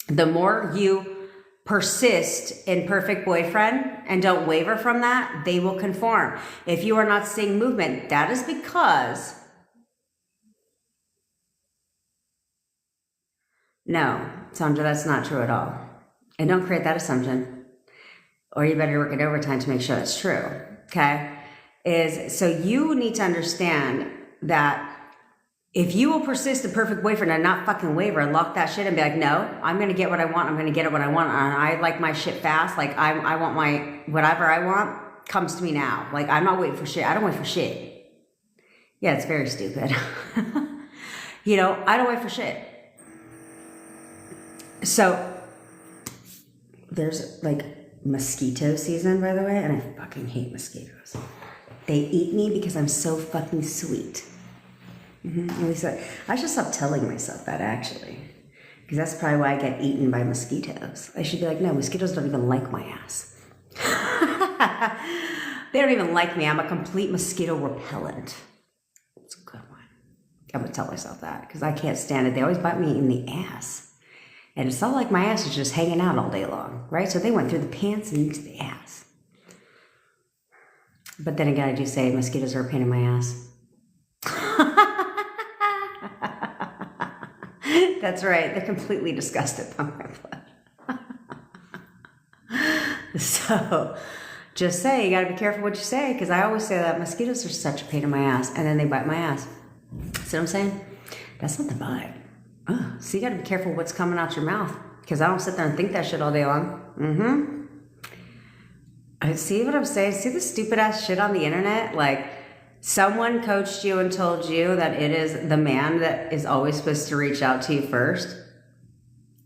A: the more you persist in perfect boyfriend and don't waver from that, they will conform. If you are not seeing movement, that is because, no, Sandra, that's not true at all. And don't create that assumption, or you better work it overtime to make sure that's true. Okay, so you need to understand that if you will persist the perfect boyfriend and not fucking waver and lock that shit and be like, no, I'm going to get what I want. I'm going to get it what I want. And I like my shit fast. Like I want my, whatever I want comes to me now. Like I'm not waiting for shit. I don't wait for shit. Yeah, it's very stupid. You know, I don't wait for shit. So there's like mosquito season, by the way. And I fucking hate mosquitoes. They eat me because I'm so fucking sweet. At least I should stop telling myself that, actually, because that's probably why I get eaten by mosquitoes. I should be like, no, mosquitoes don't even like my ass. They don't even like me. I'm a complete mosquito repellent. It's a good one. I'm gonna tell myself that because I can't stand it. They always bite me in the ass, and it's not like my ass is just hanging out all day long, right? So they went through the pants and into the ass. But then again, I do say mosquitoes are a pain in my ass. That's right. They're completely disgusted by my blood. So just say, you got to be careful what you say, because I always say that mosquitoes are such a pain in my ass, and then they bite my ass. See what I'm saying? That's not the vibe. So you got to be careful what's coming out your mouth, because I don't sit there and think that shit all day long. I see what I'm saying. See the stupid ass shit on the internet? Like, someone coached you and told you that it is the man that is always supposed to reach out to you first.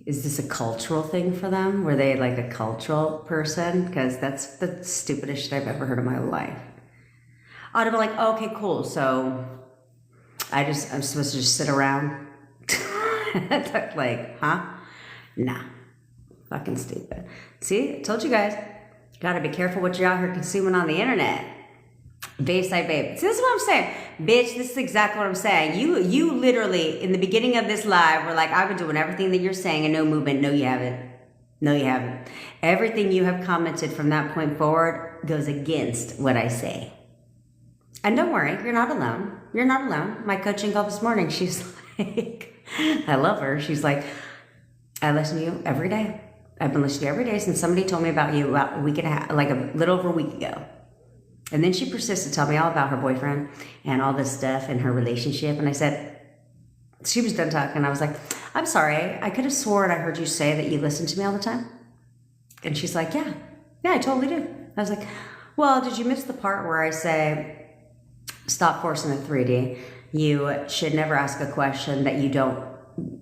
A: Is this a cultural thing for them? Were they like a cultural person? Because that's the stupidest shit I've ever heard in my life. I'd have been like, okay, cool. So I'm supposed to just sit around? Like, huh? Nah. Fucking stupid. See, I told you guys. Gotta be careful what you're out here consuming on the internet. Bayside babe. See, this is what I'm saying. Bitch, this is exactly what I'm saying. You literally, in the beginning of this live, were like, I've been doing everything that you're saying and no movement. No, you haven't. No, you haven't. Everything you have commented from that point forward goes against what I say. And don't worry, you're not alone. You're not alone. My coaching call this morning, she's like, I love her. She's like, I listen to you every day. I've been listening to you every day since somebody told me about you about a week and a half, like a little over a week ago. And then she persisted to tell me all about her boyfriend and all this stuff and her relationship. And I said, she was done talking. I was like, I'm sorry. I could have sworn I heard you say that you listen to me all the time. And she's like, yeah, I totally do. I was like, well, did you miss the part where I say, stop forcing the 3D. You should never ask a question that you don't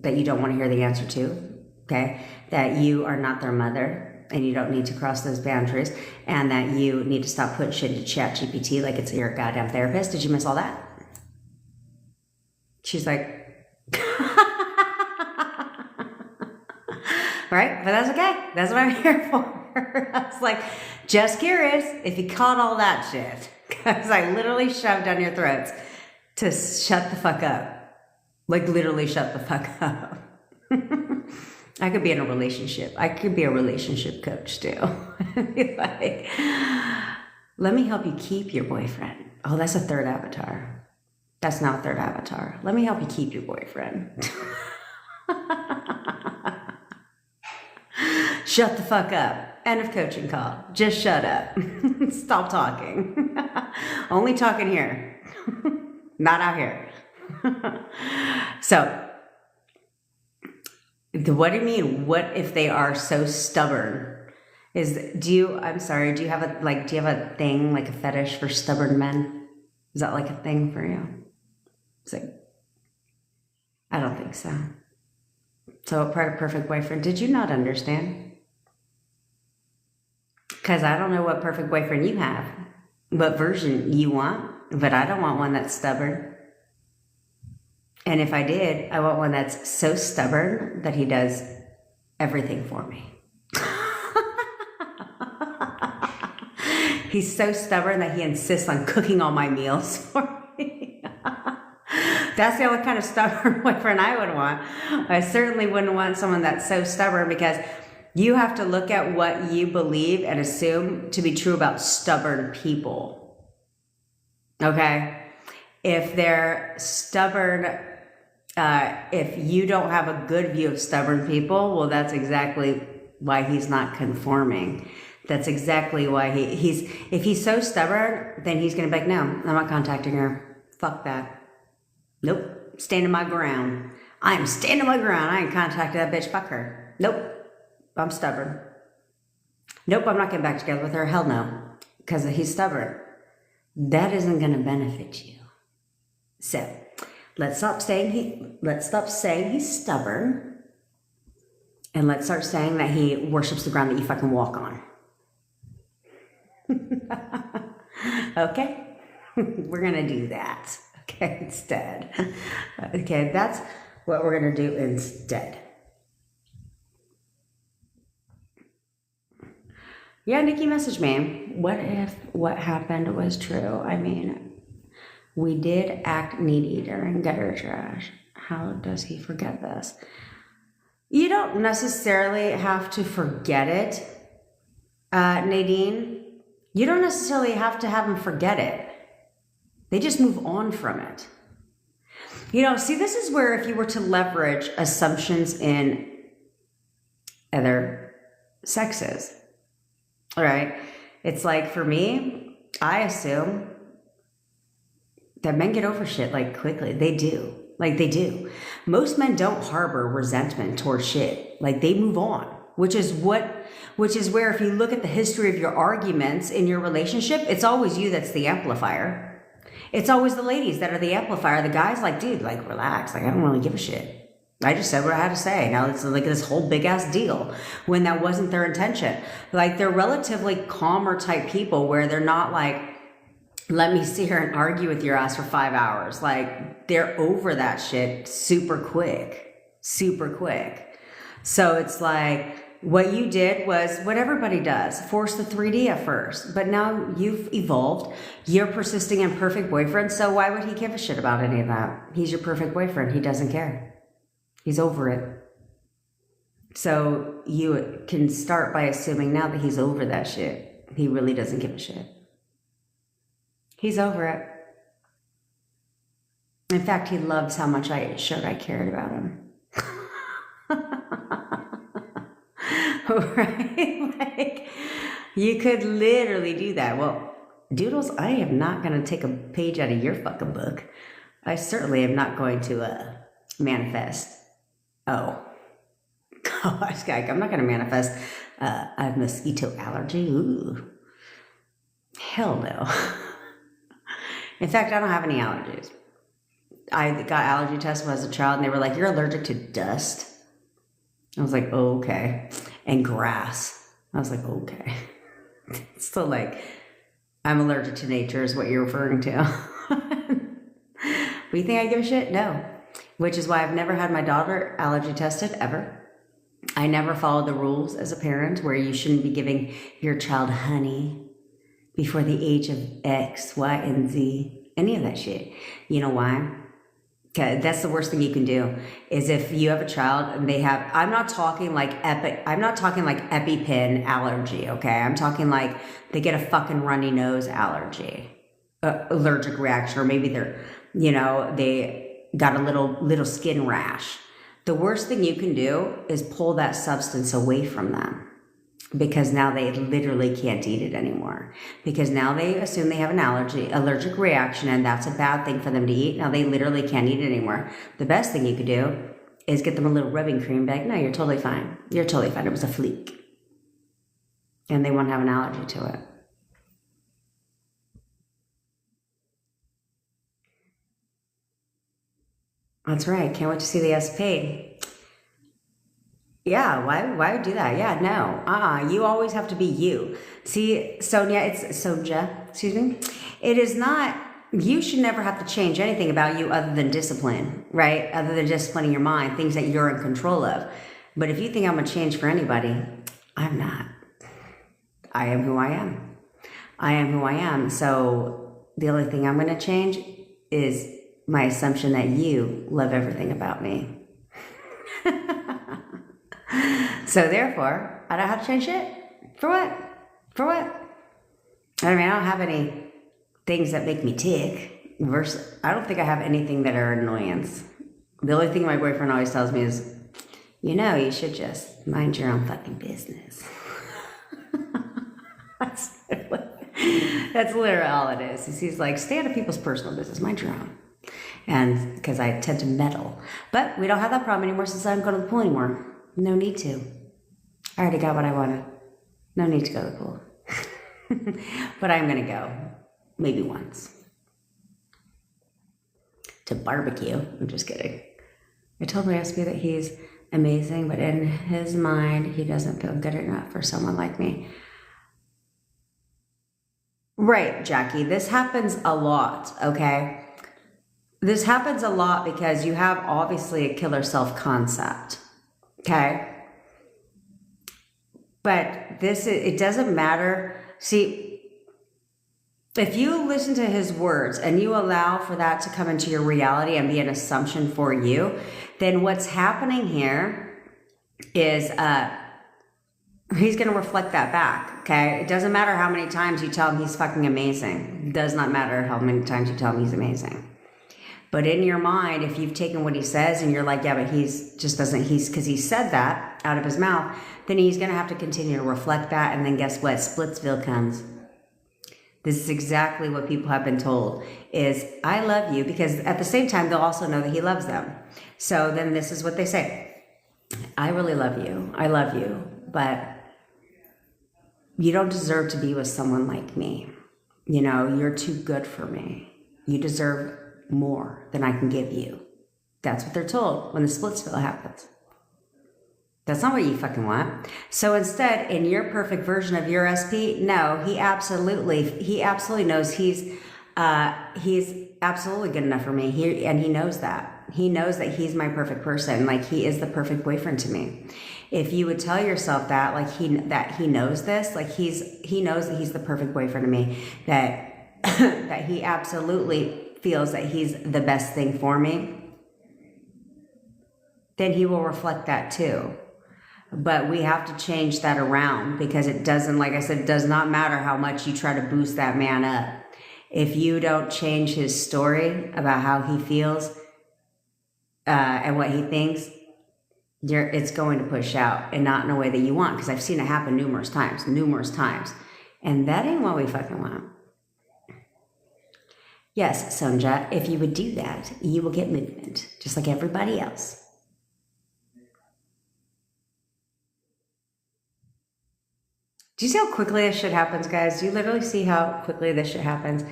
A: want to hear the answer to. Okay, that you are not their mother and you don't need to cross those boundaries, and that you need to stop putting shit into Chat GPT like it's your goddamn therapist. Did you miss all that? She's like, right? But that's okay. That's what I'm here for. I was like, just curious if you caught all that shit, because I literally shoved down your throats to shut the fuck up. Like literally shut the fuck up. I could be in a relationship. I could be a relationship coach too. Be like, let me help you keep your boyfriend. Oh, that's a third avatar. That's not a third avatar. Let me help you keep your boyfriend. Shut the fuck up. End of coaching call. Just shut up. Stop talking. Only talking here. Not out here. So, what do you mean? What if they are so stubborn? Do you have a thing, like a fetish for stubborn men? Is that like a thing for you? It's like, I don't think so. So, perfect boyfriend, did you not understand? Because I don't know what perfect boyfriend you have, what version you want, but I don't want one that's stubborn. And if I did, I want one that's so stubborn that he does everything for me. He's so stubborn that he insists on cooking all my meals for me. That's the only kind of stubborn boyfriend I would want. I certainly wouldn't want someone that's so stubborn, because you have to look at what you believe and assume to be true about stubborn people. Okay? If they're stubborn, if you don't have a good view of stubborn people, well, that's exactly why he's not conforming. That's exactly why if he's so stubborn, then he's going to be like, no, I'm not contacting her. Fuck that. Nope. Standing my ground. I'm standing my ground. I ain't contacting that bitch. Fuck her. Nope. I'm stubborn. Nope, I'm not getting back together with her. Hell no. Because he's stubborn. That isn't going to benefit you. So, let's stop saying he's stubborn. And let's start saying that he worships the ground that you fucking walk on. Okay? We're going to do that. Okay, instead. Okay, that's what we're going to do instead. Yeah, Nikki messaged me. What if what happened was true? I mean, we did act needy during gutter trash. How does he forget this? You don't necessarily have to forget it, Nadine. You don't necessarily have to have him forget it. They just move on from it. See, this is where if you were to leverage assumptions in other sexes, all right, it's like for me, I assume that men get over shit like quickly. They do. Like they do. Most men don't harbor resentment towards shit. Like they move on, which is where if you look at the history of your arguments in your relationship, it's always you that's the amplifier. It's always the ladies that are the amplifier. The guys like, dude, like relax. Like I don't really give a shit. I just said what I had to say. Now it's like this whole big ass deal when that wasn't their intention. Like they're relatively calmer type people where they're not like, let me sit here and argue with your ass for 5 hours. Like they're over that shit super quick. So it's like what you did was what everybody does, force the 3D at first. But now you've evolved. You're persisting in perfect boyfriend. So why would he give a shit about any of that? He's your perfect boyfriend. He doesn't care. He's over it. So you can start by assuming now that he's over that shit. He really doesn't give a shit. He's over it. In fact, he loves how much I showed I cared about him. Right? Like, you could literally do that. Well, Doodles, I am not going to take a page out of your fucking book. I certainly am not going to manifest. Oh, gosh, I'm not going to manifest a mosquito allergy. Ooh, hell no. In fact, I don't have any allergies. I got allergy tests when I was a child, and they were like, you're allergic to dust. I was like, oh, okay. And grass. I was like, okay. So like, I'm allergic to nature is what you're referring to. But you think I give a shit? No. Which is why I've never had my daughter allergy tested, ever. I never followed the rules as a parent where you shouldn't be giving your child honey before the age of X, Y, and Z. Any of that shit. You know why? Okay, that's the worst thing you can do is if you have a child and they have, I'm not talking like EpiPen allergy, okay? I'm talking like they get a fucking runny nose allergy, allergic reaction, or maybe they got a little skin rash. The worst thing you can do is pull that substance away from them. because now they literally can't eat it anymore. Because now they assume they have an allergic reaction, and that's a bad thing for them to eat. Now they literally can't eat it anymore. The best thing you could do is get them a little rubbing cream bag. No, you're totally fine. You're totally fine. It was a fleek. And they won't have an allergy to it. That's right. Can't wait to see the SP. Yeah, why do that? Yeah, no. You always have to be you. See, Sonja, excuse me. It is not, you should never have to change anything about you other than discipline, right? Other than disciplining your mind, things that you're in control of. But if you think I'm going to change for anybody, I'm not. I am who I am. I am who I am. So the only thing I'm going to change is my assumption that you love everything about me. So therefore, I don't have to change it. For what? For what? I mean, I don't have any things that make me tick. I don't think I have anything that are annoyance. The only thing my boyfriend always tells me is, you should just mind your own fucking business. That's literally all it is. He's like, stay out of people's personal business, mind your own. And because I tend to meddle. But we don't have that problem anymore since I don't go to the pool anymore. No need to. I already got what I wanted. No need to go to the pool. But I'm going to go. Maybe once. To barbecue. I'm just kidding. I told my SP that he's amazing, but in his mind, he doesn't feel good enough for someone like me. Right, Jackie. This happens a lot, okay? This happens a lot because you have obviously a killer self-concept. Okay. But it doesn't matter. See, if you listen to his words and you allow for that to come into your reality and be an assumption for you, then what's happening here is he's going to reflect that back. Okay. It doesn't matter how many times you tell him he's fucking amazing. It does not matter how many times you tell him he's amazing. But in your mind, if you've taken what he says and you're like, yeah, but because he said that out of his mouth, then he's going to have to continue to reflect that. And then guess what? Splitsville comes. This is exactly what people have been told is, I love you, because at the same time, they'll also know that he loves them. So then this is what they say. I really love you. I love you, but you don't deserve to be with someone like me. You're too good for me. You deserve more than I can give you. That's what they're told when the Splitsville happens. That's not what you fucking want. So instead, in your perfect version of your SP, no, he absolutely knows he's absolutely good enough for me. And he knows that. He knows that he's my perfect person. Like, he is the perfect boyfriend to me. If you would tell yourself that, like, he knows this, like he knows that he's the perfect boyfriend to me, that that he absolutely feels that he's the best thing for me, then he will reflect that too. But we have to change that around, because it doesn't, like I said, it does not matter how much you try to boost that man up. If you don't change his story about how he feels and what he thinks, it's going to push out, and not in a way that you want, because I've seen it happen numerous times. And that ain't what we fucking want. Yes, Sonja, if you would do that, you will get movement, just like everybody else. Do you see how quickly this shit happens, guys? Do you literally see how quickly this shit happens?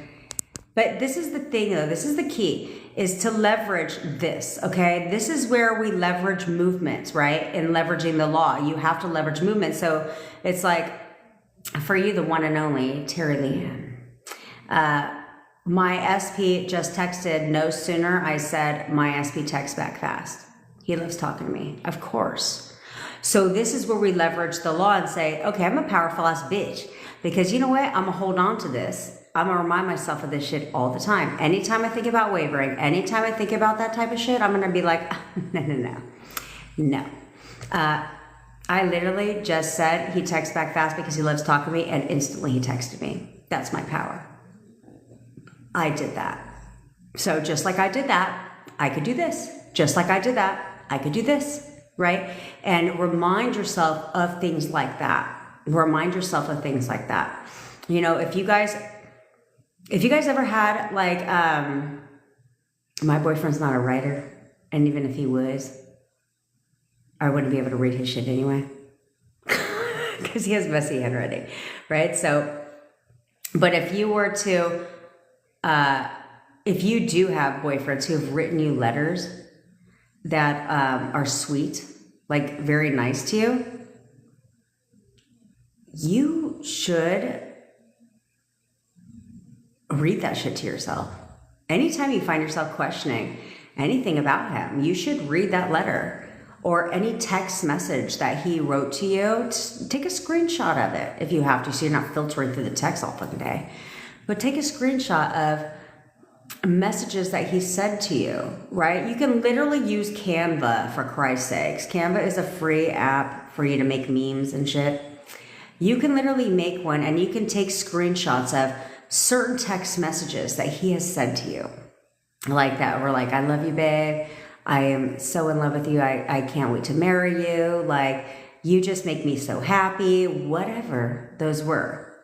A: But this is the thing, though. This is the key, is to leverage this, okay? This is where we leverage movements, right? In leveraging the law, you have to leverage movement. So it's like, for you, the one and only, Terry Leanne. My SP just texted no sooner. I said, my SP texts back fast. He loves talking to me, of course. So this is where we leverage the law and say, okay, I'm a powerful ass bitch, because you know what? I'm gonna hold on to this. I'm gonna remind myself of this shit all the time. Anytime I think about wavering, anytime I think about that type of shit, I'm gonna be like, no. I literally just said he texts back fast because he loves talking to me, and instantly he texted me. That's my power. I did that. So just like I did that, I could do this. Just like I did that, I could do this, right? And remind yourself of things like that. Remind yourself of things like that. You know, if you guys ever had like, my boyfriend's not a writer, and even if he was, I wouldn't be able to read his shit anyway, because he has messy handwriting, right? So, but if you were to, if you do have boyfriends who have written you letters that are sweet, like very nice to you, you should read that shit to yourself. Anytime you find yourself questioning anything about him, you should read that letter or any text message that he wrote to you. Take a screenshot of it if you have to, so you're not filtering through the text all fucking day. But take a screenshot of messages that he said to you, right? You can literally use Canva, for Christ's sakes. Canva is a free app for you to make memes and shit. You can literally make one, and you can take screenshots of certain text messages that he has said to you. Like that, we're like, I love you, babe. I am so in love with you. I can't wait to marry you. Like, you just make me so happy. Whatever those were,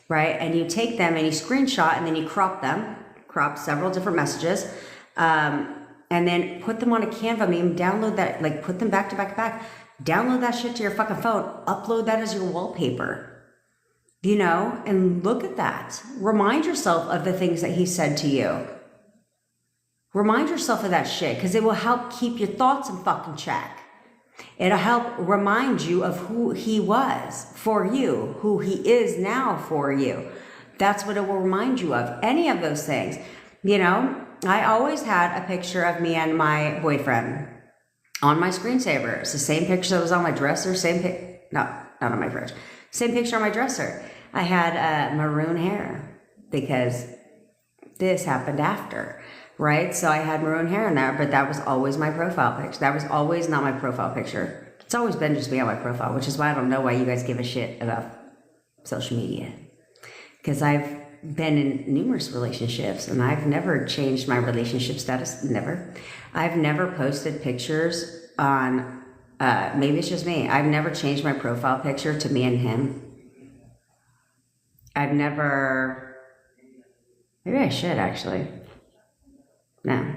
A: right? And you take them and you screenshot, and then you crop them, crop several different messages, and then put them on a Canva meme, download that, like put them back to back to back, download that shit to your fucking phone, upload that as your wallpaper, you know, and look at that. Remind yourself of the things that he said to you. Remind yourself of that shit, because it will help keep your thoughts in fucking check. It'll help remind you of who he was for you, who he is now for you. That's what it will remind you of. Any of those things. You know, I always had a picture of me and my boyfriend on my screensaver. It's the same picture that was on my dresser. Not on my fridge. Same picture on my dresser. I had maroon hair because this happened after. Right? So I had maroon hair in there, but that was always my profile picture. That was always not my profile picture. It's always been just me on my profile, which is why I don't know why you guys give a shit about social media. Because I've been in numerous relationships, and I've never changed my relationship status. Never. I've never posted pictures on, maybe it's just me. I've never changed my profile picture to me and him. I've never, maybe I should actually. No,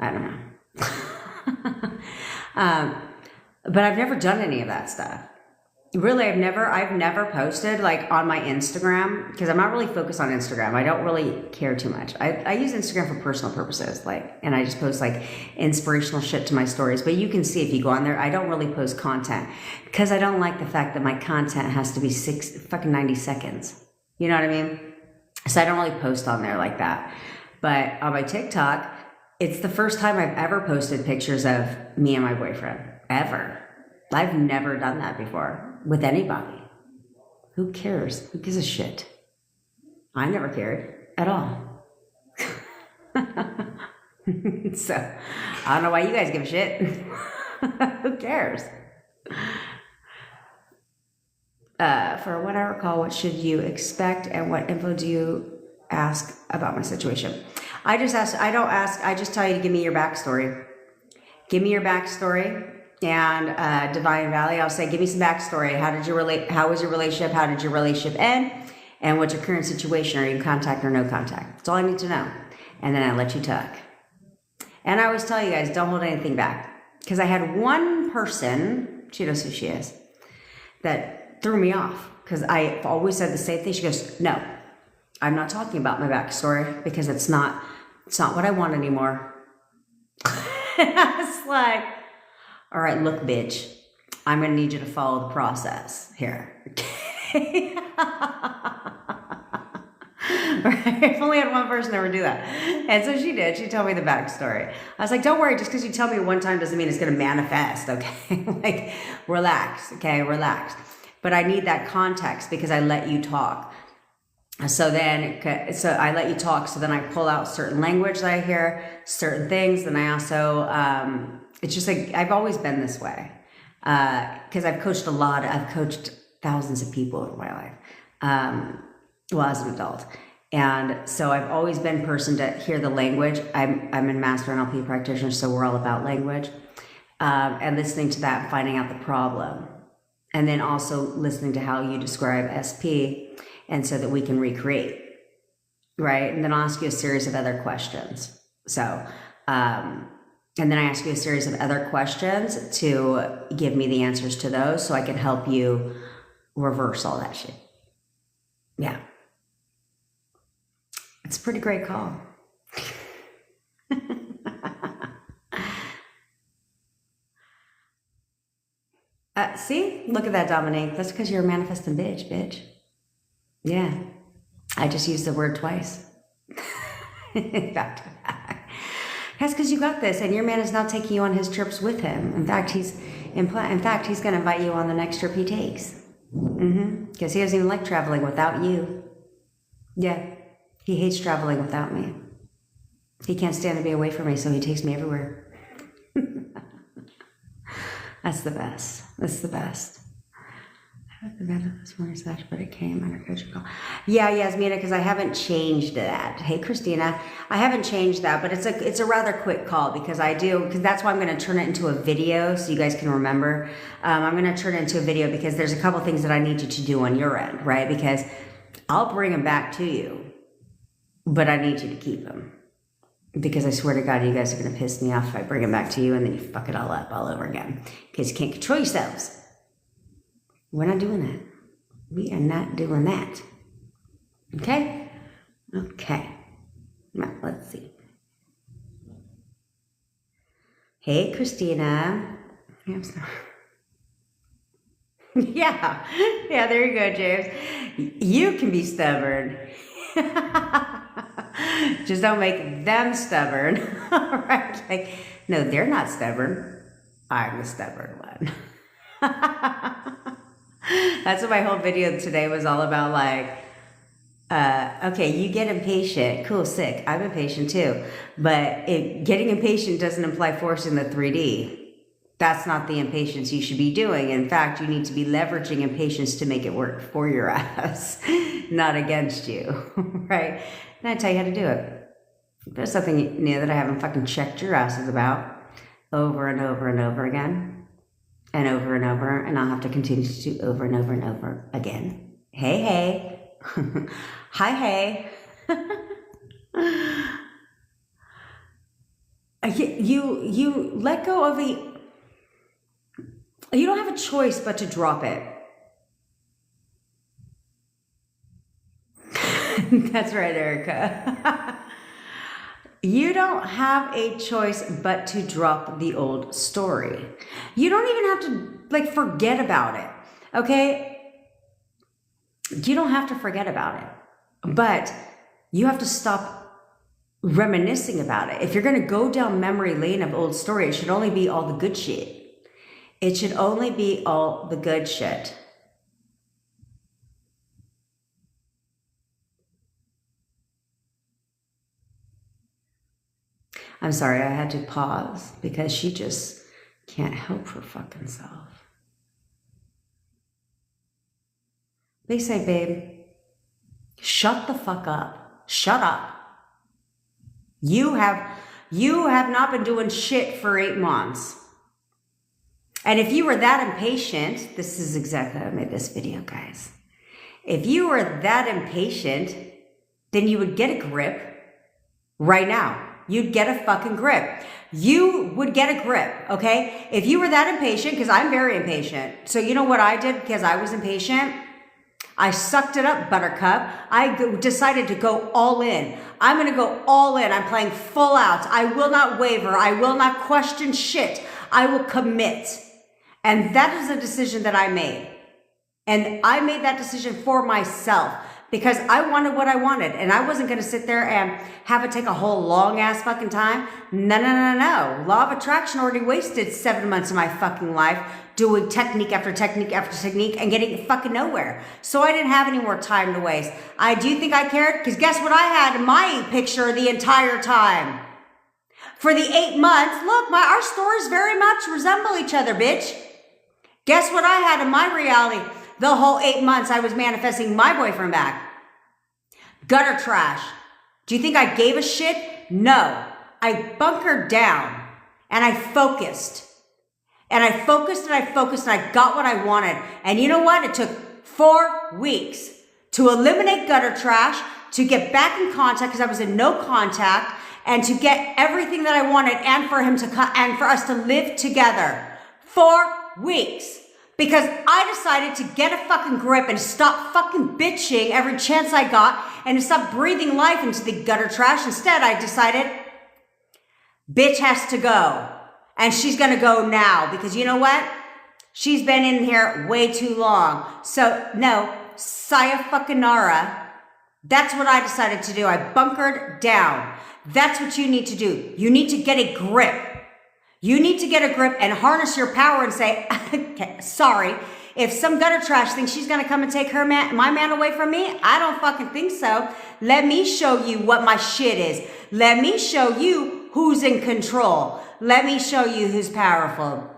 A: I don't know. But I've never done any of that stuff. Really, I've never posted like on my Instagram, because I'm not really focused on Instagram. I don't really care too much. I use Instagram for personal purposes, like, and I just post like inspirational shit to my stories. But you can see if you go on there, I don't really post content because I don't like the fact that my content has to be 90 seconds. You know what I mean? So I don't really post on there like that. But on my TikTok, it's the first time I've ever posted pictures of me and my boyfriend, ever. I've never done that before with anybody. Who cares? Who gives a shit? I never cared at all. So, I don't know why you guys give a shit. Who cares? For what I recall, what should you expect and what info do you ask about my situation? I just tell you to give me your backstory. Give me your backstory. And Divine Valley, I'll say, give me some backstory. How was your relationship? How did your relationship end? And what's your current situation? Are you in contact or no contact? That's all I need to know. And then I let you talk. And I always tell you guys, don't hold anything back. Because I had one person, she knows who she is, that threw me off. Because I always said the same thing. She goes, no, I'm not talking about my backstory because it's not what I want anymore. And I was like, all right, look, bitch, I'm going to need you to follow the process here. Okay? Right? I've only had one person ever do that. And so she did. She told me the backstory. I was like, don't worry, just because you tell me one time doesn't mean it's going to manifest, okay? Like, relax, okay? Relax. But I need that context because I let you talk. So I let you talk. So then I pull out certain language that I hear, certain things. Then I also, it's just like, I've always been this way. Because I've coached thousands of people over my life. As an adult. And so I've always been a person to hear the language. I'm a master NLP practitioner, so we're all about language. And listening to that and finding out the problem. And then also listening to how you describe SP, and so that we can recreate, right? And then I'll ask you a series of other questions. So, and then I ask you a series of other questions to give me the answers to those so I can help you reverse all that shit. Yeah. It's a pretty great call. See? Look at that, Dominique. That's because you're a manifesting bitch. Yeah. I just used the word twice. Back to back. That's because you got this, and your man is now taking you on his trips with him. In fact, he's going to invite you on the next trip he takes. Because he doesn't even like traveling without you. Yeah. He hates traveling without me. He can't stand to be away from me, so he takes me everywhere. That's the best. That's the best. I haven't been this morning's batch, but it came under coaching call. Yeah, Yasmina, because I haven't changed that. Hey, Christina, I haven't changed that, but it's a rather quick call because that's why I'm going to turn it into a video so you guys can remember. I'm going to turn it into a video because there's a couple things that I need you to do on your end, right? Because I'll bring them back to you, but I need you to keep them. Because I swear to God, you guys are going to piss me off if I bring them back to you and then you fuck it all up all over again. Because you can't control yourselves. We're not doing that. We are not doing that. Okay? Okay. Now, let's see. Hey, Christina. I'm sorry. Yeah. Yeah, there you go, James. You can be stubborn. Just don't make them stubborn. Right? Like, no, they're not stubborn. I'm the stubborn one. That's what my whole video today was all about. Like, okay, you get impatient. Cool, sick. I'm impatient too. But getting impatient doesn't imply forcing the 3D. That's not the impatience you should be doing. In fact, you need to be leveraging impatience to make it work for your ass, not against you, right? And I tell you how to do it. There's something new that I haven't fucking checked your asses about over and over and over again, and over and over, and I'll have to continue to do over and over and over again. Hey. Hi, hey. You let go of you don't have a choice but to drop it. That's right, Erica. You don't have a choice but to drop the old story. You don't even have to forget about it. Okay? You don't have to forget about it. But you have to stop reminiscing about it. If you're going to go down memory lane of old story, it should only be all the good shit. It should only be all the good shit. I'm sorry, I had to pause because she just can't help her fucking self. They say, babe, shut the fuck up. Shut up. You have not been doing shit for 8 months. And if you were that impatient, this is exactly how I made this video, guys. If you were that impatient, then you would get a grip right now. You'd get a fucking grip. You would get a grip, okay? If you were that impatient, because I'm very impatient. So you know what I did because I was impatient? I sucked it up, Buttercup. I decided to go all in. I'm going to go all in. I'm playing full out. I will not waver. I will not question shit. I will commit. And that is a decision that I made. And I made that decision for myself because I wanted what I wanted. And I wasn't going to sit there and have it take a whole long ass fucking time. No. Law of attraction already wasted 7 months of my fucking life doing technique after technique after technique and getting fucking nowhere. So I didn't have any more time to waste. Do you think I cared? Because guess what I had in my picture the entire time? For the 8 months, look, our stories very much resemble each other, bitch. Guess what I had in my reality? The whole 8 months I was manifesting my boyfriend back. Gutter trash. Do you think I gave a shit? No. I bunkered down and I focused. And I focused and I focused and I got what I wanted. And you know what? It took 4 weeks to eliminate gutter trash, to get back in contact because I was in no contact, and to get everything that I wanted, and for him to come and for us to live together. 4 weeks. Because I decided to get a fucking grip and stop fucking bitching every chance I got and to stop breathing life into the gutter trash. Instead, I decided, bitch has to go. And she's gonna go now because you know what? She's been in here way too long. So no, sayonara. That's what I decided to do. I bunkered down. That's what you need to do. You need to get a grip. You need to get a grip and harness your power and say, okay, sorry, if some gutter trash thinks she's gonna come and take my man away from me, I don't fucking think so. Let me show you what my shit is. Let me show you who's in control. Let me show you who's powerful.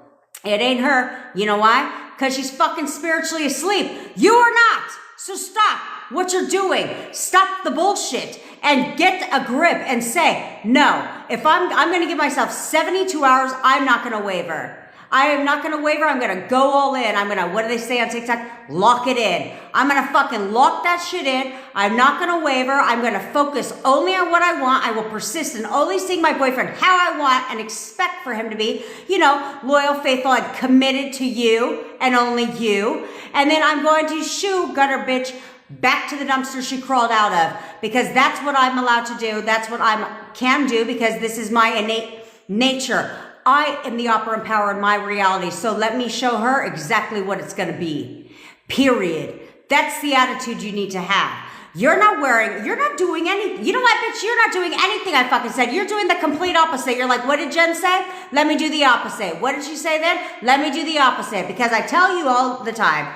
A: It ain't her. You know why? Because she's fucking spiritually asleep. You are not. So stop what you're doing. Stop the bullshit and get a grip and say, no, if I'm going to give myself 72 hours, I'm not going to waver. I am not going to waver. I'm going to go all in. I'm going to, what do they say on TikTok? Lock it in. I'm going to fucking lock that shit in. I'm not going to waver. I'm going to focus only on what I want. I will persist in only seeing my boyfriend how I want and expect for him to be, you know, loyal, faithful, and committed to you and only you. And then I'm going to shoo gutter bitch back to the dumpster she crawled out of, because that's what I'm allowed to do. That's what I can do because this is my innate nature. I am the opera and power in my reality. So let me show her exactly what it's going to be. Period. That's the attitude you need to have. You're not doing anything. You know what, bitch? You're not doing anything I fucking said. You're doing the complete opposite. You're like, what did Jen say? Let me do the opposite. What did she say then? Let me do the opposite. Because I tell you all the time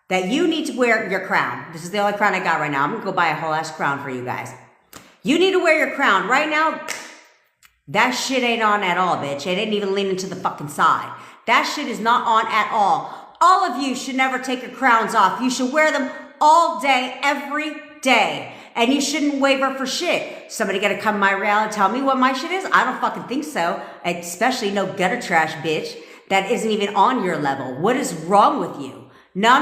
A: that you need to wear your crown. This is the only crown I got right now. I'm going to go buy a whole ass crown for you guys. You need to wear your crown. Right now, that shit ain't on at all, bitch. It ain't even leaning to the fucking side. That shit is not on at all. All of you should never take your crowns off. You should wear them all day, every day. And you shouldn't waver for shit. Somebody gotta come to my reality and tell me what my shit is? I don't fucking think so. Especially no gutter trash bitch that isn't even on your level. What is wrong with you? No.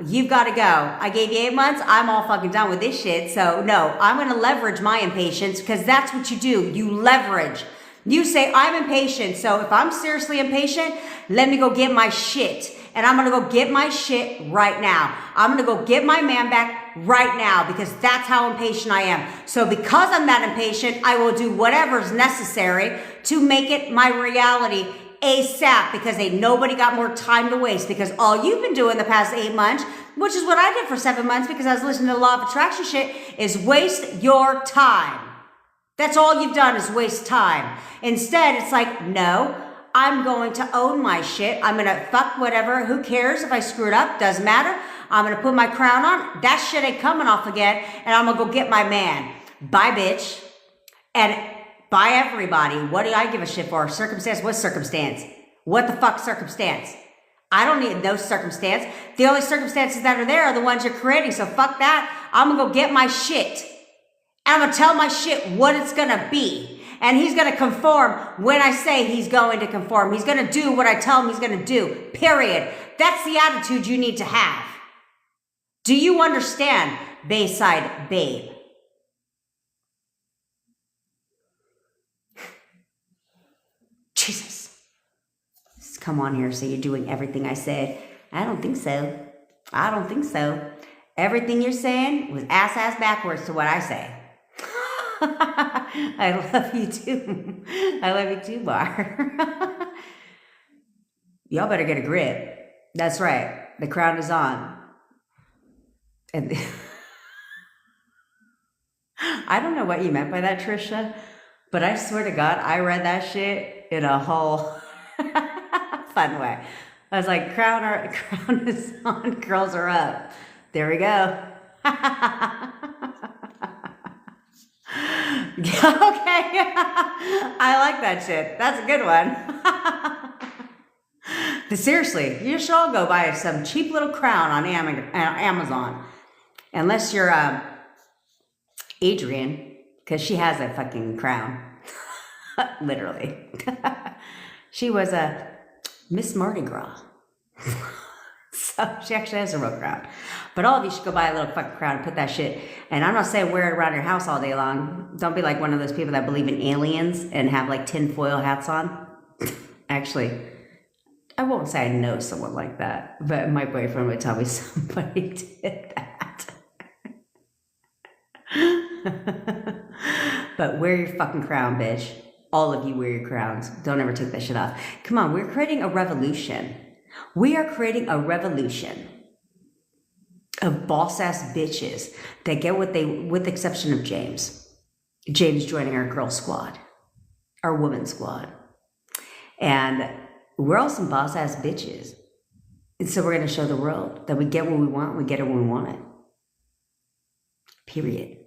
A: You've got to go. I gave you 8 months. I'm all fucking done with this shit. So no, I'm going to leverage my impatience because that's what you do. You leverage. You say, I'm impatient. So if I'm seriously impatient, let me go get my shit. And I'm going to go get my shit right now. I'm going to go get my man back right now because that's how impatient I am. So because I'm that impatient, I will do whatever's necessary to make it my reality ASAP because ain't nobody got more time to waste because all you've been doing the past 8 months, which is what I did for 7 months because I was listening to the law of attraction shit, is waste your time. That's all you've done is waste time. Instead, it's like, no, I'm going to own my shit. I'm going to fuck whatever. Who cares if I screwed up? Doesn't matter. I'm going to put my crown on. That shit ain't coming off again. And I'm going to go get my man. Bye, bitch. And by everybody. What do I give a shit for? Circumstance? What circumstance? What the fuck circumstance? I don't need no circumstance. The only circumstances that are there are the ones you're creating. So fuck that. I'm going to go get my shit. And I'm going to tell my shit what it's going to be. And he's going to conform when I say he's going to conform. He's going to do what I tell him he's going to do. Period. That's the attitude you need to have. Do you understand, Bayside Babe? Jesus. Just come on here, so you're doing everything I said. I don't think so. I don't think so. Everything you're saying was ass backwards to what I say. I love you too. I love you too, Bar. Y'all better get a grip. That's right. The crown is on. And I don't know what you meant by that, Trisha, but I swear to God, I read that shit in a whole fun way. I was like, crown is on, curls are up. There we go. Okay. I like that shit. That's a good one. But seriously, you should all go buy some cheap little crown on Amazon. Unless you're Adrian, because she has a fucking crown. Literally. She was a Miss Mardi Gras. So she actually has a real crown. But all of you should go buy a little fucking crown and put that shit. And I'm not saying wear it around your house all day long. Don't be like one of those people that believe in aliens and have like tinfoil hats on. Actually, I won't say I know someone like that, but my boyfriend would tell me somebody did that. But wear your fucking crown, bitch. All of you wear your crowns. Don't ever take that shit off. Come on, we're creating a revolution. We are creating a revolution of boss-ass bitches that get what they, with the exception of James. James joining our girl squad, our woman squad. And we're all some boss-ass bitches. And so we're going to show the world that we get what we want, we get it when we want it. Period.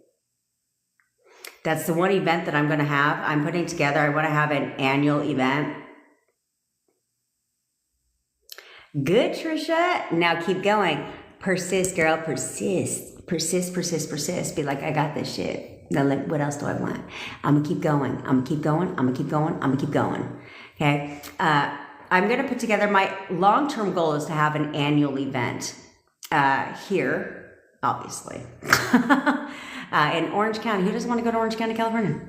A: That's the one event that I'm going to have. I'm putting together, I want to have an annual event. Good, Trisha. Now keep going. Persist, girl. Persist. Persist, persist, persist. Be like, I got this shit. Now, what else do I want? I'm going to keep going. I'm going to keep going. I'm going to keep going. I'm going to keep going. Okay. I'm going to put together, my long-term goal is to have an annual event here, obviously. In Orange County. Who doesn't want to go to Orange County, California?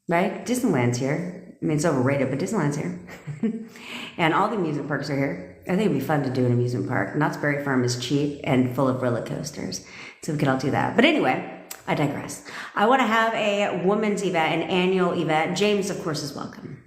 A: Right? Disneyland's here. I mean, it's overrated, but Disneyland's here. And all the amusement parks are here. I think it'd be fun to do an amusement park. Knott's Berry Farm is cheap and full of roller coasters. So we could all do that. But anyway, I digress. I want to have a women's event, an annual event. James, of course, is welcome.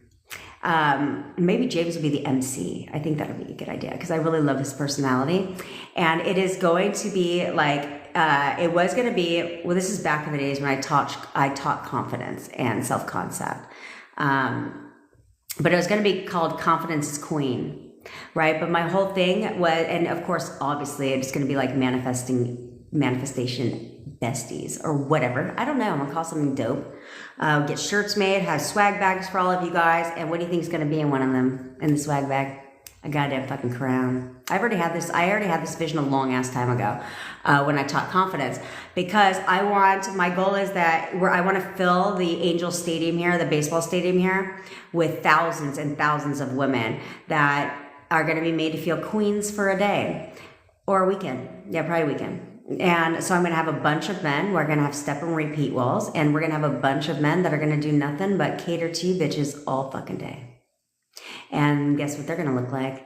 A: Maybe James will be the MC. I think that would be a good idea because I really love his personality. And it is going to be like, it was going to be, well, this is back in the days when I taught confidence and self-concept. But it was going to be called Confidence is Queen, right? But my whole thing was, and of course, obviously, it's going to be like manifestation besties or whatever. I don't know. I'm going to call something dope. Get shirts made, have swag bags for all of you guys. And what do you think is going to be in one of them, in the swag bag? A goddamn fucking crown. I already had this vision a long ass time ago when I taught confidence, because my goal is that I want to fill the Angel Stadium here, the baseball stadium here, with thousands and thousands of women that are going to be made to feel queens for a day or a weekend. Yeah, probably a weekend. And so I'm going to have a bunch of men. We're going to have step and repeat walls, and we're going to have a bunch of men that are going to do nothing but cater to you bitches all fucking day. And guess what they're going to look like?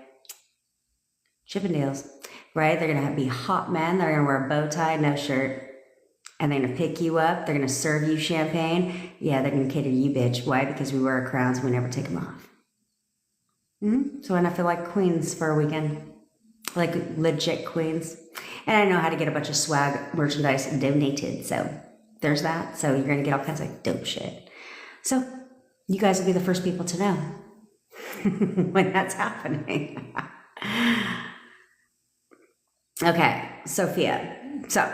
A: Chippendales, right? They're going to be hot men. They're going to wear a bow tie, no shirt. And they're going to pick you up. They're going to serve you champagne. Yeah, they're going to cater to you, bitch. Why? Because we wear our crowns and we never take them off. So when I feel like queens for a weekend, like legit queens. And I know how to get a bunch of swag merchandise donated. So there's that. So you're going to get all kinds of dope shit. So you guys will be the first people to know when that's happening. Okay, Sophia. So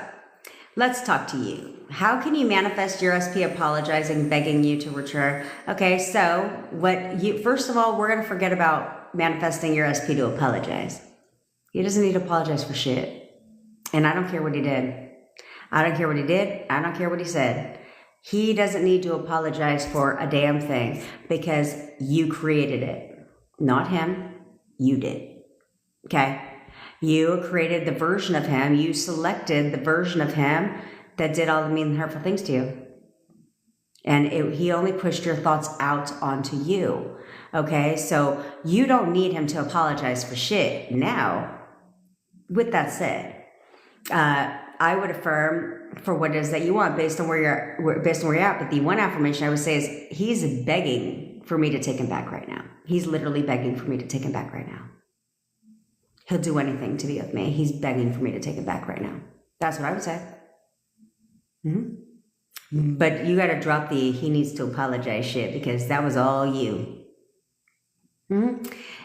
A: let's talk to you. How can you manifest your SP apologizing, begging you to return? Okay, so first of all, we're going to forget about manifesting your SP to apologize. He doesn't need to apologize for shit. And I don't care what he did. I don't care what he did. I don't care what he said. He doesn't need to apologize for a damn thing because you created it. Not him. You did. Okay? You created the version of him. You selected the version of him that did all the mean and hurtful things to you. And he only pushed your thoughts out onto you. Okay? So you don't need him to apologize for shit. Now, with that said, I would affirm for what it is that you want based on where you're at. But the one affirmation I would say is he's begging for me to take him back right now. He's literally begging for me to take him back right now. He'll do anything to be with me. He's begging for me to take him back right now. That's what I would say. But you got to drop the he needs to apologize shit because that was all you.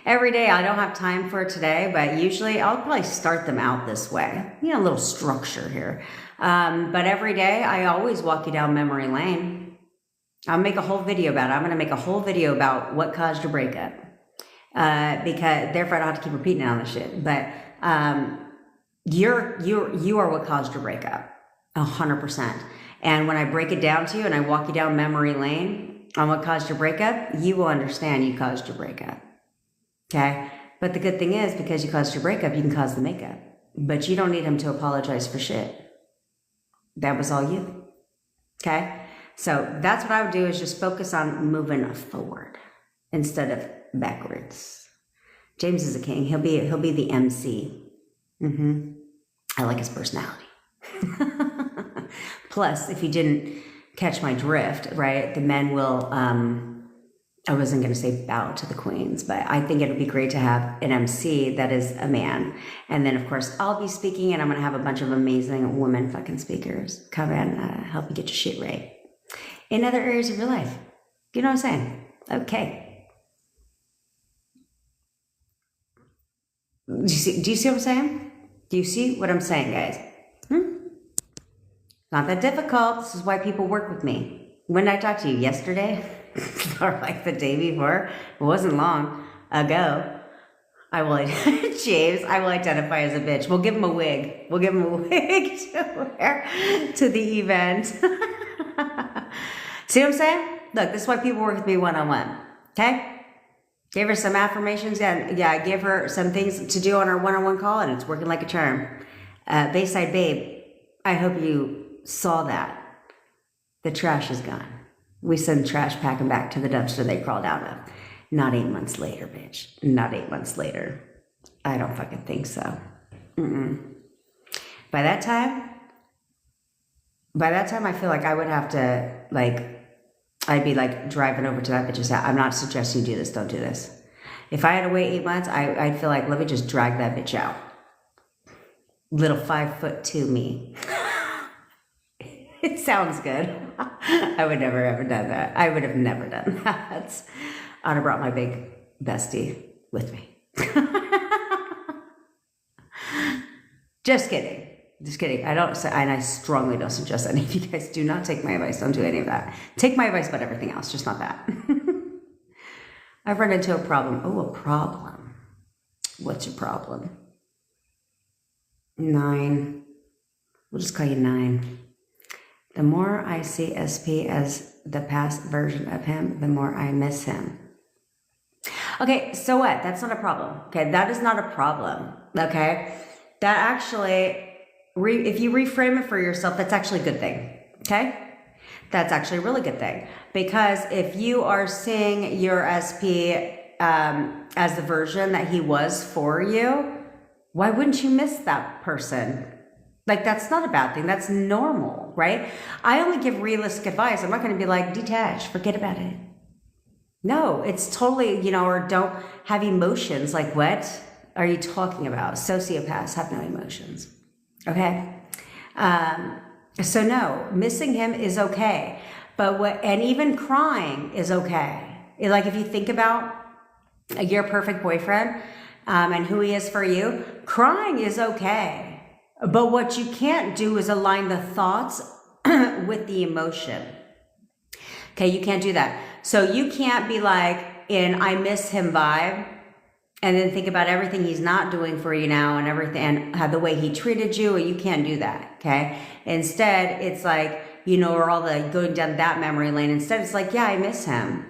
A: Every day, I don't have time for it today, but usually I'll probably start them out this way. You know, a little structure here. But every day, I always walk you down memory lane. I'll make a whole video about it. I'm going to make a whole video about what caused your breakup. Because therefore I don't have to keep repeating it on this shit. But you are what caused your breakup. 100%. And when I break it down to you and I walk you down memory lane, on what caused your breakup, you will understand you caused your breakup. Okay? But the good thing is, because you caused your breakup, you can cause the makeup. But you don't need him to apologize for shit. That was all you. Okay? So that's what I would do, is just focus on moving forward instead of backwards. James is a king. He'll be the MC. I like his personality. Plus, if you didn't catch my drift, right, the men will, I wasn't going to say bow to the queens, but I think it would be great to have an MC that is a man. And then, of course, I'll be speaking, and I'm going to have a bunch of amazing women fucking speakers come and help you get your shit right in other areas of your life. You know what I'm saying? Okay. Do you see what I'm saying? Do you see what I'm saying, guys? Not that difficult. This is why people work with me. When did I talk to you? Yesterday? Or like the day before? It wasn't long ago. James, I will identify as a bitch. We'll give him a wig. We'll give him a wig to wear to the event. See what I'm saying? Look, this is why people work with me one-on-one. Okay? Gave her some affirmations. Yeah, I gave her some things to do on our one-on-one call, and it's working like a charm. Bayside Babe, I hope you saw that. The trash is gone. We send trash packing back to the dumpster they crawled out of. Not 8 months later, bitch. Not 8 months later. I don't fucking think so. By that time, I feel like I would have to, I'd be driving over to that bitch's house. I'm not suggesting you do this. Don't do this. If I had to wait 8 months, I'd feel like, let me just drag that bitch out. Little 5'2" me. It sounds good. I would never ever done that. I would have never done that. I'd have brought my big bestie with me. Just kidding. Just kidding. I don't say, and I strongly don't suggest any of you guys do not take my advice. Don't do any of that. Take my advice about everything else, just not that. I've run into a problem. Oh, a problem. What's your problem? 9. We'll just call you 9. The more I see SP as the past version of him, the more I miss him. Okay, so what? That's not a problem. Okay, that is not a problem. Okay, that actually, if you reframe it for yourself, that's actually a good thing. Okay, that's actually a really good thing, because if you are seeing your SP as the version that he was for you, why wouldn't you miss that person? That's not a bad thing. That's normal, right? I only give realistic advice. I'm not going to be like, detach, forget about it. No, it's totally, or don't have emotions. Like, what are you talking about? Sociopaths have no emotions. Okay? So no, missing him is okay. And even crying is okay. If you think about your perfect boyfriend and who he is for you, crying is okay. But what you can't do is align the thoughts with the emotion. Okay, you can't do that. So you can't be in I miss him vibe and then think about everything he's not doing for you now and everything and how the way he treated you. You can't do that, okay? Instead, it's or all the going down that memory lane. Instead, it's yeah, I miss him.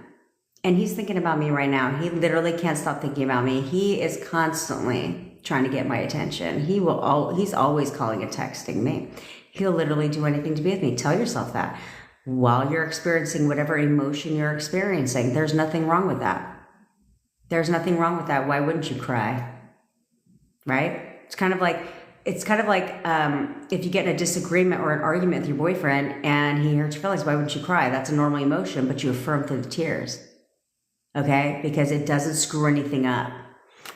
A: And he's thinking about me right now. He literally can't stop thinking about me. He is constantly trying to get my attention. He's always calling and texting me. He'll literally do anything to be with me. Tell yourself that while you're experiencing whatever emotion you're experiencing. There's nothing wrong with that. There's nothing wrong with that. Why wouldn't you cry? Right? It's kind of like if you get in a disagreement or an argument with your boyfriend and he hurts your feelings, why wouldn't you cry? That's a normal emotion, but you affirm through the tears. Okay? Because it doesn't screw anything up.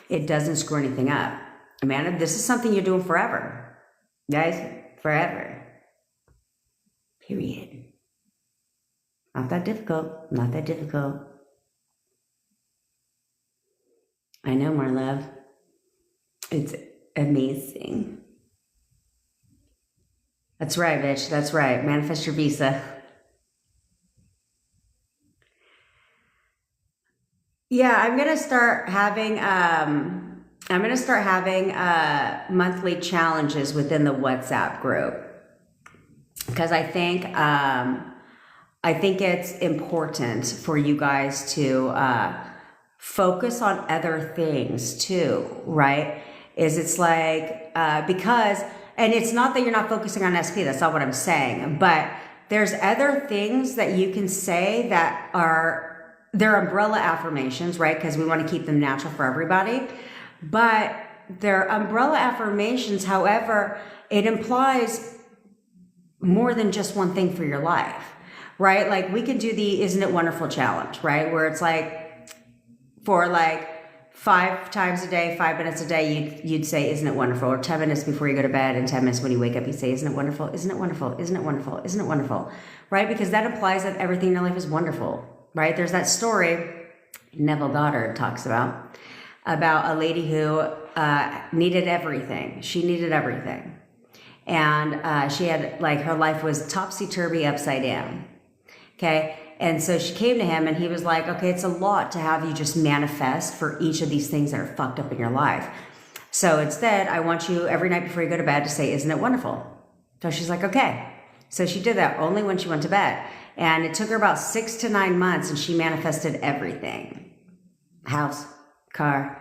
A: It doesn't screw anything up. Amanda, this is something you're doing forever. Guys, forever. Period. Not that difficult. Not that difficult. I know, my love. It's amazing. That's right, bitch. That's right. Manifest your visa. Yeah, I'm gonna start having monthly challenges within the WhatsApp group, because I think I think it's important for you guys to focus on other things too, right? It's like, because, and it's not that you're not focusing on SP, that's not what I'm saying, but there's other things that you can say that are, they're umbrella affirmations, right? Because we want to keep them natural for everybody. But they're umbrella affirmations, however, it implies more than just one thing for your life, right? Like we can do the Isn't It Wonderful challenge, right? Where it's like, for like 5 times a day, 5 minutes a day, you'd say, isn't it wonderful? Or 10 minutes before you go to bed and 10 minutes when you wake up, you say, isn't it wonderful? Isn't it wonderful? Isn't it wonderful? Isn't it wonderful? Right? Because that implies that everything in your life is wonderful, right? There's that story Neville Goddard talks about a lady who needed everything. She needed everything. And she had, like, her life was topsy-turvy, upside down. Okay? And so she came to him and he was like, okay, it's a lot to have you just manifest for each of these things that are fucked up in your life. So instead, I want you every night before you go to bed to say, isn't it wonderful? So she's like, okay. So she did that only when she went to bed. And it took her about 6 to 9 months and she manifested everything. House, car,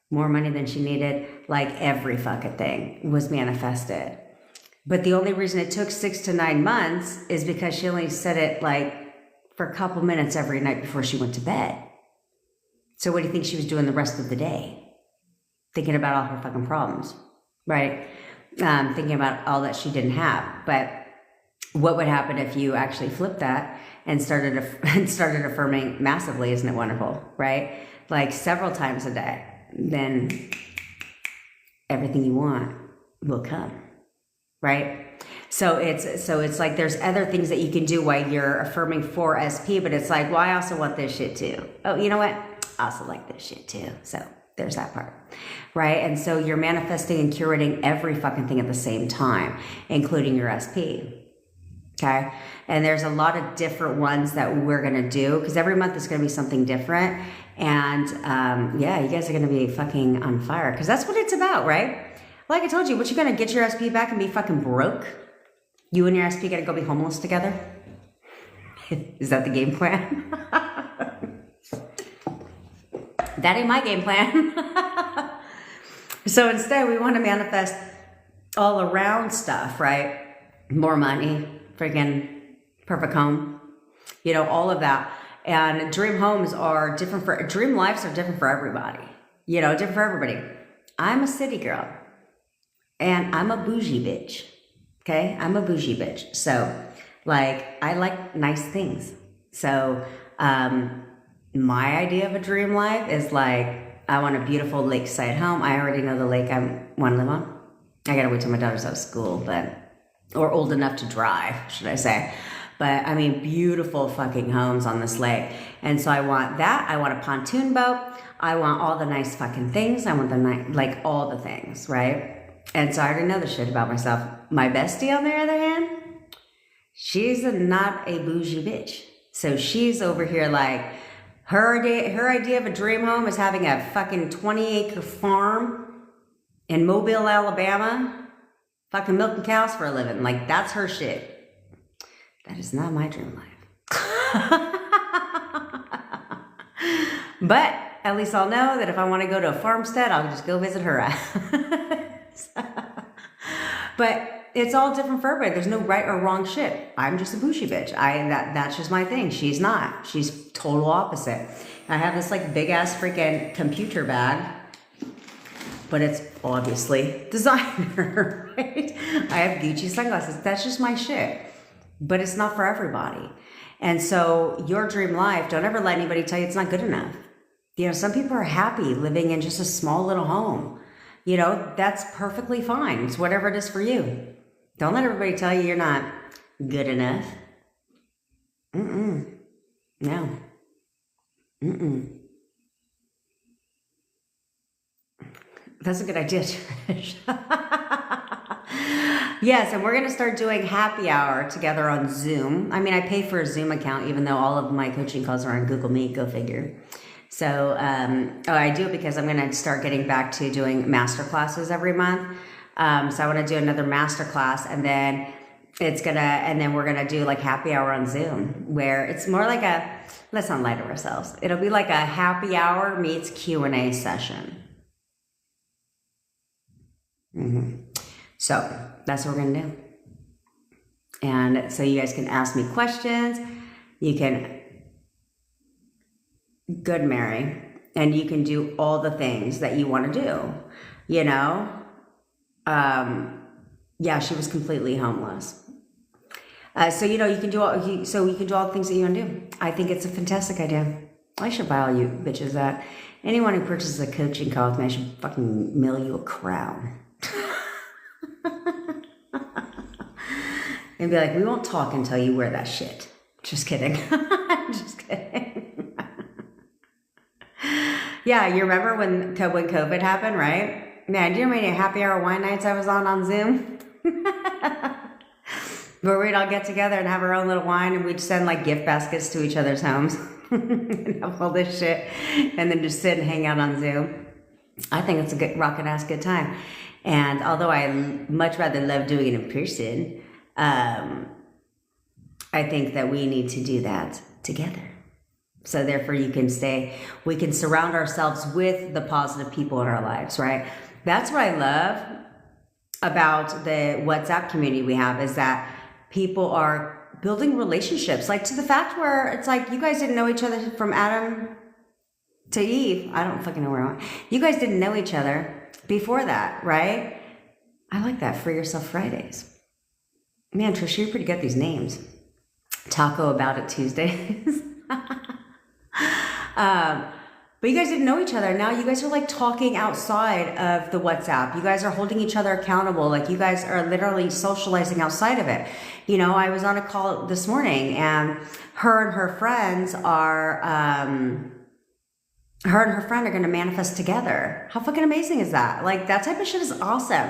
A: more money than she needed, like every fucking thing was manifested. But the only reason it took 6 to 9 months is because she only said it like for a couple minutes every night before she went to bed. So what do you think she was doing the rest of the day? Thinking about all her fucking problems, right? Thinking about all that she didn't have. But what would happen if you actually flipped that and started affirming massively, isn't it wonderful, right? Like several times a day, then everything you want will come, right? So it's like there's other things that you can do while you're affirming for SP, but it's like, well, I also want this shit too. Oh, you know what? I also like this shit too. So there's that part, right? And so you're manifesting and curating every fucking thing at the same time, including your SP. Okay. And there's a lot of different ones that we're going to do because every month is going to be something different. And yeah, you guys are going to be fucking on fire because that's what it's about, right? Like I told you, what you going to get your SP back and be fucking broke? You and your SP going to go be homeless together? Is that the game plan? That ain't my game plan. So instead, we want to manifest all around stuff, right? More money, freaking perfect home, you know, all of that. And dream homes are different dream lives are different for everybody, you know, different for everybody. I'm a city girl and I'm a bougie bitch. Okay. I'm a bougie bitch. So like, I like nice things. So, my idea of a dream life is like, I want a beautiful lakeside home. I already know the lake I want to live on. I got to wait till my daughter's out of school, or old enough to drive, should I say. But I mean, beautiful fucking homes on this lake. And so I want that. I want a pontoon boat. I want all the nice fucking things. I want like all the things, right? And so I already know the shit about myself. My bestie, on the other hand, she's not a bougie bitch. So she's over here like, her idea of a dream home is having a fucking 20-acre farm in Mobile, Alabama, fucking milking cows for a living. Like, that's her shit. That is not my dream life. But at least I'll know that if I want to go to a farmstead, I'll just go visit her. But it's all different for everybody. There's no right or wrong shit. I'm just a bougie bitch. That's just my thing. She's not. She's total opposite. I have this like big ass freaking computer bag, but it's obviously designer, right? I have Gucci sunglasses. That's just my shit. But it's not for everybody. And so your dream life, don't ever let anybody tell you it's not good enough. You know, some people are happy living in just a small little home. You know, that's perfectly fine. It's whatever it is for you. Don't let everybody tell you you're not good enough. No. That's a good idea, Trish. Yes, and we're going to start doing happy hour together on Zoom. I mean, I pay for a Zoom account, even though all of my coaching calls are on Google Meet, go figure. So I do it because I'm going to start getting back to doing master classes every month. So I want to do another master class, and then and then we're gonna do like happy hour on Zoom, where it's more like let's not lie to ourselves. It'll be like a happy hour meets Q&A session. So that's what we're gonna do. And so you guys can ask me questions. You can, good Mary, and you can do all the things that you want to do, you know? Yeah, she was completely homeless. So, you know, you can do all the things that you want to do. I think it's a fantastic idea. I should buy all you bitches that. Anyone who purchases a coaching call with me, I should fucking mail you a crown. And be like, we won't talk until you wear that shit. Just kidding. Just kidding. Yeah, you remember when COVID happened, right? Man, do you know how many happy hour wine nights I was on Zoom? Where we'd all get together and have our own little wine, and we'd send like gift baskets to each other's homes and have all this shit, and then just sit and hang out on Zoom. I think it's a good rockin' ass good time. And although I much rather love doing it in person, I think that we need to do that together. So therefore we can surround ourselves with the positive people in our lives, right? That's what I love about the WhatsApp community we have, is that people are building relationships, like to the fact where it's like, you guys didn't know each other from Adam to Eve. I don't fucking know where I went. You guys didn't know each other before that, right? I like that. Free Yourself Fridays. Man, Trisha, you're pretty good at these names. Taco About It Tuesdays. But you guys didn't know each other. Now you guys are like talking outside of the WhatsApp. You guys are holding each other accountable. Like you guys are literally socializing outside of it. You know, I was on a call this morning, and her and her friend are going to manifest together. How fucking amazing is that? Like, that type of shit is awesome.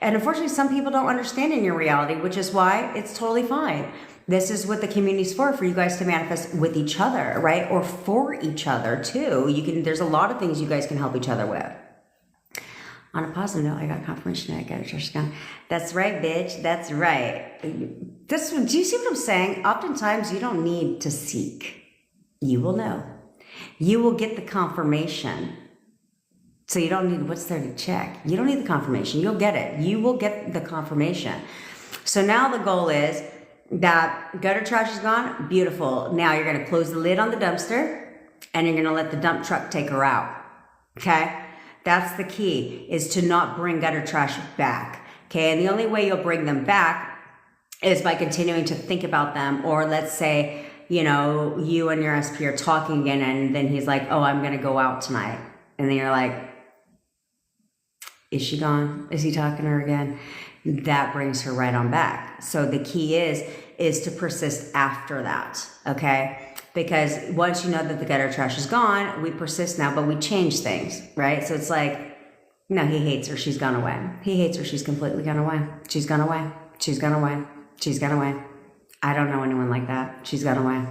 A: And unfortunately, some people don't understand in your reality, which is why it's totally fine. This is what the community's for you guys to manifest with each other, right? Or for each other too. There's a lot of things you guys can help each other with. On a positive note, I got confirmation that I got a trash gun. That's right, bitch. That's right. Do you see what I'm saying? Oftentimes, you don't need to seek. You will know. You will get the confirmation. So you don't need, what's there to check? You don't need the confirmation. You'll get it. You will get the confirmation. So now the goal is that gutter trash is gone. Beautiful. Now you're going to close the lid on the dumpster, and you're going to let the dump truck take her out. Okay? That's the key, is to not bring gutter trash back. Okay? And the only way you'll bring them back is by continuing to think about them. Or let's say, you know, you and your SP are talking again, and then he's like, oh, I'm going to go out tonight. And then you're like, is she gone? Is he talking to her again? That brings her right on back. So the key is to persist after that, okay? Because once you know that the gutter trash is gone, we persist now, but we change things, right? So it's like, no, he hates her, she's gone away. He hates her, she's completely gone away. She's gone away. She's gone away. She's gone away. I don't know anyone like that. She's gone away,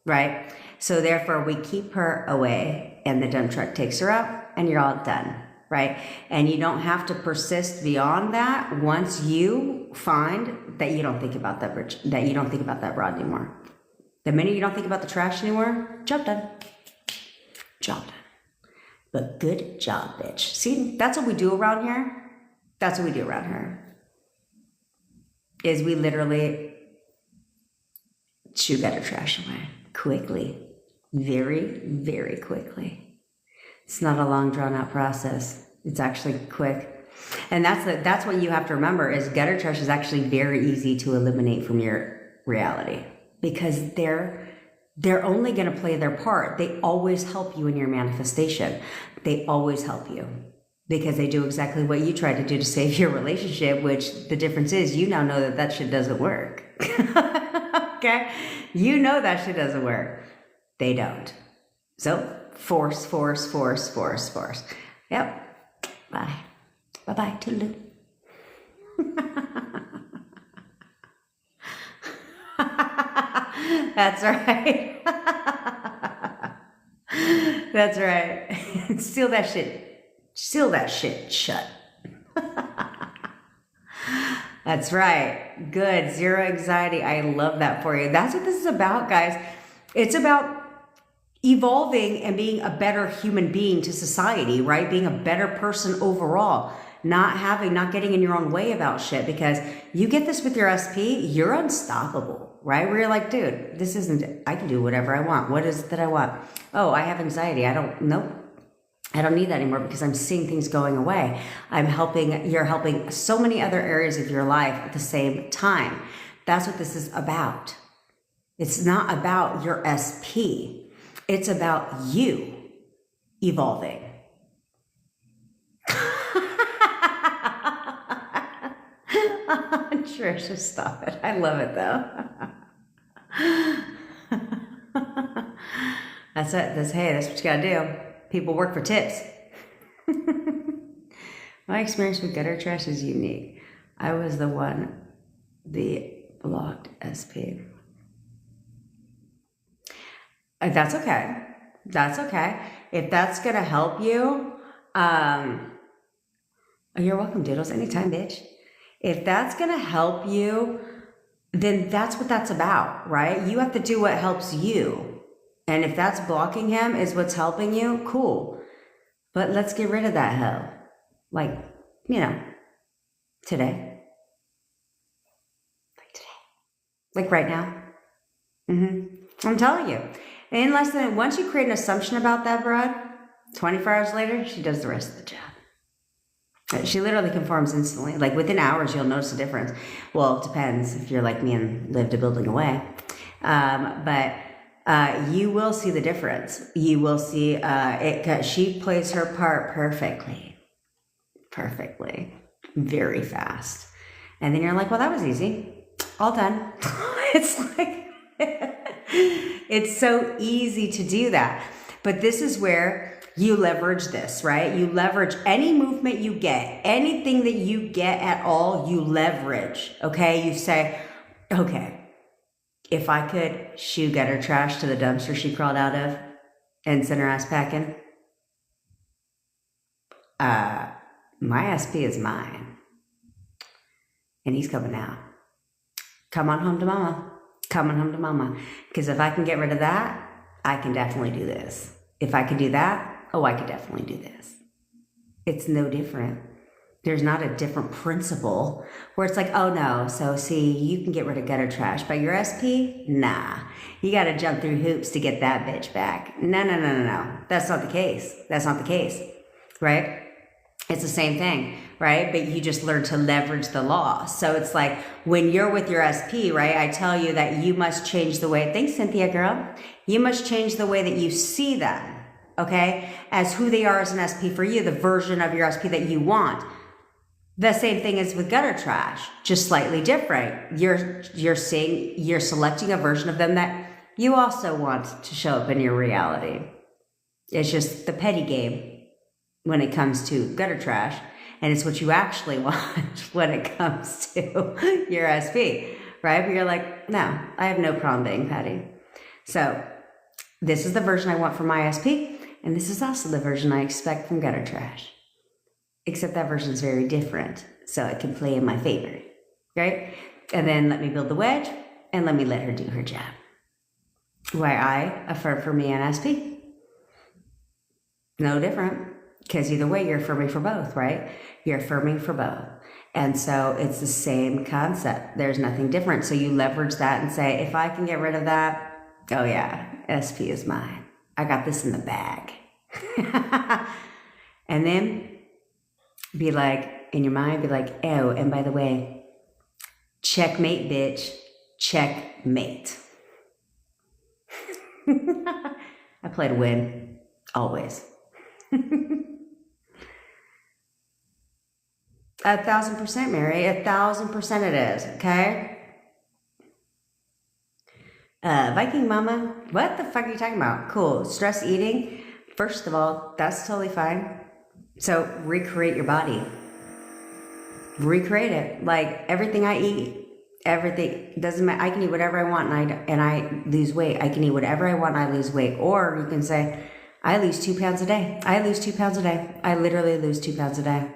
A: right? So therefore, we keep her away, and the dump truck takes her out, and you're all done. Right? And you don't have to persist beyond that once you find that you don't think about that bridge, that you don't think about that rod anymore. The minute you don't think about the trash anymore, job done. Job done. But good job, bitch. See, that's what we do around here. That's what we do around here. Is we literally shoo gutter trash away quickly. Very, very quickly. It's not a long, drawn-out process. It's actually quick. And that's what you have to remember, is gutter trash is actually very easy to eliminate from your reality, because they're only going to play their part. They always help you in your manifestation. They always help you, because they do exactly what you tried to do to save your relationship, which the difference is you now know that shit doesn't work. Okay? You know that shit doesn't work. They don't. So force. Yep. Bye. Bye-bye. Toodaloo. That's right. That's right. Steal that shit. Seal that shit shut. That's right. Good. Zero anxiety. I love that for you. That's what this is about, guys. It's about evolving and being a better human being to society, right? Being a better person overall. Not getting in your own way about shit, because you get this with your SP, you're unstoppable, right? Where you're like, dude, I can do whatever I want. What is it that I want? Oh, I have anxiety. I don't need that anymore because I'm seeing things going away. You're helping so many other areas of your life at the same time. That's what this is about. It's not about your SP. It's about you evolving. Trisha, stop it. I love it though. That's what you gotta do. People work for tips. My experience with gutter trash is unique. I was the blocked SP. That's okay. That's okay. If that's gonna help you, you're welcome, Doodles. Anytime, bitch. If that's gonna help you, then that's what that's about, right? You have to do what helps you. And if that's blocking him is what's helping you, cool. But let's get rid of that hell. Like, today. Like right now. I'm telling you. And once you create an assumption about that broad, 24 hours later, she does the rest of the job. She literally conforms instantly. Like within hours, you'll notice a difference. Well, it depends if you're like me and lived a building away. But you will see the difference. You will see it. She plays her part perfectly, very fast. And then you're like, well, that was easy. All done. It's like, it's so easy to do that. But this is where you leverage this, right? You leverage any movement you get, anything that you get at all, you leverage, okay? You say, okay, if I could shoe gutter trash to the dumpster she crawled out of and send her ass packing, my SP is mine. And he's coming out. Come on home to mama. Come on home to mama. Because if I can get rid of that, I can definitely do this. If I can do that, I could definitely do this. It's no different. There's not a different principle where it's like, oh no, so see, you can get rid of gutter trash, but your SP, nah. You got to jump through hoops to get that bitch back. No. That's not the case. That's not the case, right? It's the same thing, right? But you just learn to leverage the law. So it's like when you're with your SP, right? I tell you that you must change the way, thanks Cynthia girl. You must change the way that you see them, okay? As who they are as an SP for you, the version of your SP that you want. The same thing is with gutter trash, just slightly different. You're selecting a version of them that you also want to show up in your reality. It's just the petty game when it comes to gutter trash, and it's what you actually want when it comes to your SP, right? But you're like, no, I have no problem being petty. So this is the version I want for my SP, and this is also the version I expect from gutter trash. Except that version is very different, so it can play in my favor, right? And then let me build the wedge, and let me let her do her job. Why I affirm for me and SP. No different, because either way, you're affirming for both, right? You're affirming for both. And so it's the same concept. There's nothing different. So you leverage that and say, if I can get rid of that, oh yeah, SP is mine. I got this in the bag. And then be like, in your mind, be like, oh, and by the way, checkmate, bitch, checkmate. I play to win, always. 1,000%, Mary, 1,000% it is, okay? Viking mama, what the fuck are you talking about? Cool, stress eating, first of all, that's totally fine. So recreate your body. Recreate it. Like everything I eat, everything doesn't matter. I can eat whatever I want and I lose weight. I can eat whatever I want and I lose weight. Or you can say, I lose 2 pounds a day. I lose 2 pounds a day. I literally lose 2 pounds a day.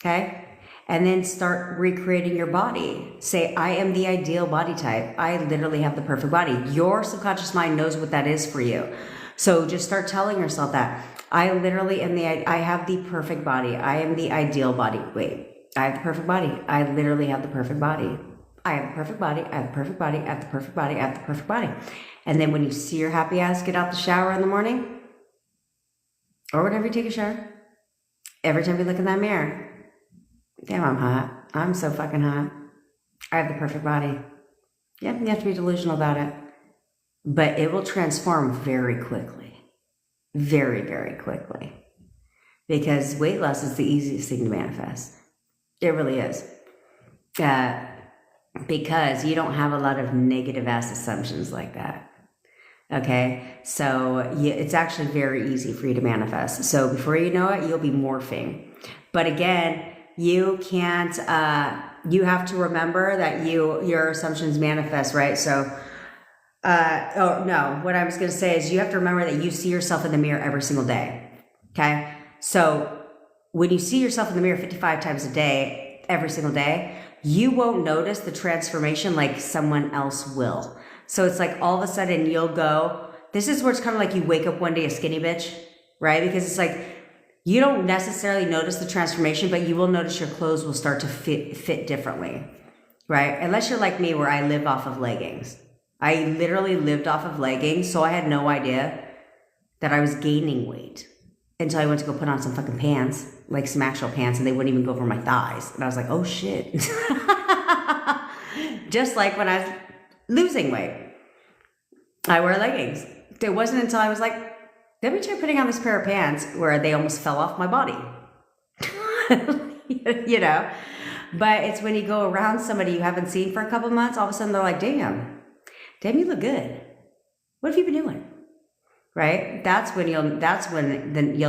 A: Okay? And then start recreating your body. Say, I am the ideal body type. I literally have the perfect body. Your subconscious mind knows what that is for you. So just start telling yourself that. I literally am I have the perfect body. I am the ideal body. Wait, I have the perfect body. I literally have the perfect body. I have the perfect body. I have the perfect body. I have the perfect body. I have the perfect body. And then when you see your happy ass get out the shower in the morning, or whenever you take a shower, every time you look in that mirror, damn, I'm hot. I'm so fucking hot. I have the perfect body. Yep, you have to be delusional about it. But it will transform very quickly. Very, very quickly. Because weight loss is the easiest thing to manifest. It really is. Because you don't have a lot of negative ass assumptions like that. Okay? So it's actually very easy for you to manifest. So before you know it, you'll be morphing. But again, you can't, you have to remember that your assumptions manifest, right? So, what I was going to say is you have to remember that you see yourself in the mirror every single day. Okay. So when you see yourself in the mirror 55 times a day, every single day, you won't notice the transformation like someone else will. So it's like all of a sudden you'll go, this is where it's kind of like you wake up one day a skinny bitch, right? Because it's like, you don't necessarily notice the transformation, but you will notice your clothes will start to fit differently, right? Unless you're like me where I live off of leggings. I literally lived off of leggings, so I had no idea that I was gaining weight until I went to go put on some fucking pants, like some actual pants, and they wouldn't even go over my thighs. And I was like, oh shit. Just like when I was losing weight, I wear leggings. It wasn't until I was like, let me try putting on this pair of pants where they almost fell off my body. You know? But it's when you go around somebody you haven't seen for a couple months, all of a sudden they're like, damn, you look good. What have you been doing? Right? That's when you'll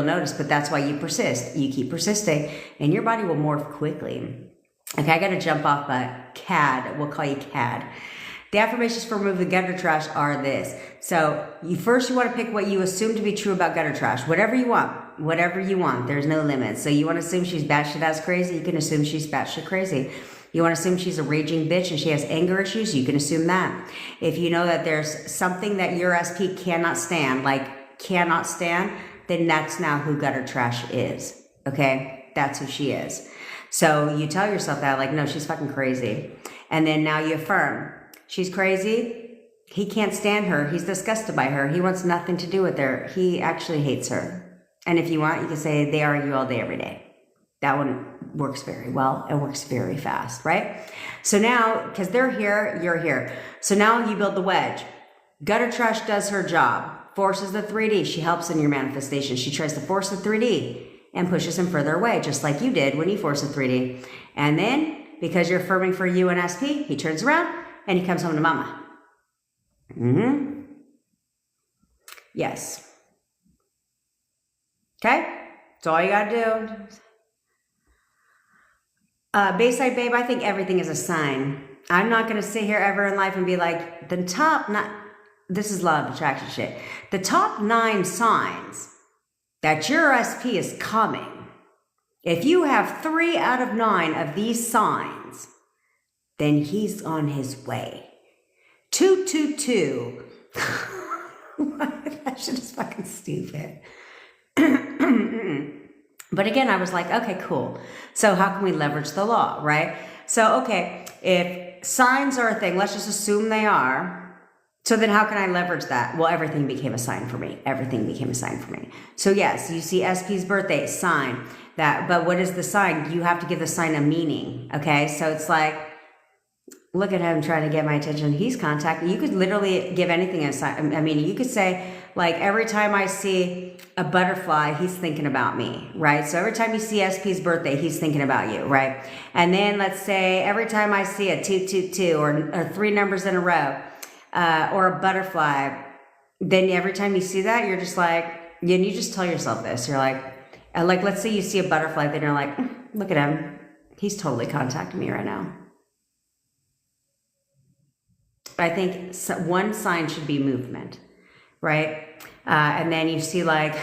A: notice, but that's why you persist. You keep persisting and your body will morph quickly. Okay, I got to jump off, but CAD, we'll call you CAD. The affirmations for remove the gutter trash are this. So you want to pick what you assume to be true about gutter trash. Whatever you want. There's no limit. So you want to assume she's batshit ass crazy. You can assume she's batshit crazy. You want to assume she's a raging bitch and she has anger issues. You can assume that. If you know that there's something that your SP cannot stand, then that's now who gutter trash is. Okay. That's who she is. So you tell yourself that, like, no, she's fucking crazy. And then now you affirm. She's crazy. He can't stand her. He's disgusted by her. He wants nothing to do with her. He actually hates her. And if you want, you can say they argue all day, every day. That one works very well. It works very fast, right? So now, because they're here, you're here. So now you build the wedge. Gutter trash does her job. Forces the 3D. She helps in your manifestation. She tries to force the 3D and pushes him further away, just like you did when you forced the 3D. And then, because you're affirming for you and SP, he turns around and he comes home to mama. Yes. Okay? That's all you gotta do. Bayside Babe, I think everything is a sign. I'm not gonna sit here ever in life and be like, this is law of attraction shit. The top 9 signs that your SP is coming. If you have 3 out of 9 of these signs, then he's on his way. 222. That shit is fucking stupid. But again, I was like, okay, cool. So how can we leverage the law, right? So, okay, if signs are a thing, let's just assume they are. So then how can I leverage that? Well, everything became a sign for me. Everything became a sign for me. So yes, you see SP's birthday, sign that. But what is the sign? You have to give the sign a meaning, okay? So it's like, look at him trying to get my attention. He's contacting. You could literally give anything a sign. I mean, you could say, like, every time I see a butterfly, he's thinking about me, right? So every time you see SP's birthday, he's thinking about you, right? And then let's say every time I see a 222 or 3 numbers in a row, or a butterfly, then every time you see that, you're just like, and you just tell yourself this. You're like, let's say you see a butterfly, then you're like, look at him. He's totally contacting me right now. I think one sign should be movement, right? And then you see, like,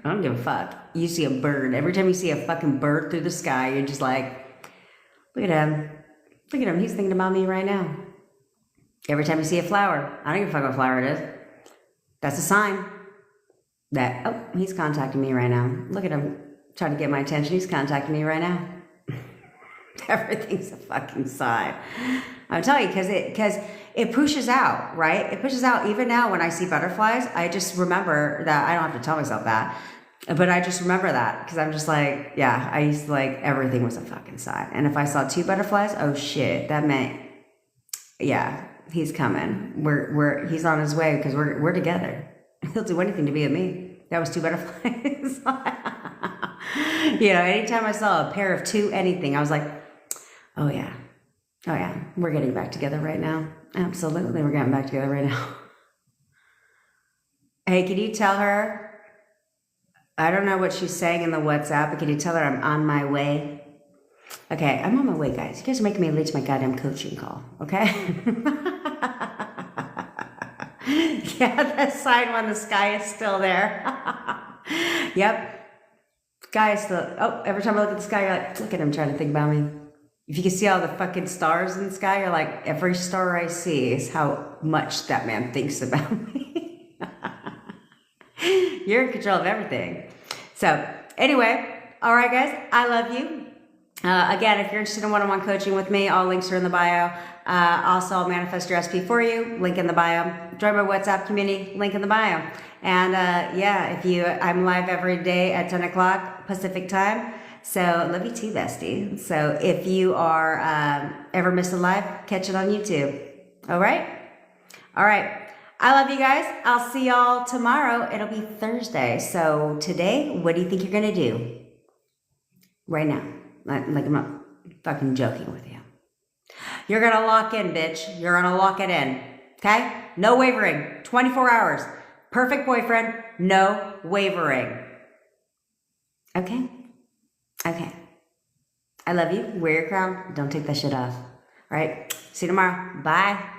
A: I don't give a fuck. You see a bird. Every time you see a fucking bird through the sky, you're just like, Look at him. Look at him. He's thinking about me right now. Every time you see a flower, I don't give a fuck what flower it is. That's a sign that, oh, he's contacting me right now. Look at him trying to get my attention. He's contacting me right now. Everything's a fucking sign. I'm telling you, because it pushes out, right? It pushes out. Even now when I see butterflies, I just remember that. I don't have to tell myself that, but I just remember that because I'm just like, yeah, I used to like everything was a fucking sign. And if I saw 2 butterflies, oh shit, that meant, yeah, he's coming. He's on his way because we're together. He'll do anything to be with me. That was 2 butterflies. You know, anytime I saw a pair of 2 anything, I was like, oh yeah, we're getting back together right now. Absolutely, we're getting back together right now. Hey, can you tell her? I don't know what she's saying in the WhatsApp, but can you tell her I'm on my way? Okay, I'm on my way, guys. You guys are making me late to my goddamn coaching call, okay? Yeah, that sign on the sky is still there. Yep. Sky is still, oh, every time I look at the sky, you're like, look at him trying to think about me. If you can see all the fucking stars in the sky, you're like, every star I see is how much that man thinks about me. You're in control of everything. So anyway, all right, guys, I love you. Again, if you're interested in one-on-one coaching with me, all links are in the bio. Also, I'll manifest your SP for you, link in the bio. Join my WhatsApp community, link in the bio. And yeah, I'm live every day at 10 o'clock Pacific time. So love you too, bestie. So if you are ever miss a live, catch it on YouTube. All right? All right. I love you guys. I'll see y'all tomorrow. It'll be Thursday. So today, what do you think you're going to do? Right now. Like I'm not fucking joking with you. You're going to lock in, bitch. You're going to lock it in. Okay? No wavering. 24 hours. Perfect boyfriend. No wavering. Okay? Okay. I love you. Wear your crown. Don't take that shit off. All right. See you tomorrow. Bye.